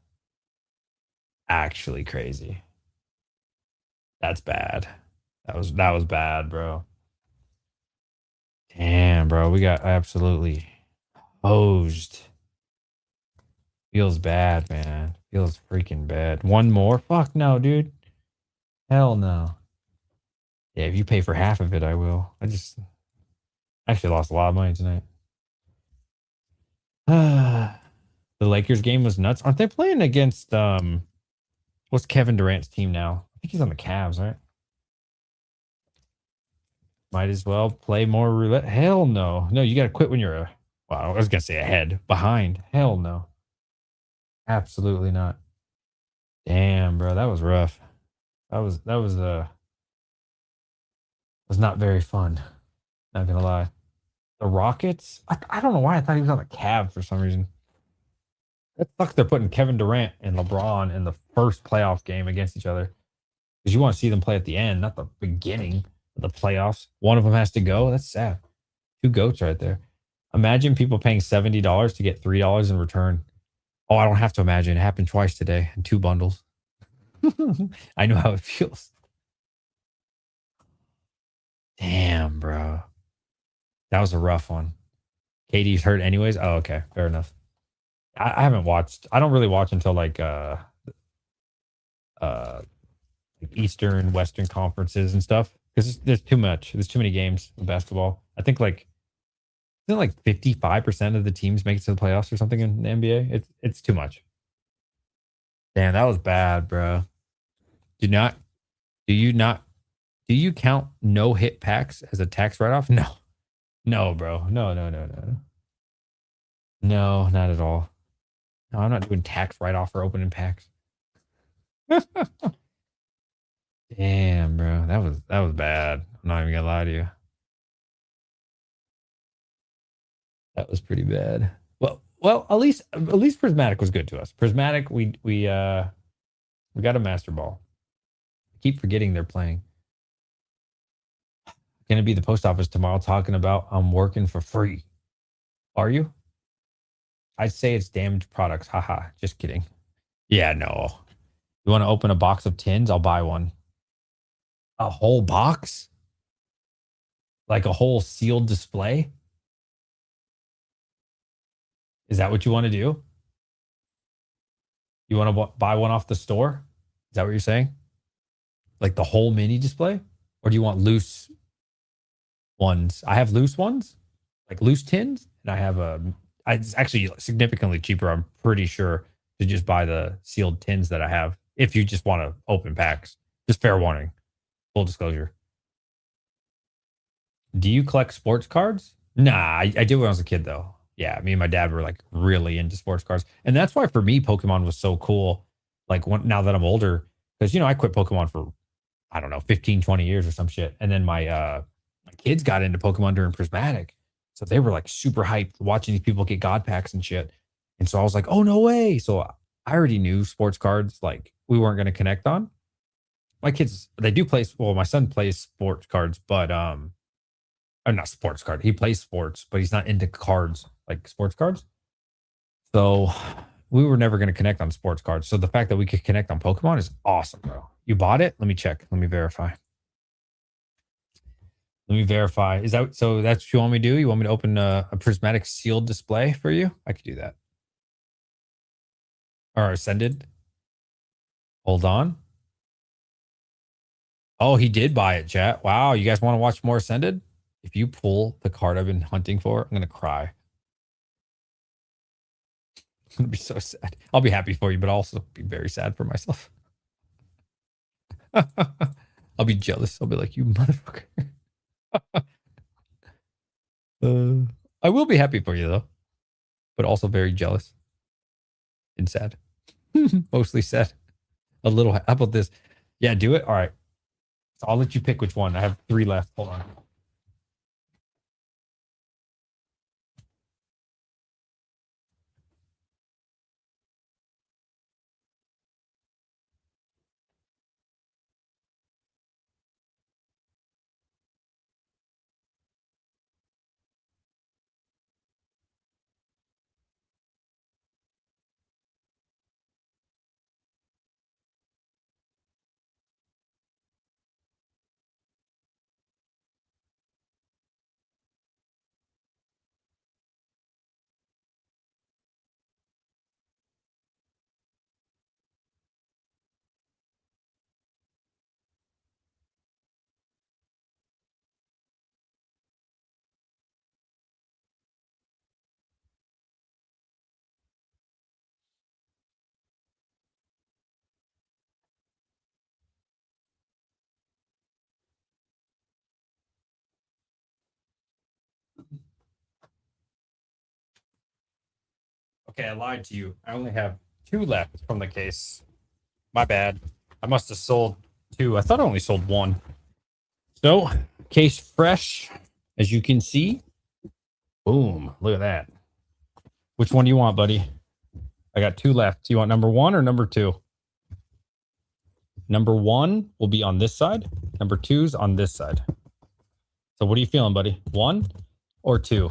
Actually crazy. That's bad. That was bad, bro. Damn, bro. We got absolutely hosed. Feels bad, man. Feels freaking bad. One more? Fuck no, dude. Hell no. Yeah, if you pay for half of it, I will. I just actually lost a lot of money tonight. The Lakers game was nuts. Aren't they playing against what's Kevin Durant's team now? I think he's on the Cavs, right? Might as well play more roulette. Hell no. No, you gotta quit when you're well, I was gonna say ahead. Behind. Hell no. Absolutely not. Damn, bro. That was rough. That was was not very fun. Not gonna lie. The Rockets? I don't know why I thought he was on the Cavs for some reason. That sucks. They're putting Kevin Durant and LeBron in the first playoff game against each other because you want to see them play at the end, not the beginning of the playoffs. One of them has to go. That's sad. 2 goats right there. Imagine people paying $70 to get $3 in return. Oh, I don't have to imagine. It happened twice today in 2 bundles. I know how it feels. Damn, bro. That was a rough one. Katie's hurt anyways. Oh, okay. Fair enough. I haven't watched. I don't really watch until like Eastern, Western conferences and stuff because there's too much. There's too many games of basketball. I think like isn't it like 55% of the teams make it to the playoffs or something in the NBA. It's too much. Damn, that was bad, bro. Do not do you not do you count no hit packs as a tax write off? No. No, bro. No, no, no, no, no. No, not at all. No, I'm not doing tax write off for opening packs. Damn, bro. That was bad. I'm not even gonna lie to you. That was pretty bad. Well, at least Prismatic was good to us. Prismatic, we got a master ball. I keep forgetting they're playing. Gonna be the post office tomorrow talking about I'm working for free. Are you? I'd say it's damaged products. Haha. Just kidding. Yeah, no. You want to open a box of tins? I'll buy one. A whole box? Like a whole sealed display? Is that what you want to do? You want to buy one off the store? Is that what you're saying? Like the whole mini display? Or do you want loose ones? I have loose ones, like loose tins, and I have it's actually significantly cheaper. I'm pretty sure to just buy the sealed tins that I have. If you just want to open packs, just fair warning, full disclosure. Do you collect sports cards? Nah, I did when I was a kid though. Yeah, me and my dad were like really into sports cards, and that's why for me Pokemon was so cool. Like now that I'm older, because I quit Pokemon for I don't know 15, 20 years or some shit, and then my kids got into Pokemon during Prismatic, so they were like super hyped watching these people get God packs and shit, and so I was like, oh no way! So I already knew sports cards like we weren't going to connect on. My kids they do play. Well, my son plays sports cards, but or not sports card. He plays sports, but he's not into cards like sports cards. So we were never going to connect on sports cards. So the fact that we could connect on Pokemon is awesome, bro. You bought it? Let me check. Let me verify. Let me verify. Is that so? That's what you want me to do? You want me to open a prismatic sealed display for you? I could do that. Or ascended. Hold on. Oh, he did buy it, chat. Wow. You guys want to watch more ascended? If you pull the card I've been hunting for, I'm going to cry. I'm going to be so sad. I'll be happy for you, but I'll also be very sad for myself. I'll be jealous. I'll be like, you motherfucker. I will be happy for you, though, but also very jealous and sad. Mostly sad. A little. How about this? Yeah, do it. All right. So I'll let you pick which one. I have 3 left. Hold on. Okay, I lied to you. I only have 2 left from the case. My bad. I must have sold 2. I thought I only sold 1. So, case fresh, as you can see. Boom. Look at that. Which one do you want, buddy? I got 2 left. Do you want number 1 or number 2? Number 1 will be on this side. Number 2's on this side. So what are you feeling, buddy? 1 or 2?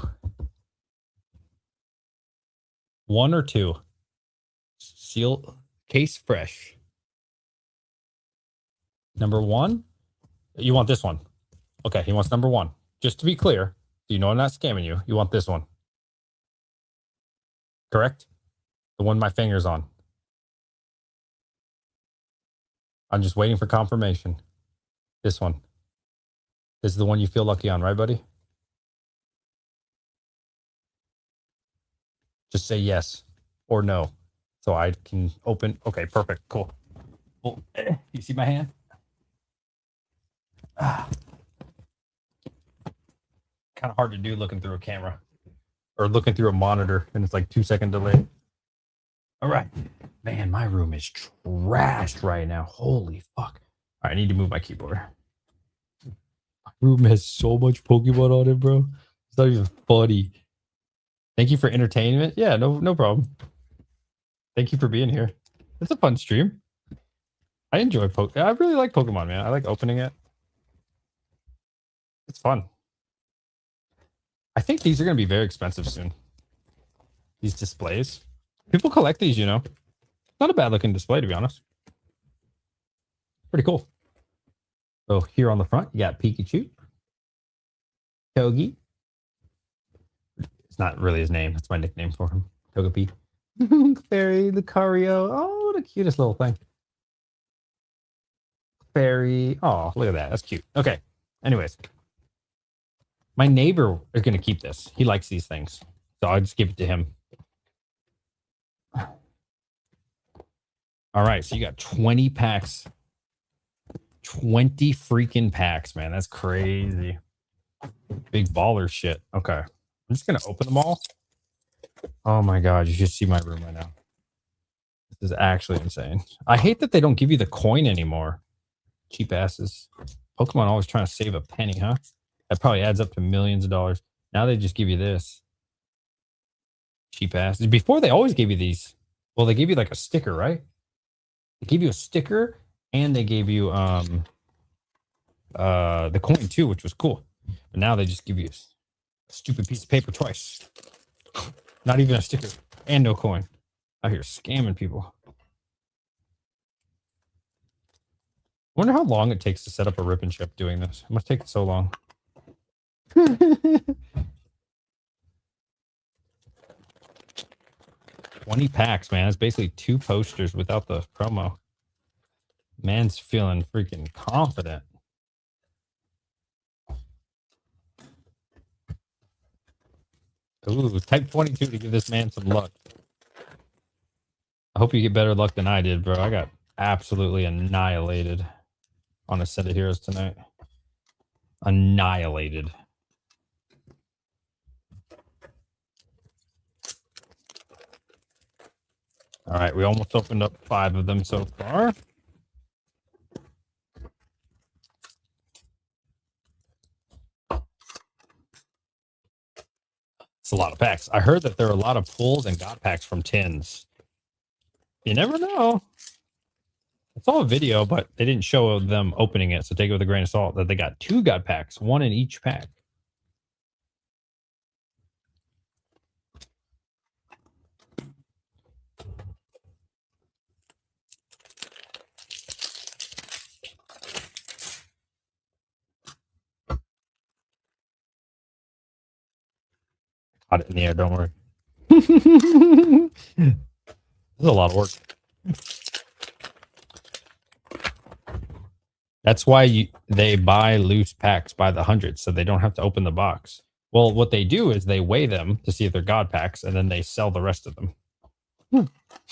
1 or 2? Seal case fresh. Number 1? You want this one? Okay, he wants number 1. Just to be clear, you know I'm not scamming you. You want this one. Correct? The one my finger's on. I'm just waiting for confirmation. This one. This is the one you feel lucky on, right, buddy? Just say yes or no so I can open. Okay, perfect. Cool. Well, you see my hand? Kind of hard to do looking through a camera or looking through a monitor, and it's like 2-second delay. All right. Man, my room is trashed right now. Holy fuck. All right, I need to move my keyboard. My room has so much Pokemon on it, bro. It's not even funny. Thank you for entertainment. Yeah, no problem. Thank you for being here. It's a fun stream. I enjoy I really like Pokemon, man. I like opening it. It's fun. I think these are going to be very expensive soon. These displays. People collect these, you know. Not a bad looking display, to be honest. Pretty cool. So here on the front, you got Pikachu. Togi. It's not really his name. That's my nickname for him. Togepi. Fairy, Lucario. Oh, the cutest little thing. Fairy. Oh, look at that. That's cute. Okay. Anyways. My neighbor is going to keep this. He likes these things. So I'll just give it to him. All right. So you got 20 packs. 20 freaking packs, man. That's crazy. Big baller shit. Okay. I'm just going to open them all. Oh my God. You should see my room right now. This is actually insane. I hate that they don't give you the coin anymore. Cheap asses. Pokemon always trying to save a penny, huh? That probably adds up to millions of dollars. Now they just give you this. Cheap asses. Before they always gave you these. Well, they gave you like a sticker, right? They gave you a sticker and they gave you the coin too, which was cool. But now they just give you a stupid piece of paper twice. Not even a sticker and no coin. Out here scamming people. Wonder how long it takes to set up a rip and ship doing this. It must take so long. 20 packs, man. It's basically 2 posters without the promo. Man's feeling freaking confident. Ooh, type 22 to give this man some luck. I hope you get better luck than I did, bro. I got absolutely annihilated on a set of heroes tonight. Annihilated. All right, we almost opened up 5 of them so far. It's a lot of packs. I heard that there are a lot of pulls and got packs from tins. You never know. I saw a video, but they didn't show them opening it, so take it with a grain of salt that they got 2 got packs, 1 in each pack. Got it in the air, don't worry. This is a lot of work. That's why they buy loose packs by the hundreds, so they don't have to open the box. Well, what they do is they weigh them to see if they're God packs, and then they sell the rest of them.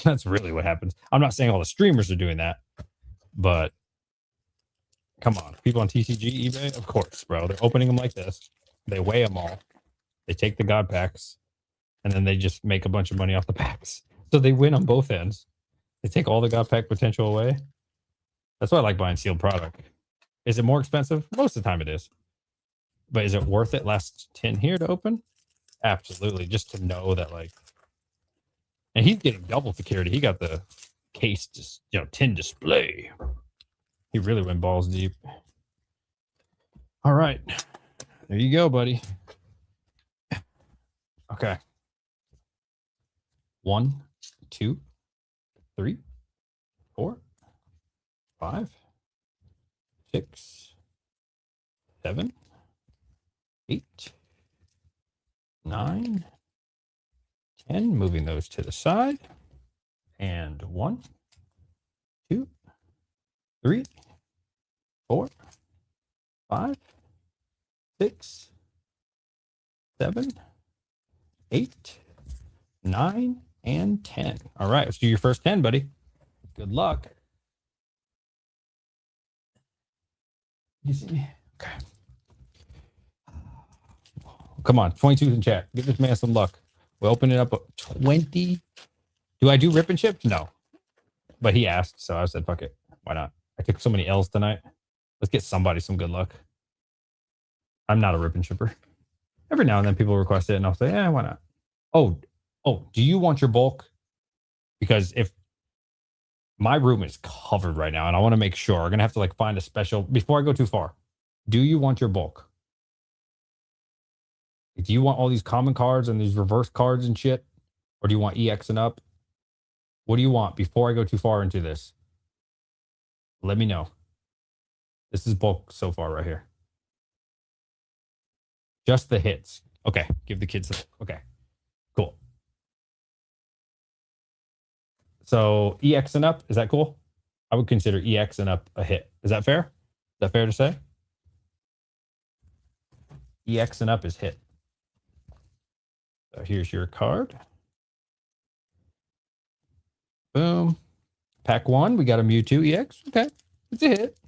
That's really what happens. I'm not saying all the streamers are doing that, but come on. People on TCG, eBay, of course, bro. They're opening them like this. They weigh them all. They take the God packs, and then they just make a bunch of money off the packs. So they win on both ends. They take all the God pack potential away. That's why I like buying sealed product. Is it more expensive? Most of the time it is. But is it worth it? Last 10 here to open? Absolutely. Just to know that, like, and he's getting double security. He got the case, just, 10 display. He really went balls deep. All right. There you go, buddy. Okay. 1, 2, 3, 4, 5, 6, 7, 8, 9, 10. Moving those to the side. And 1, 2, 3, 4, 5, 6, 7, 8, 9, and 10. All right, let's do your first 10, buddy. Good luck. You see me? Okay. Come on, 22 in chat. Give this man some luck. We'll open it up at 20. Do I do rip and ship? No. But he asked, so I said, fuck it. Why not? I took so many L's tonight. Let's get somebody some good luck. I'm not a rip and shipper. Every now and then people request it, and I'll say, yeah, why not? Oh, do you want your bulk? Because if my room is covered right now, and I want to make sure, I'm going to have to like find a special, before I go too far, do you want your bulk? Do you want all these common cards and these reverse cards and shit? Or do you want EX and up? What do you want before I go too far into this? Let me know. This is bulk so far right here. Just the hits. Okay, give the kids the, okay, cool. So EX and up, is that cool? I would consider EX and up a hit. Is that fair? Is that fair to say? EX and up is hit. So here's your card. Boom. Pack 1, we got a Mewtwo EX. Okay, it's a hit.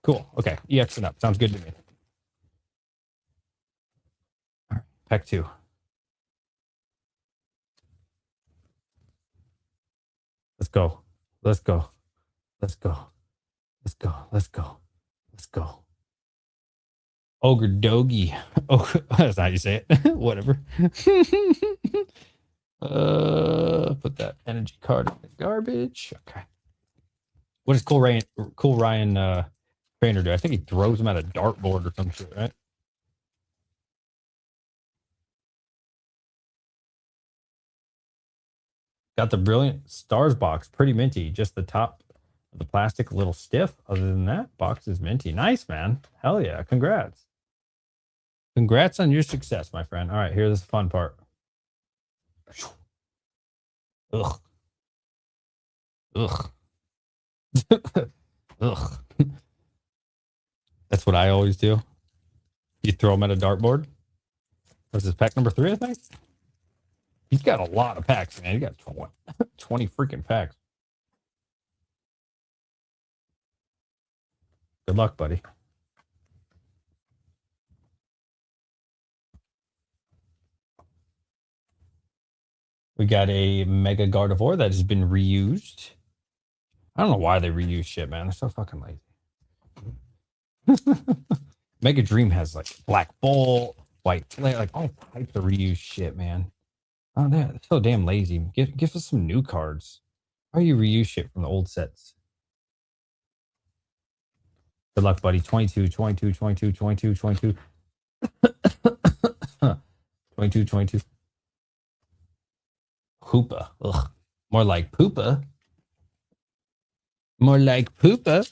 Cool. Okay, EX and up. Sounds good to me. All right, pack 2. Let's go. Let's go. Let's go. Let's go. Let's go. Let's go. Ogre Dogie. Oh, that's not how you say it. Whatever. Put that energy card in the garbage. Okay. What does Cool Ryan Trainer do? I think he throws him at a dartboard or some shit, right? Got the brilliant stars box, pretty minty. Just the top of the plastic a little stiff. Other than that, box is minty. Nice, man. Hell yeah. Congrats. Congrats on your success, my friend. All right, here's the fun part. Ugh. Ugh. Ugh. That's what I always do. You throw them at a dartboard. What's this, pack number 3, I think? He's got a lot of packs, man. He got 20 freaking packs. Good luck, buddy. We got a Mega Gardevoir that has been reused. I don't know why they reuse shit, man. They're so fucking lazy. Mega Dream has like Black Bolt, White Flare, like all types of reused shit, man. Oh, they're so damn lazy. Give us some new cards. How do you reuse shit from the old sets? Good luck, buddy. 22, 22, 22, 22, 22. 22, 22. Hoopa. Ugh. More like poopa. More like poopa.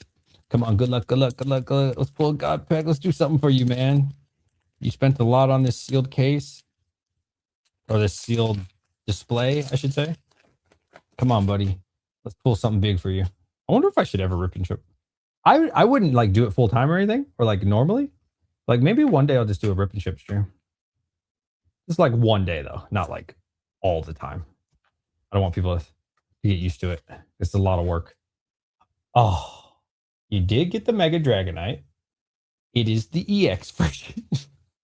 Come on, good luck, good luck, good luck, good luck. Let's pull a God pack. Let's do something for you, man. You spent a lot on this sealed case. Or this sealed display, I should say. Come on, buddy. Let's pull something big for you. I wonder if I should ever rip and trip. I wouldn't like do it full time or anything, or like normally. Like maybe one day I'll just do a rip and chip stream. Just like one day though, not like all the time. I don't want people to get used to it. It's a lot of work. Oh, you did get the Mega Dragonite. It is the EX version.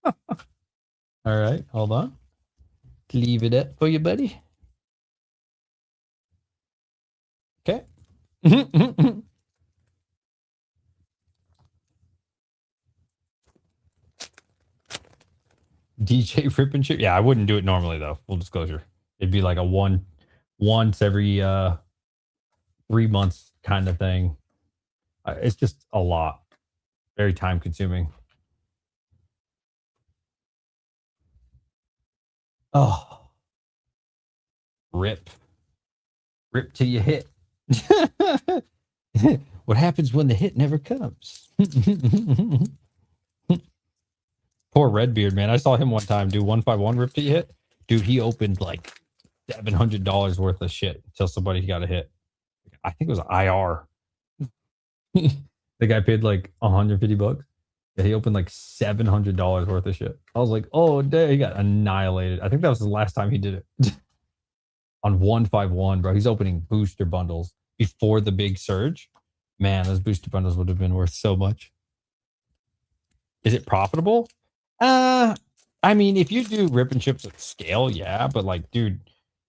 All right, hold on. Leave it up for you, buddy. Okay. DJ Rip and Chip. Yeah, I wouldn't do it normally though. Full disclosure. It'd be like a once every 3 months kind of thing. It's just a lot. Very time consuming. Oh. Rip. Rip till you hit. What happens when the hit never comes? Poor Redbeard, man. I saw him one time do 151 rip till you hit. Dude, he opened like $700 worth of shit until somebody got a hit. I think it was IR. The guy paid like $150. Yeah, he opened like $700 worth of shit. I was like, oh, damn, he got annihilated. I think that was the last time he did it. On 151, bro. He's opening booster bundles before the big surge. Man, those booster bundles would have been worth so much. Is it profitable? I mean, if you do rip and chips at scale, yeah, but like, dude,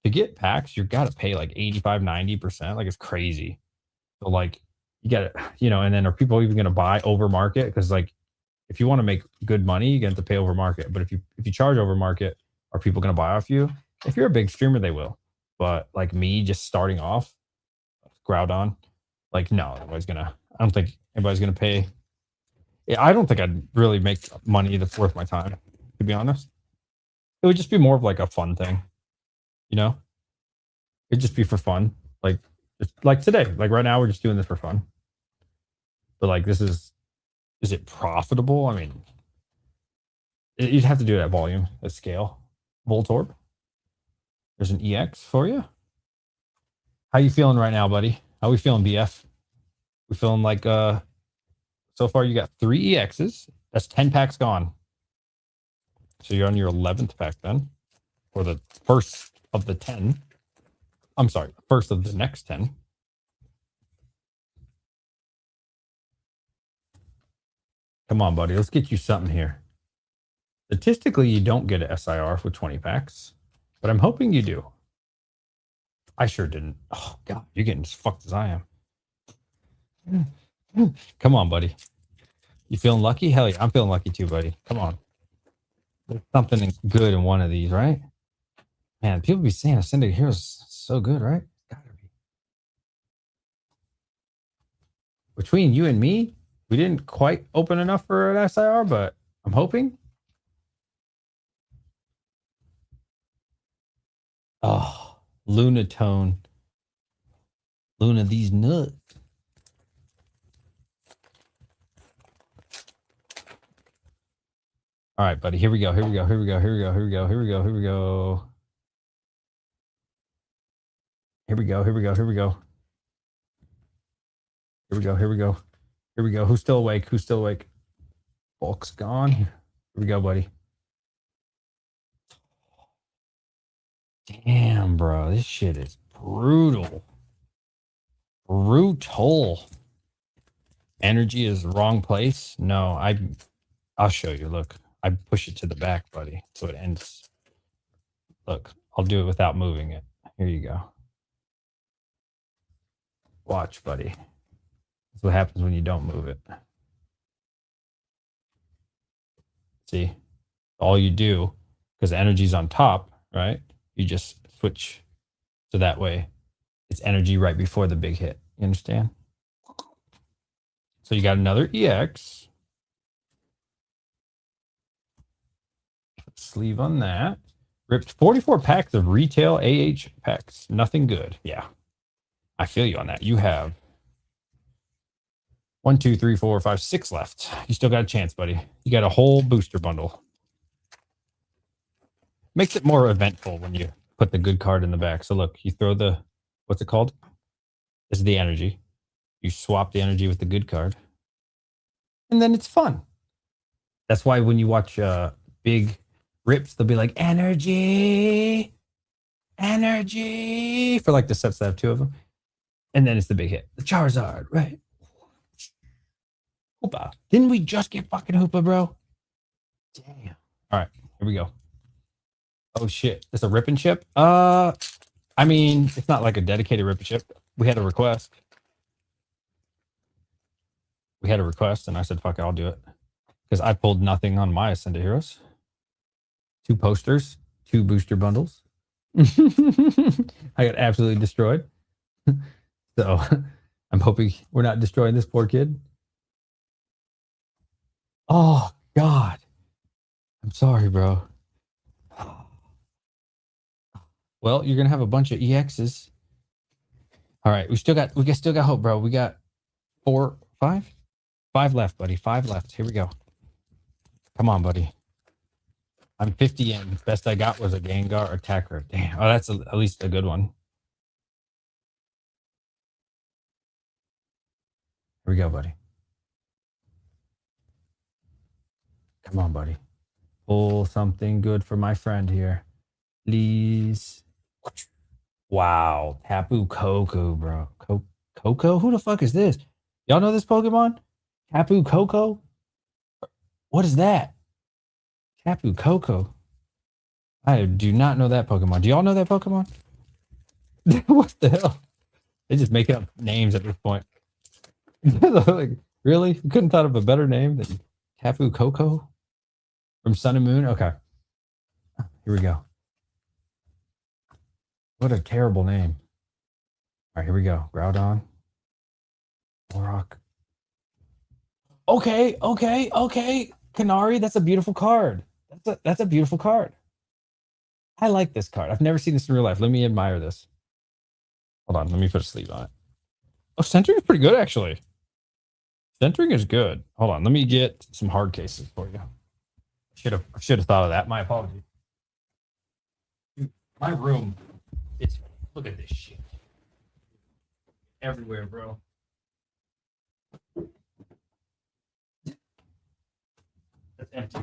to get packs, you gotta pay like 85, 90%. Like, it's crazy. So like, you gotta, and then are people even gonna buy over market? Because like, if you want to make good money, you have to pay over market. But if you charge over market, are people gonna buy off you? If you're a big streamer, they will. But like me, just starting off, Groudon, like no, I don't think anybody's gonna pay. I don't think I'd really make money that's worth my time, to be honest. It would just be more of like a fun thing, It'd just be for fun, like just like today, like right now we're just doing this for fun. But like is it profitable? I mean, you'd have to do it at volume, at scale. Voltorb. There's an EX for you. How you feeling right now, buddy? How we feeling, BF? We feeling like so far you got 3 EXs. That's 10 packs gone. So you're on your 11th pack then. Or the first of the 10. I'm sorry, first of the next 10. Come on, buddy. Let's get you something here. Statistically, you don't get an SIR with 20 packs. But I'm hoping you do. I sure didn't. Oh, God. You're getting as fucked as I am. Come on, buddy. You feeling lucky? Hell yeah, I'm feeling lucky too, buddy. Come on. There's something good in one of these, right? Man, people be saying Ascended Heroes so good, right? Gotta be. Between you and me, we didn't quite open enough for an SIR, but I'm hoping. Oh, Lunatone. Luna, these nuts. All right, buddy. Here we go. Here we go. Here we go. Here we go. Here we go. Here we go. Here we go. Here we go. Here we go. Here we go. Here we go. Here we go. Here we go. Who's still awake? Who's still awake? Bulk's gone. Here we go, buddy. Damn, bro. This shit is brutal. Brutal. Energy is the wrong place. No, I'll show you. Look, I push it to the back, buddy, so it ends. Look, I'll do it without moving it. Here you go. Watch, buddy. That's what happens when you don't move it. See, all you do, because energy's on top, right? You just switch so that way it's energy right before the big hit. You understand? So you got another EX. Sleeve on that. Ripped 44 packs of retail AH packs. Nothing good. Yeah. I feel you on that. You have 1, 2, 3, 4, 5, 6 left. You still got a chance, buddy. You got a whole booster bundle. Makes it more eventful when you put the good card in the back. So look, you throw the, what's it called? This is the energy. You swap the energy with the good card. And then it's fun. That's why when you watch big rips, they'll be like, energy, energy, for like the sets that have 2 of them. And then it's the big hit. The Charizard, right? Hoopa. Didn't we just get fucking Hoopa, bro? Damn. All right, here we go. Oh shit. It's a rip and chip? I mean, it's not like a dedicated rip and chip. We had a request. We had a request, and I said, fuck it, I'll do it. Because I pulled nothing on my Ascended Heroes. 2 posters, 2 booster bundles. I got absolutely destroyed. So I'm hoping we're not destroying this poor kid. Oh, God. I'm sorry, bro. Well, you're going to have a bunch of EXs. All right. We still got hope, bro. We got 4, 5? 5 left, buddy. 5 left. Here we go. Come on, buddy. I'm 50 in. Best I got was a Gengar attacker. Damn. Oh, that's at least a good one. Here we go, buddy. Come on, buddy. Pull something good for my friend here. Please. Wow. Tapu Koko, bro. Koko? Who the fuck is this? Y'all know this Pokemon? Tapu Koko? What is that? Tapu Koko. I do not know that Pokemon. Do y'all know that Pokemon? What the hell? They just make up names at this point. Like, really? You couldn't thought of a better name than Tapu Koko from Sun and Moon? Okay. Here we go. What a terrible name. All right, here we go. Groudon. Rock. Okay. Canary, that's a beautiful card. That's a beautiful card. I like this card. I've never seen this in real life. Let me admire this. Hold on. Let me put a sleeve on it. Oh, centering is pretty good, actually. Centering is good. Hold on. Let me get some hard cases for you. Should have thought of that. My apologies. My room is, look at this shit. Everywhere, bro. That's empty.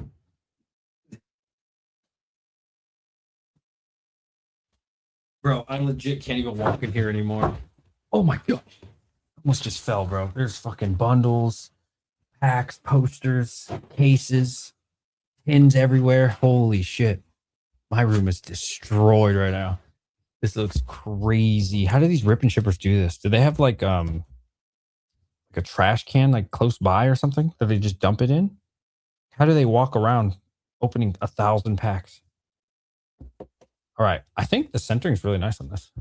Bro, I legit can't even walk in here anymore. Oh my gosh. Almost just fell, bro. There's fucking bundles, packs, posters, cases, pins everywhere. Holy shit. My room is destroyed right now. This looks crazy. How do these rip and shippers do this? Do they have like a trash can like close by or something that they just dump it in? How do they walk around opening 1,000 packs? All right. I think the centering is really nice on this.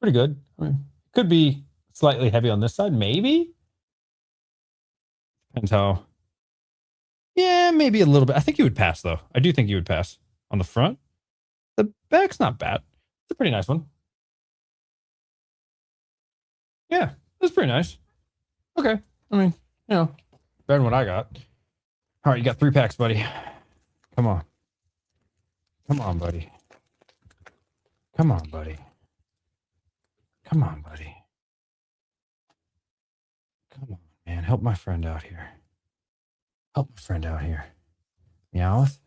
Pretty good. I mean, could be slightly heavy on this side, maybe. Depends how. Yeah, maybe a little bit. I think you would pass, though. I do think you would pass. On the front, the back's not bad. It's a pretty nice one. Yeah, that's pretty nice. Okay. I mean, you know, better than what I got. All right, you got 3 packs, buddy. Come on. Come on, buddy. Come on, buddy. Come on, buddy. Come on, man. Help my friend out here. Help my friend out here. Meowth,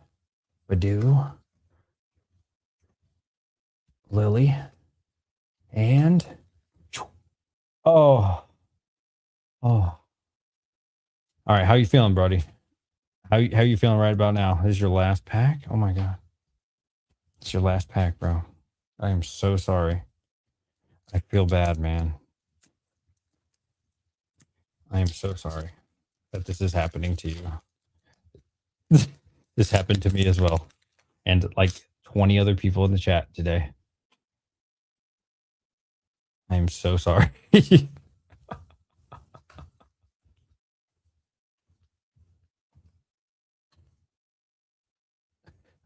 Badoo, Lily, and oh. All right, how you feeling, buddy? How you feeling right about now? This is your last pack? Oh my god. It's your last pack, bro. I am so sorry. I feel bad, man. I am so sorry that this is happening to you. This happened to me as well. And like 20 other people in the chat today. I am so sorry.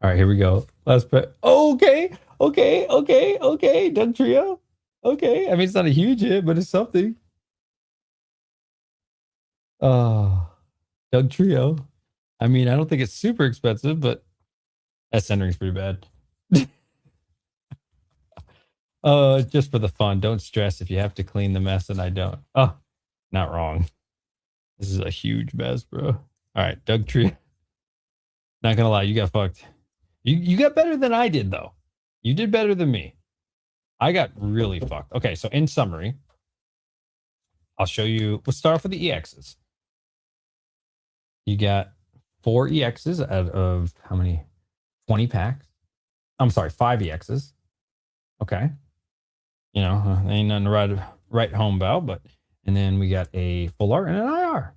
All right, here we go. Last pack. Okay. Doug Trio. Okay. I mean, it's not a huge hit, but it's something. Doug Trio. I mean, I don't think it's super expensive, but that centering's pretty bad. Just for the fun. Don't stress if you have to clean the mess, and I don't. Oh, not wrong. This is a huge mess, bro. All right, Doug Trio. Not gonna lie, you got fucked. You got better than I did, though. You did better than me. I got really fucked. Okay, so in summary, I'll show you. Let's start off with the EXs. You got 4 EXs out of how many? 20 packs. I'm sorry, 5 EXs. Okay. You know, ain't nothing to write home about, but and then we got a full art and an IR.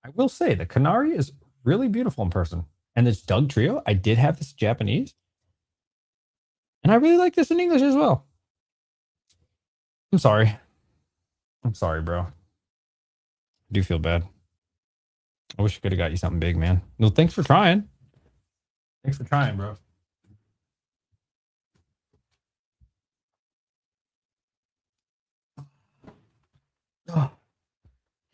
I will say the Canary is really beautiful in person. And this Doug Trio, I did have this Japanese. And I really like this in English as well. I'm sorry. I'm sorry, bro. I do feel bad. I wish I could have got you something big, man. No, thanks for trying. Thanks for trying, bro. Oh,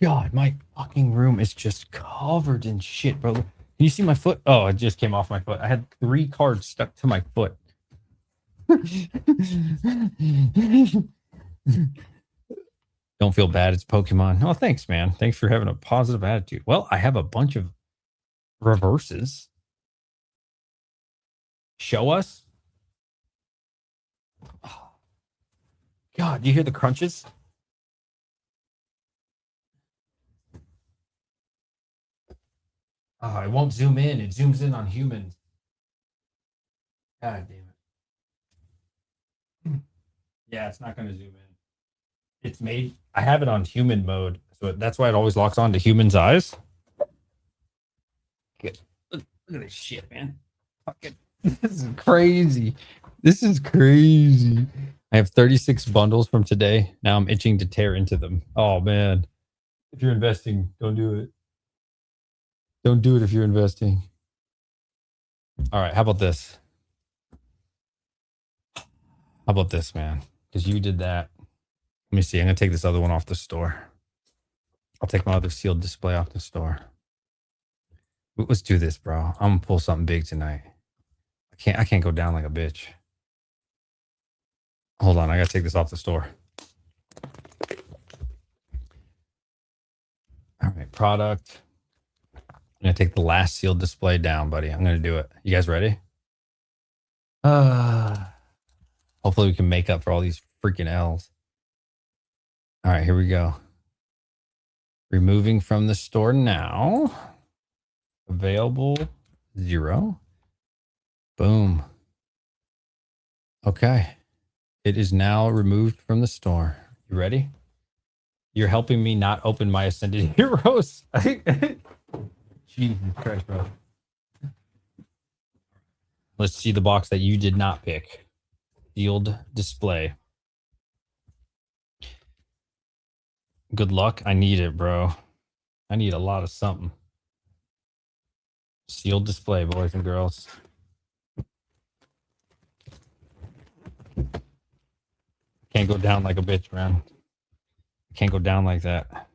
God, my fucking room is just covered in shit, bro. Can you see my foot? Oh, it just came off my foot. I had 3 cards stuck to my foot. Don't feel bad. It's Pokemon. Oh, thanks, man. Thanks for having a positive attitude. Well, I have a bunch of reverses. Show us. Oh, God, do you hear the crunches? Oh, it won't zoom in. It zooms in on humans. God damn it. Yeah, it's not going to zoom in. It's made. I have it on human mode, so that's why it always locks on to humans' eyes. Good. Look at this shit, man. Fucking, this is crazy. This is crazy. I have 36 bundles from today. Now I'm itching to tear into them. Oh man. If you're investing, don't do it. Don't do it if you're investing. All right, how about this? How about this, man? Because you did that. Let me see. I'm gonna take this other one off the store. I'll take my other sealed display off the store. Let's do this, bro. I'm gonna pull something big tonight. I can't go down like a bitch. Hold on, I gotta take this off the store. All right, product. I'm gonna take the last sealed display down, buddy. I'm gonna do it. You guys ready? Hopefully we can make up for all these freaking L's. All right, here we go. Removing from the store now. Available 0. Boom. Okay. It is now removed from the store. You ready? You're helping me not open my Ascended Heroes. Jesus Christ, bro. Let's see the box that you did not pick. Sealed display. Good luck. I need it, bro. I need a lot of something. Sealed display, boys and girls. Can't go down like a bitch, man. Can't go down like that.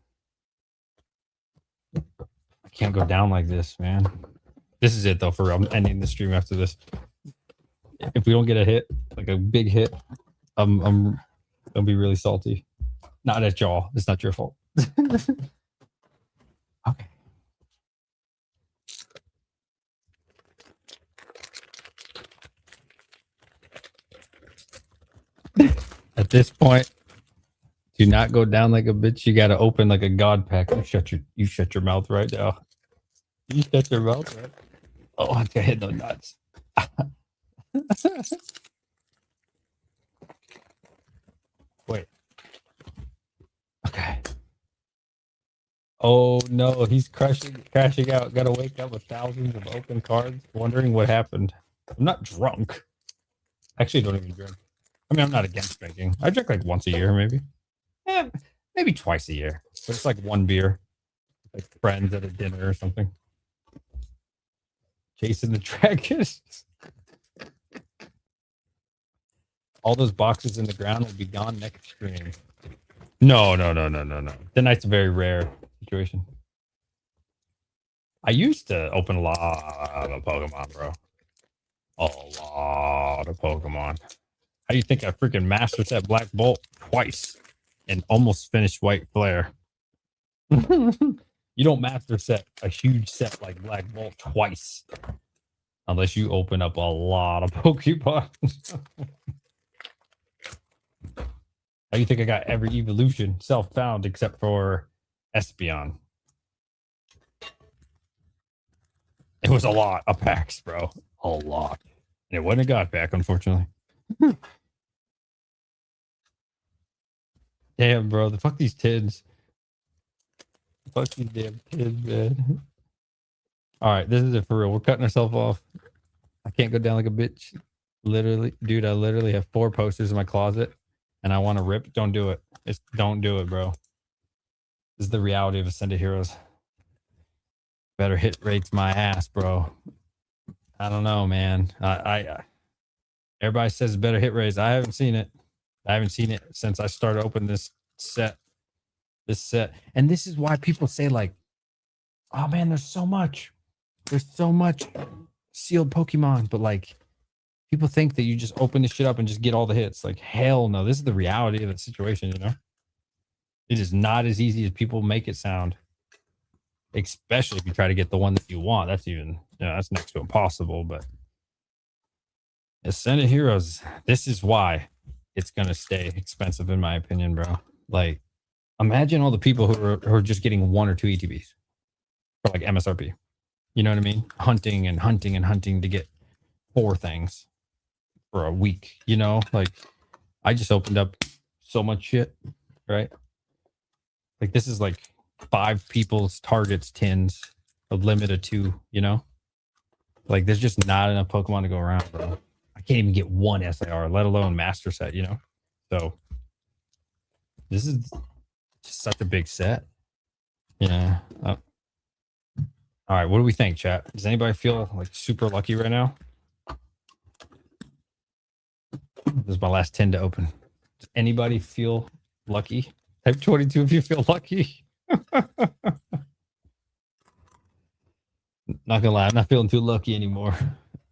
I can't go down like this, man. This is it though. For real. I'm ending the stream after this. If we don't get a hit, like a big hit, I'm gonna be really salty. Not at y'all. It's not your fault. Okay. At this point, do not go down like a bitch. You got to open like a god pack. You shut your mouth right now. You shut your mouth right. Oh, I got hit no nuts. Wait. Okay. Oh no, he's crashing out. Gotta wake up with thousands of open cards, wondering what happened. I'm not drunk. Actually, I don't even drink. I mean, I'm not against drinking. I drink like once a year, maybe. Maybe twice a year. But it's like one beer. Like friends at a dinner or something. Chasing the dragons. All those boxes in the ground will be gone next stream. No. Then that's a very rare situation. I used to open a lot of Pokemon, bro. A lot of Pokemon. How do you think I freaking mastered that Black Bolt twice and almost finished White Flare? You don't master set a huge set like Black Bolt twice unless you open up a lot of Pokemon. How do you think I got every evolution self-found except for Espeon? It was a lot of packs, bro. A lot. And it wasn't a god pack, unfortunately. Damn, bro. The fuck these tins. Fuck these damn tins, man. All right, this is it for real. We're cutting ourselves off. I can't go down like a bitch. Literally, dude, I literally have 4 posters in my closet and I want to rip. Don't do it. Don't do it, bro. This is the reality of Ascended Heroes. Better hit rates my ass, bro. I don't know, man. Everybody says better hit rates. I haven't seen it. I haven't seen it since I started opening this set. And this is why people say like, oh man, there's so much sealed Pokemon, but like people think that you just open this shit up and just get all the hits. Like, hell no. This is the reality of the situation, you know? It is not as easy as people make it sound. Especially if you try to get the one that you want. That's even, that's next to impossible. But Ascended Heroes, this is why it's gonna stay expensive, in my opinion, bro. Like, imagine all the people who are just getting 1 or 2 ETBs for like MSRP. You know what I mean? Hunting to get 4 things for a week. You know, like I just opened up so much shit, right? Like this is like 5 people's targets tins, a limit of 2. You know, like there's just not enough Pokemon to go around, bro. I can't even get 1 SIR, let alone master set. You know, so this is just such a big set. Yeah. All right. What do we think, chat? Does anybody feel like super lucky right now? This is my last 10 to open. Does anybody feel lucky? Type 22 if you feel lucky. Not gonna lie, I'm not feeling too lucky anymore.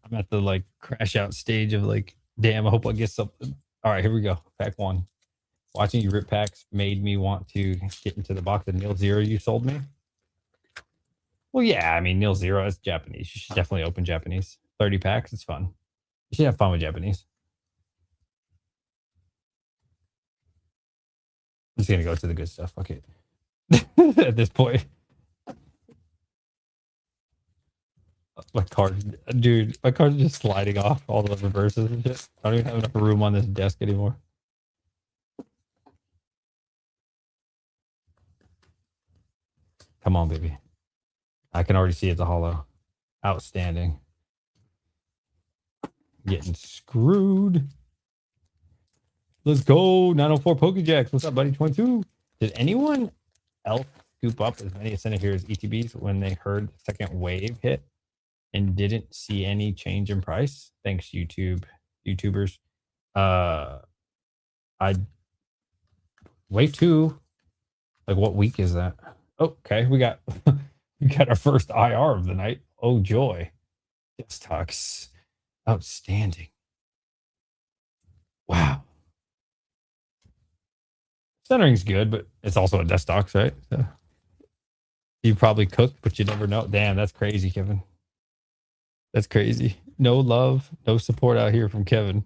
I'm at the like crash out stage of like, damn, I hope I get something. All right, here we go. Pack 1. Watching you rip packs made me want to get into the box of Nil Zero you sold me. Well, yeah, I mean, Nil Zero is Japanese. You should definitely open Japanese. 30 packs, it's fun. You should have fun with Japanese. I'm just gonna go to the good stuff. Fuck it. At this point. My card, dude, my card's just sliding off all the reverses and shit. I don't even have enough room on this desk anymore. Come on, baby. I can already see it's a hollow. Outstanding. Getting screwed. Let's go. 904 Pokejacks. What's up, buddy? 22. Did anyone else scoop up as many Ascended Heroes ETBs when they heard the second wave hit and didn't see any change in price? Thanks, YouTubers. I wave 2. Like, what week is that? Okay, we got we got our first IR of the night. Oh joy. Yes, talks. Outstanding. Wow. Centering's good, but it's also a desk talks, right? So you probably cook, but you never know. Damn, that's crazy, Kevin. That's crazy. No love, no support out here from Kevin.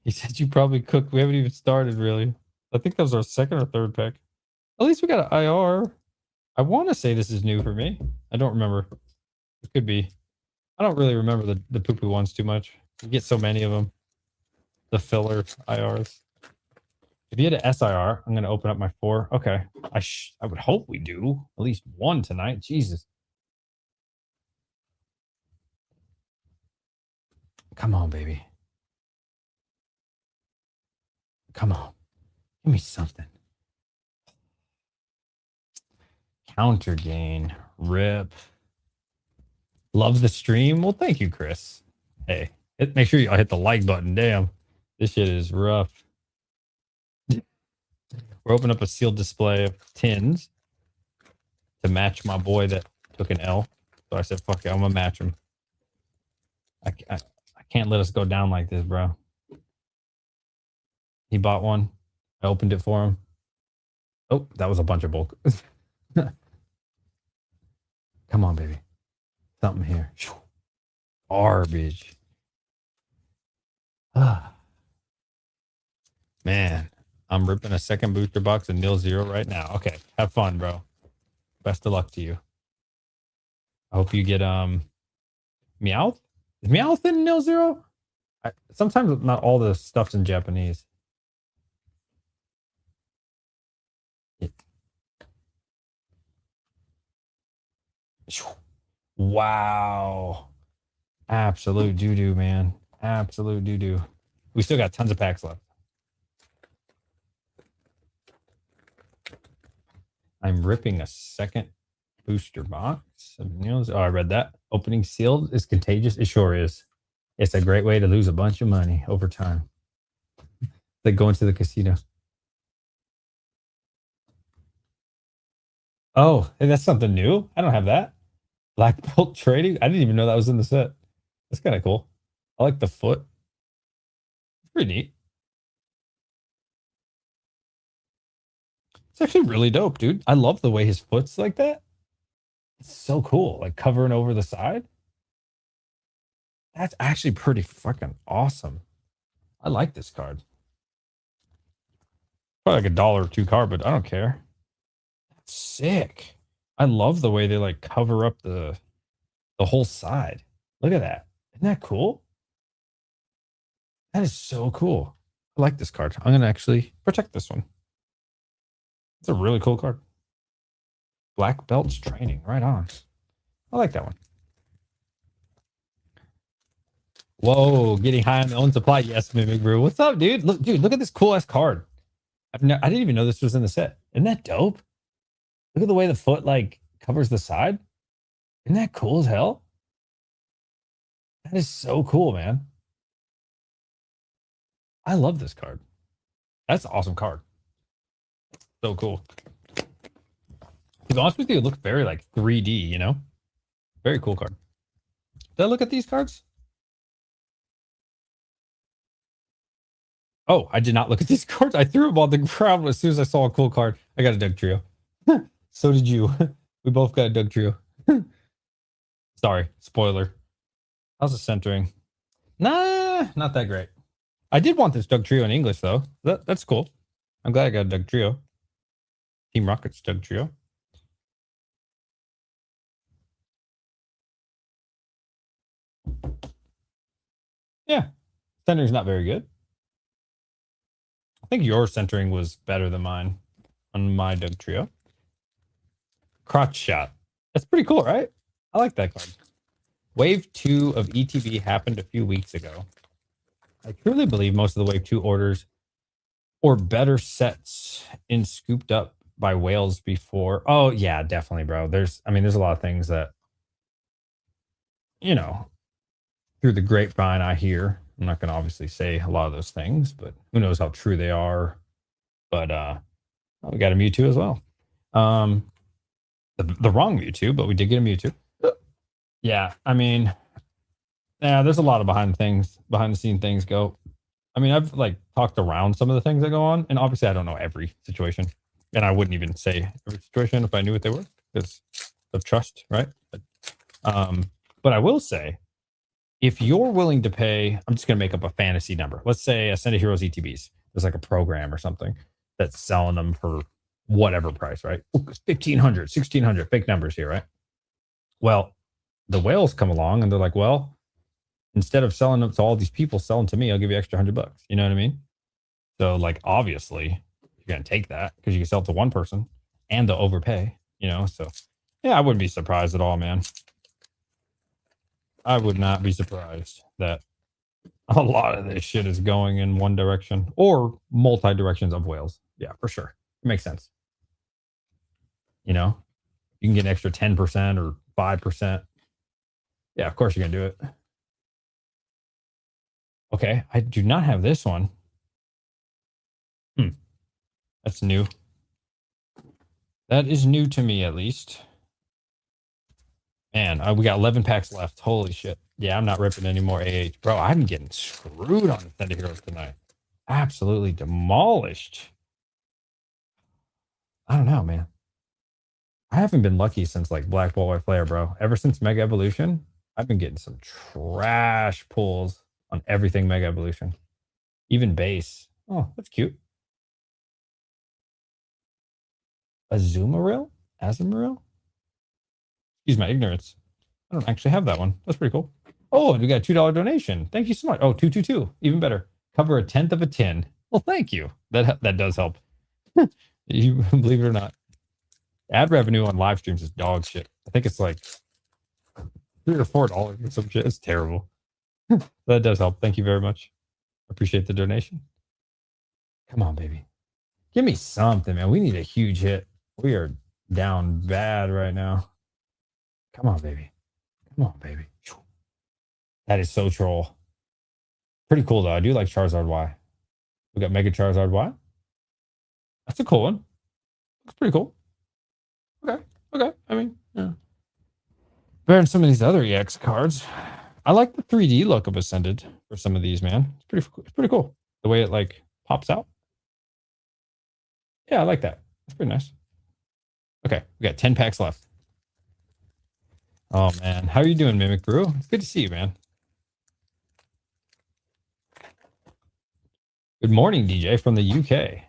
He said you probably cook. We haven't even started, really. I think that was our second or third pick. At least we got an IR. I want to say this is new for me. I don't remember. It could be. I don't really remember the poo-poo ones too much. You get so many of them. The filler IRs. If you had an SIR, I'm going to open up my 4. Okay. I would hope we do. At least one tonight. Jesus. Come on, baby. Come on. Give me something. Counter gain. Rip. Love the stream. Well, thank you, Chris. Hey, make sure you hit the like button. Damn. This shit is rough. We're opening up a sealed display of tins to match my boy that took an L. So I said, fuck it, I'm going to match him. I can't let us go down like this, bro. He bought one. I opened it for him. Oh, that was a bunch of bulk. Come on, baby. Something here. Garbage. Man, I'm ripping a second booster box of nil 0 right now. Okay, have fun, bro. Best of luck to you. I hope you get Meowth. Is Meowth in nil 0? Sometimes not all the stuff's in Japanese. Wow. Absolute doo-doo, man. Absolute doo-doo. We still got tons of packs left. I'm ripping a second booster box of Neos. Oh, I read that. Opening sealed is contagious. It sure is. It's a great way to lose a bunch of money over time. Like going to the casino. Oh, hey, that's something new. I don't have that. Black belt trading. I didn't even know that was in the set. That's kind of cool. I like the foot. It's pretty neat. It's actually really dope, dude. I love the way his foot's like that. It's so cool. Like covering over the side. That's actually pretty fucking awesome. I like this card. Probably like $1 or $2 card, but I don't care. That's sick. I love the way they like cover up the whole side. Look at that. Isn't that cool? That is so cool. I like this card. I'm going to actually protect this one. It's a really cool card. Black belts training. Right on. I like that one. Whoa, getting high on the own supply. Yes, Mimic Brew. What's up, dude? Look at this cool ass card. I didn't even know this was in the set. Isn't that dope? Look at the way the foot like covers the side. Isn't that cool as hell? That is so cool, man. I love this card. That's an awesome card. So cool. To be honest with you, it looks very like 3D, you know? Very cool card. Did I look at these cards? Oh, I did not look at these cards. I threw them on the ground as soon as I saw a cool card. I got a Doug Trio. So did you. We both got a Doug Trio. Sorry, spoiler. How's the centering? Nah, not that great. I did want this Doug Trio in English, though. That's cool. I'm glad I got a Doug Trio. Team Rocket's Doug Trio. Yeah, centering's not very good. I think your centering was better than mine on my Doug Trio. Crotch shot. That's pretty cool, right? I like that card. Wave 2 of ETB happened a few weeks ago. I truly believe most of the Wave 2 orders or better sets in scooped up by whales before. Oh, yeah, definitely, bro. There's a lot of things that, you know, through the grapevine I hear I'm not going to obviously say a lot of those things, but who knows how true they are. But we got a Mewtwo as well. The wrong Mewtwo, but we did get a Mewtwo. Yeah, I mean, yeah, there's a lot of behind the scene things go. I mean, I've like talked around some of the things that go on, and obviously I don't know every situation, and I wouldn't even say every situation if I knew what they were because of trust, right? But I will say, if you're willing to pay, I'm just gonna make up a fantasy number. Let's say Ascended Heroes ETBs. There's like a program or something that's selling them for whatever price, right? 1,500, 1,600, fake numbers here, right? Well, the whales come along and they're like, well, instead of selling them to all these people, selling to me, I'll give you extra $100. You know what I mean? So, like, obviously, you're gonna take that because you can sell it to one person and they'll overpay. You know, so yeah, I wouldn't be surprised at all, man. I would not be surprised that a lot of this shit is going in one direction or multi directions of whales. Yeah, for sure. It makes sense. You know, you can get an extra 10% or 5%. Yeah, of course you're gonna do it. Okay, I do not have this one. That's new. That is new to me, at least. Man, we got 11 packs left. Holy shit. Yeah, I'm not ripping any more AH. Bro, I'm getting screwed on Ascended Heroes tonight. Absolutely demolished. I don't know, man. I haven't been lucky since like Black Ball White Flare, bro. Ever since Mega Evolution, I've been getting some trash pulls on everything Mega Evolution. Even base. Oh, that's cute. Azumarill? Azumarill? Excuse my ignorance. I don't actually have that one. That's pretty cool. Oh, and we got a $2 donation. Thank you so much. Oh, 222. Even better. Cover a tenth of a tin. Well, thank you. That does help. You believe it or not. Ad revenue on live streams is dog shit. I think it's like $3 or $4 or some shit. It's terrible. That does help. Thank you very much. Appreciate the donation. Come on, baby. Give me something, man. We need a huge hit. We are down bad right now. Come on, baby. Come on, baby. That is so troll. Pretty cool, though. I do like Charizard Y. We got Mega Charizard Y. That's a cool one. Looks pretty cool. Okay. Okay. I mean, yeah. Better than some of these other EX cards. I like the 3D look of Ascended for some of these, man. It's pretty cool. The way it like pops out. Yeah, I like that. It's pretty nice. Okay, we got 10 packs left. Oh man, how are you doing, Mimic Brew? It's good to see you, man. Good morning, DJ from the UK.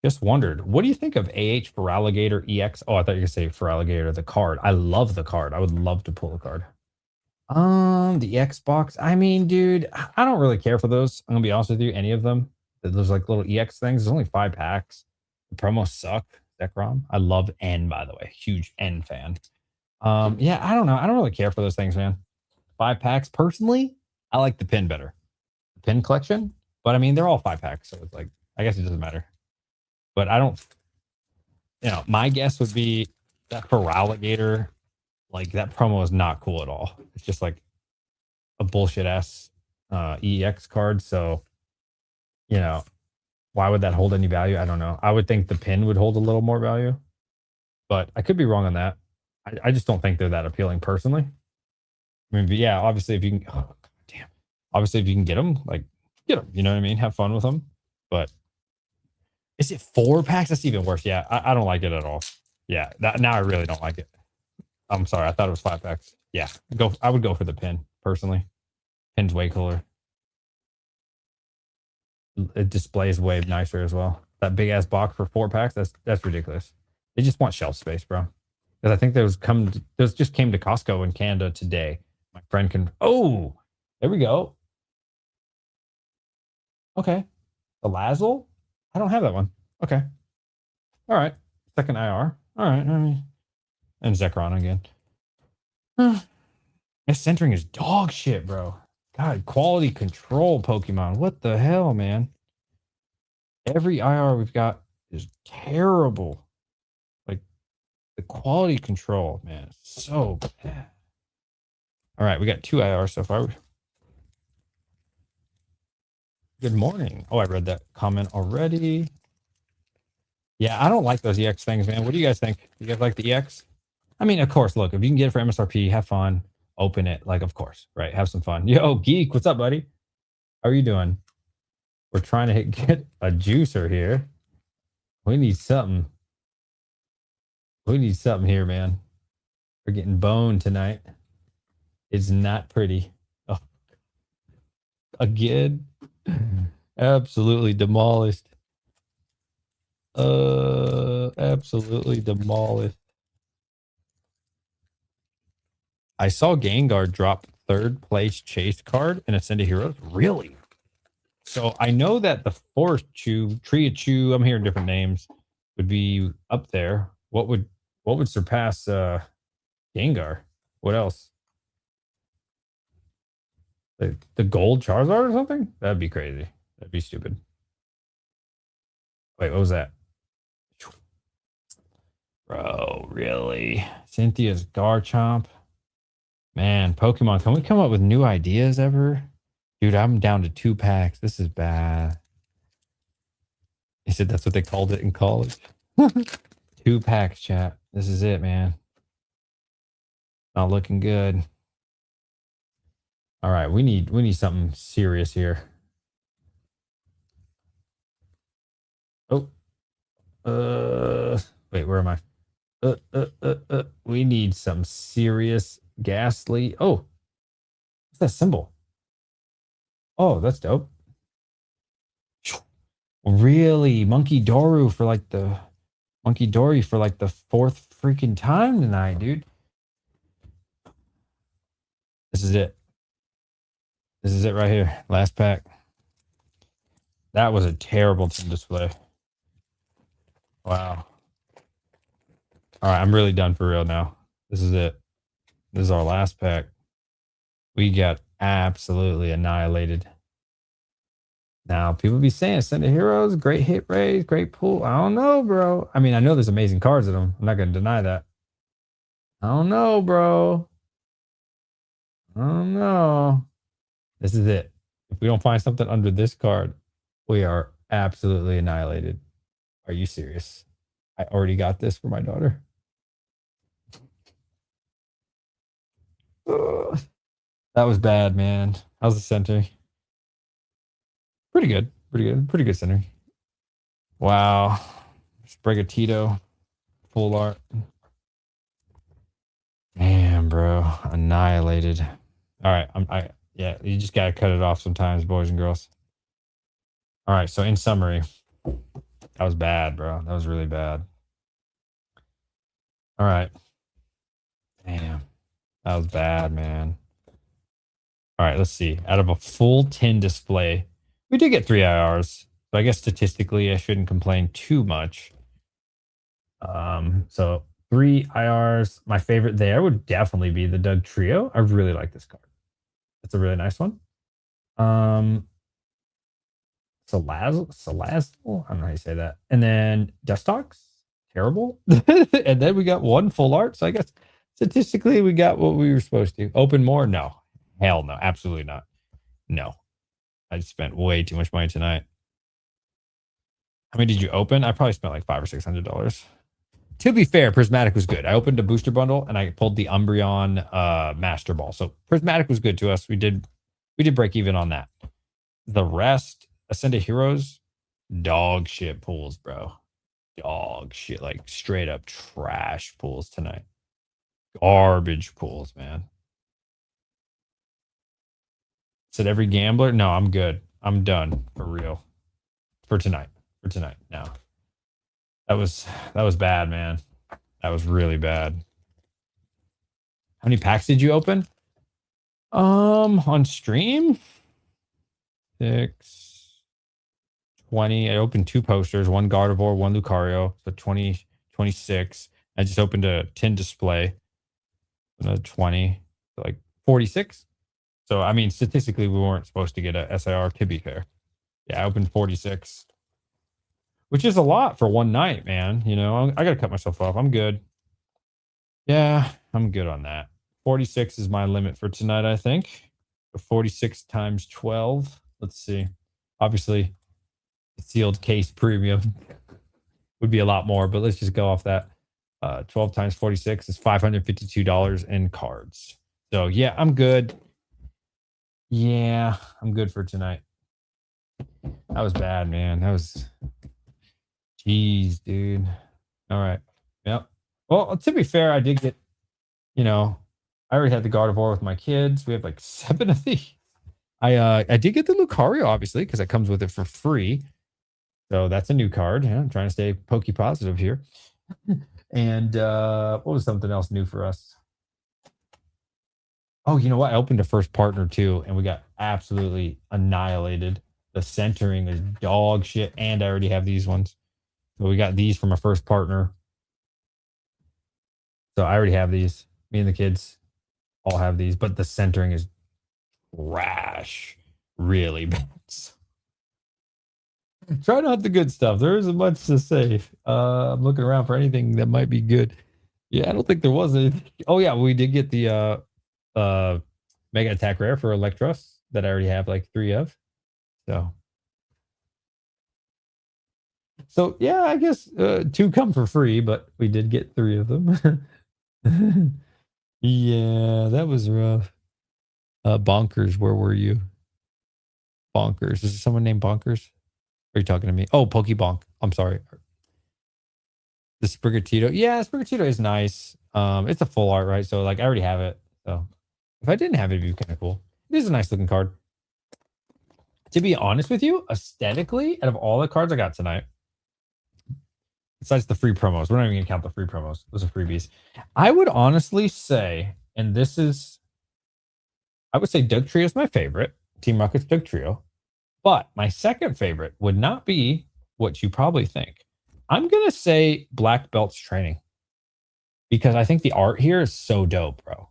Just wondered, what do you think of AH for Alligator EX? Oh, I thought you were gonna say for Alligator the card. I love the card. I would love to pull the card. The Xbox. I mean, dude, I don't really care for those. I'm gonna be honest with you. Any of them, those like little EX things. There's only 5 packs. The promos suck. Zekrom. I love N, by the way. Huge N fan. Yeah, I don't know. I don't really care for those things, man. 5 packs. Personally, I like the pin better. The pin collection. But I mean, they're all 5 packs, so it's like I guess it doesn't matter. But I don't. My guess would be that for Alligator, like that promo is not cool at all. It's just like a bullshit ass EX card. So, why would that hold any value? I don't know. I would think the pin would hold a little more value, but I could be wrong on that. I just don't think they're that appealing personally. I mean, but yeah, obviously if you can, oh, damn, obviously if you can get them, like get them. You know what I mean? Have fun with them. But is it 4 packs? That's even worse. Yeah, I don't like it at all. Yeah, now I really don't like it. I'm sorry. I thought it was 5 packs. Yeah, I would go for the pin personally. Pin's way cooler. It displays way nicer as well. That big ass box for 4 packs. That's ridiculous. They just want shelf space, bro. Because I think those just came to Costco in Canada today. My friend can. Oh, there we go. Okay, the Lazzle. I don't have that one. Okay. All right. Second IR. All right. And Zekrom again. This centering is dog shit, bro. God, quality control Pokemon. What the hell, man? Every IR we've got is terrible. Like the quality control, man, so bad. All right, we got 2 IR so far. Good morning. Oh, I read that comment already. Yeah, I don't like those EX things, man. What do you guys think? You guys like the EX? I mean, of course, look, if you can get it for MSRP, have fun, open it. Like, of course, right? Have some fun. Yo, Geek, what's up, buddy? How are you doing? We're trying to get a juicer here. We need something. We need something here, man. We're getting boned tonight. It's not pretty. Oh, again. Absolutely demolished. Absolutely demolished. I saw Gengar drop third place chase card in Ascend of Heroes. Really? So I know that the Forest Chew, Tree-a-Chew, I'm hearing different names, would be up there. What would surpass Gengar? What else? The gold Charizard or something? That'd be crazy. That'd be stupid. Wait, what was that? Bro, really? Cynthia's Garchomp? Man, Pokemon, can we come up with new ideas ever? Dude, I'm down to 2 packs. This is bad. He said that's what they called it in college. 2 packs, chat. This is it, man. Not looking good. All right, we need something serious here. Oh, wait, where am I? We need some serious ghastly. Oh, what's that symbol? Oh, that's dope. Really, Monkey Dory for like the 4th freaking time tonight, dude. This is it. This is it right here. Last pack. That was a terrible display. Wow. All right, I'm really done for real now. This is it. This is our last pack. We got absolutely annihilated. Now, people be saying Ascend of Heroes, great hit raise, great pool. I don't know, bro. I mean, I know there's amazing cards in them. I'm not going to deny that. I don't know, bro. I don't know. This is it. If we don't find something under this card, we are absolutely annihilated. Are you serious? I already got this for my daughter. Ugh. That was bad, man. How's the center? Pretty good. Pretty good. Pretty good center. Wow. Sprigatito. Full art. Damn, bro. Annihilated. All right. Yeah, you just gotta cut it off sometimes, boys and girls. All right. So in summary, that was bad, bro. That was really bad. All right. Damn. That was bad, man. All right, let's see. Out of a full 10 display, we did get 3 IRs. So I guess statistically, I shouldn't complain too much. So 3 IRs. My favorite there would definitely be the Doug Trio. I really like this card. It's a really nice one. Salazzle? I don't know how you say that. And then Dustox, terrible. And then we got 1 full art. So I guess statistically, we got what we were supposed to. Open more? No. Hell no. Absolutely not. No. I spent way too much money tonight. How many did you open? I probably spent like $500 or $600. To be fair, Prismatic was good. I opened a booster bundle and I pulled the Umbreon Master Ball. So Prismatic was good to us. We did break even on that. The rest, Ascend of Heroes, dog shit pools, bro. Dog shit, like straight up trash pools tonight. Garbage pools, man. Said every gambler? No, I'm good. I'm done for real. For tonight. Now. That was bad, man. That was really bad. How many packs did you open? On stream? 6, 20. I opened 2 posters, 1 Gardevoir, 1 Lucario. So 20, 26. I just opened a 10 display. Another 20. So like 46. So I mean, statistically, we weren't supposed to get a SIR, to be fair. Yeah, I opened 46. Which is a lot for one night, man. You know, I gotta cut myself off. I'm good. Yeah, I'm good on that. 46 is my limit for tonight, I think. 46 times 12. Let's see. Obviously, sealed case premium would be a lot more, but let's just go off that. 12 times 46 is $552 in cards. So yeah, I'm good. Yeah, I'm good for tonight. That was bad, man. That was, jeez, dude. All right. Yep. Well, to be fair, I did get, I already had the God of War with my kids. We have like 7 of these. I did get the Lucario, obviously, because it comes with it for free. So that's a new card. Yeah, I'm trying to stay pokey positive here. And what was something else new for us? Oh, you know what? I opened a first partner too, and we got absolutely annihilated. The centering is dog shit, and I already have these ones. So we got these from a first partner. So I already have these. Me and the kids all have these, but the centering is trash. Really bad. Try not the good stuff. There isn't much to say. I'm looking around for anything that might be good. Yeah, I don't think there was anything. Oh yeah, we did get the Mega Attack Rare for Electros that I already have like 3 of. So yeah, I guess 2 come for free, but we did get 3 of them. Yeah, that was rough. Bonkers, where were you? Bonkers. Is there someone named Bonkers? Are you talking to me? Oh, Pokebonk. I'm sorry. The Sprigatito. Yeah, Sprigatito is nice. It's a full art, right? So like I already have it. So if I didn't have it, it'd be kind of cool. It is a nice looking card. To be honest with you, aesthetically, out of all the cards I got tonight, besides the free promos, we're not even gonna count the free promos. Those are freebies. I would honestly say, and I would say Doug Trio is my favorite. Team Rocket's Doug Trio. But my second favorite would not be what you probably think. I'm gonna say Black Belt's Training because I think the art here is so dope, bro.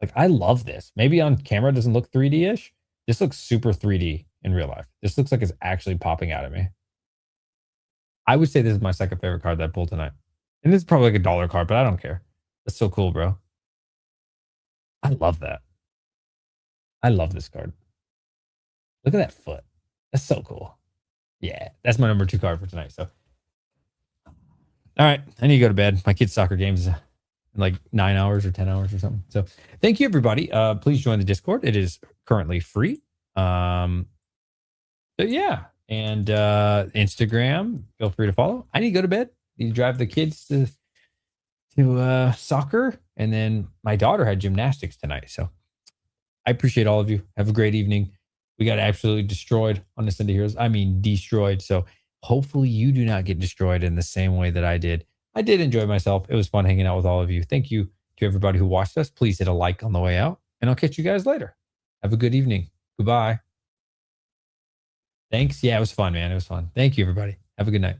Like I love this. Maybe on camera it doesn't look 3D-ish. This looks super 3D in real life. This looks like it's actually popping out at me. I would say this is my second favorite card that I pulled tonight. And this is probably like a dollar card, but I don't care. That's so cool, bro. I love that. I love this card. Look at that foot. That's so cool. Yeah, that's my number 2 card for tonight. So, all right, I need to go to bed. My kid's soccer game's in like 9 hours or 10 hours or something. So, thank you, everybody. Please join the Discord. It is currently free. So yeah, and Instagram. Feel free to follow. I need to go to bed. You drive the kids to soccer, and then my daughter had gymnastics tonight. So I appreciate all of you. Have a great evening. We got absolutely destroyed on Ascended Heroes. I mean, destroyed. So hopefully you do not get destroyed in the same way that I did. I did enjoy myself. It was fun hanging out with all of you. Thank you to everybody who watched us. Please hit a like on the way out, and I'll catch you guys later. Have a good evening. Goodbye. Thanks. Yeah, it was fun, man. It was fun. Thank you, everybody. Have a good night.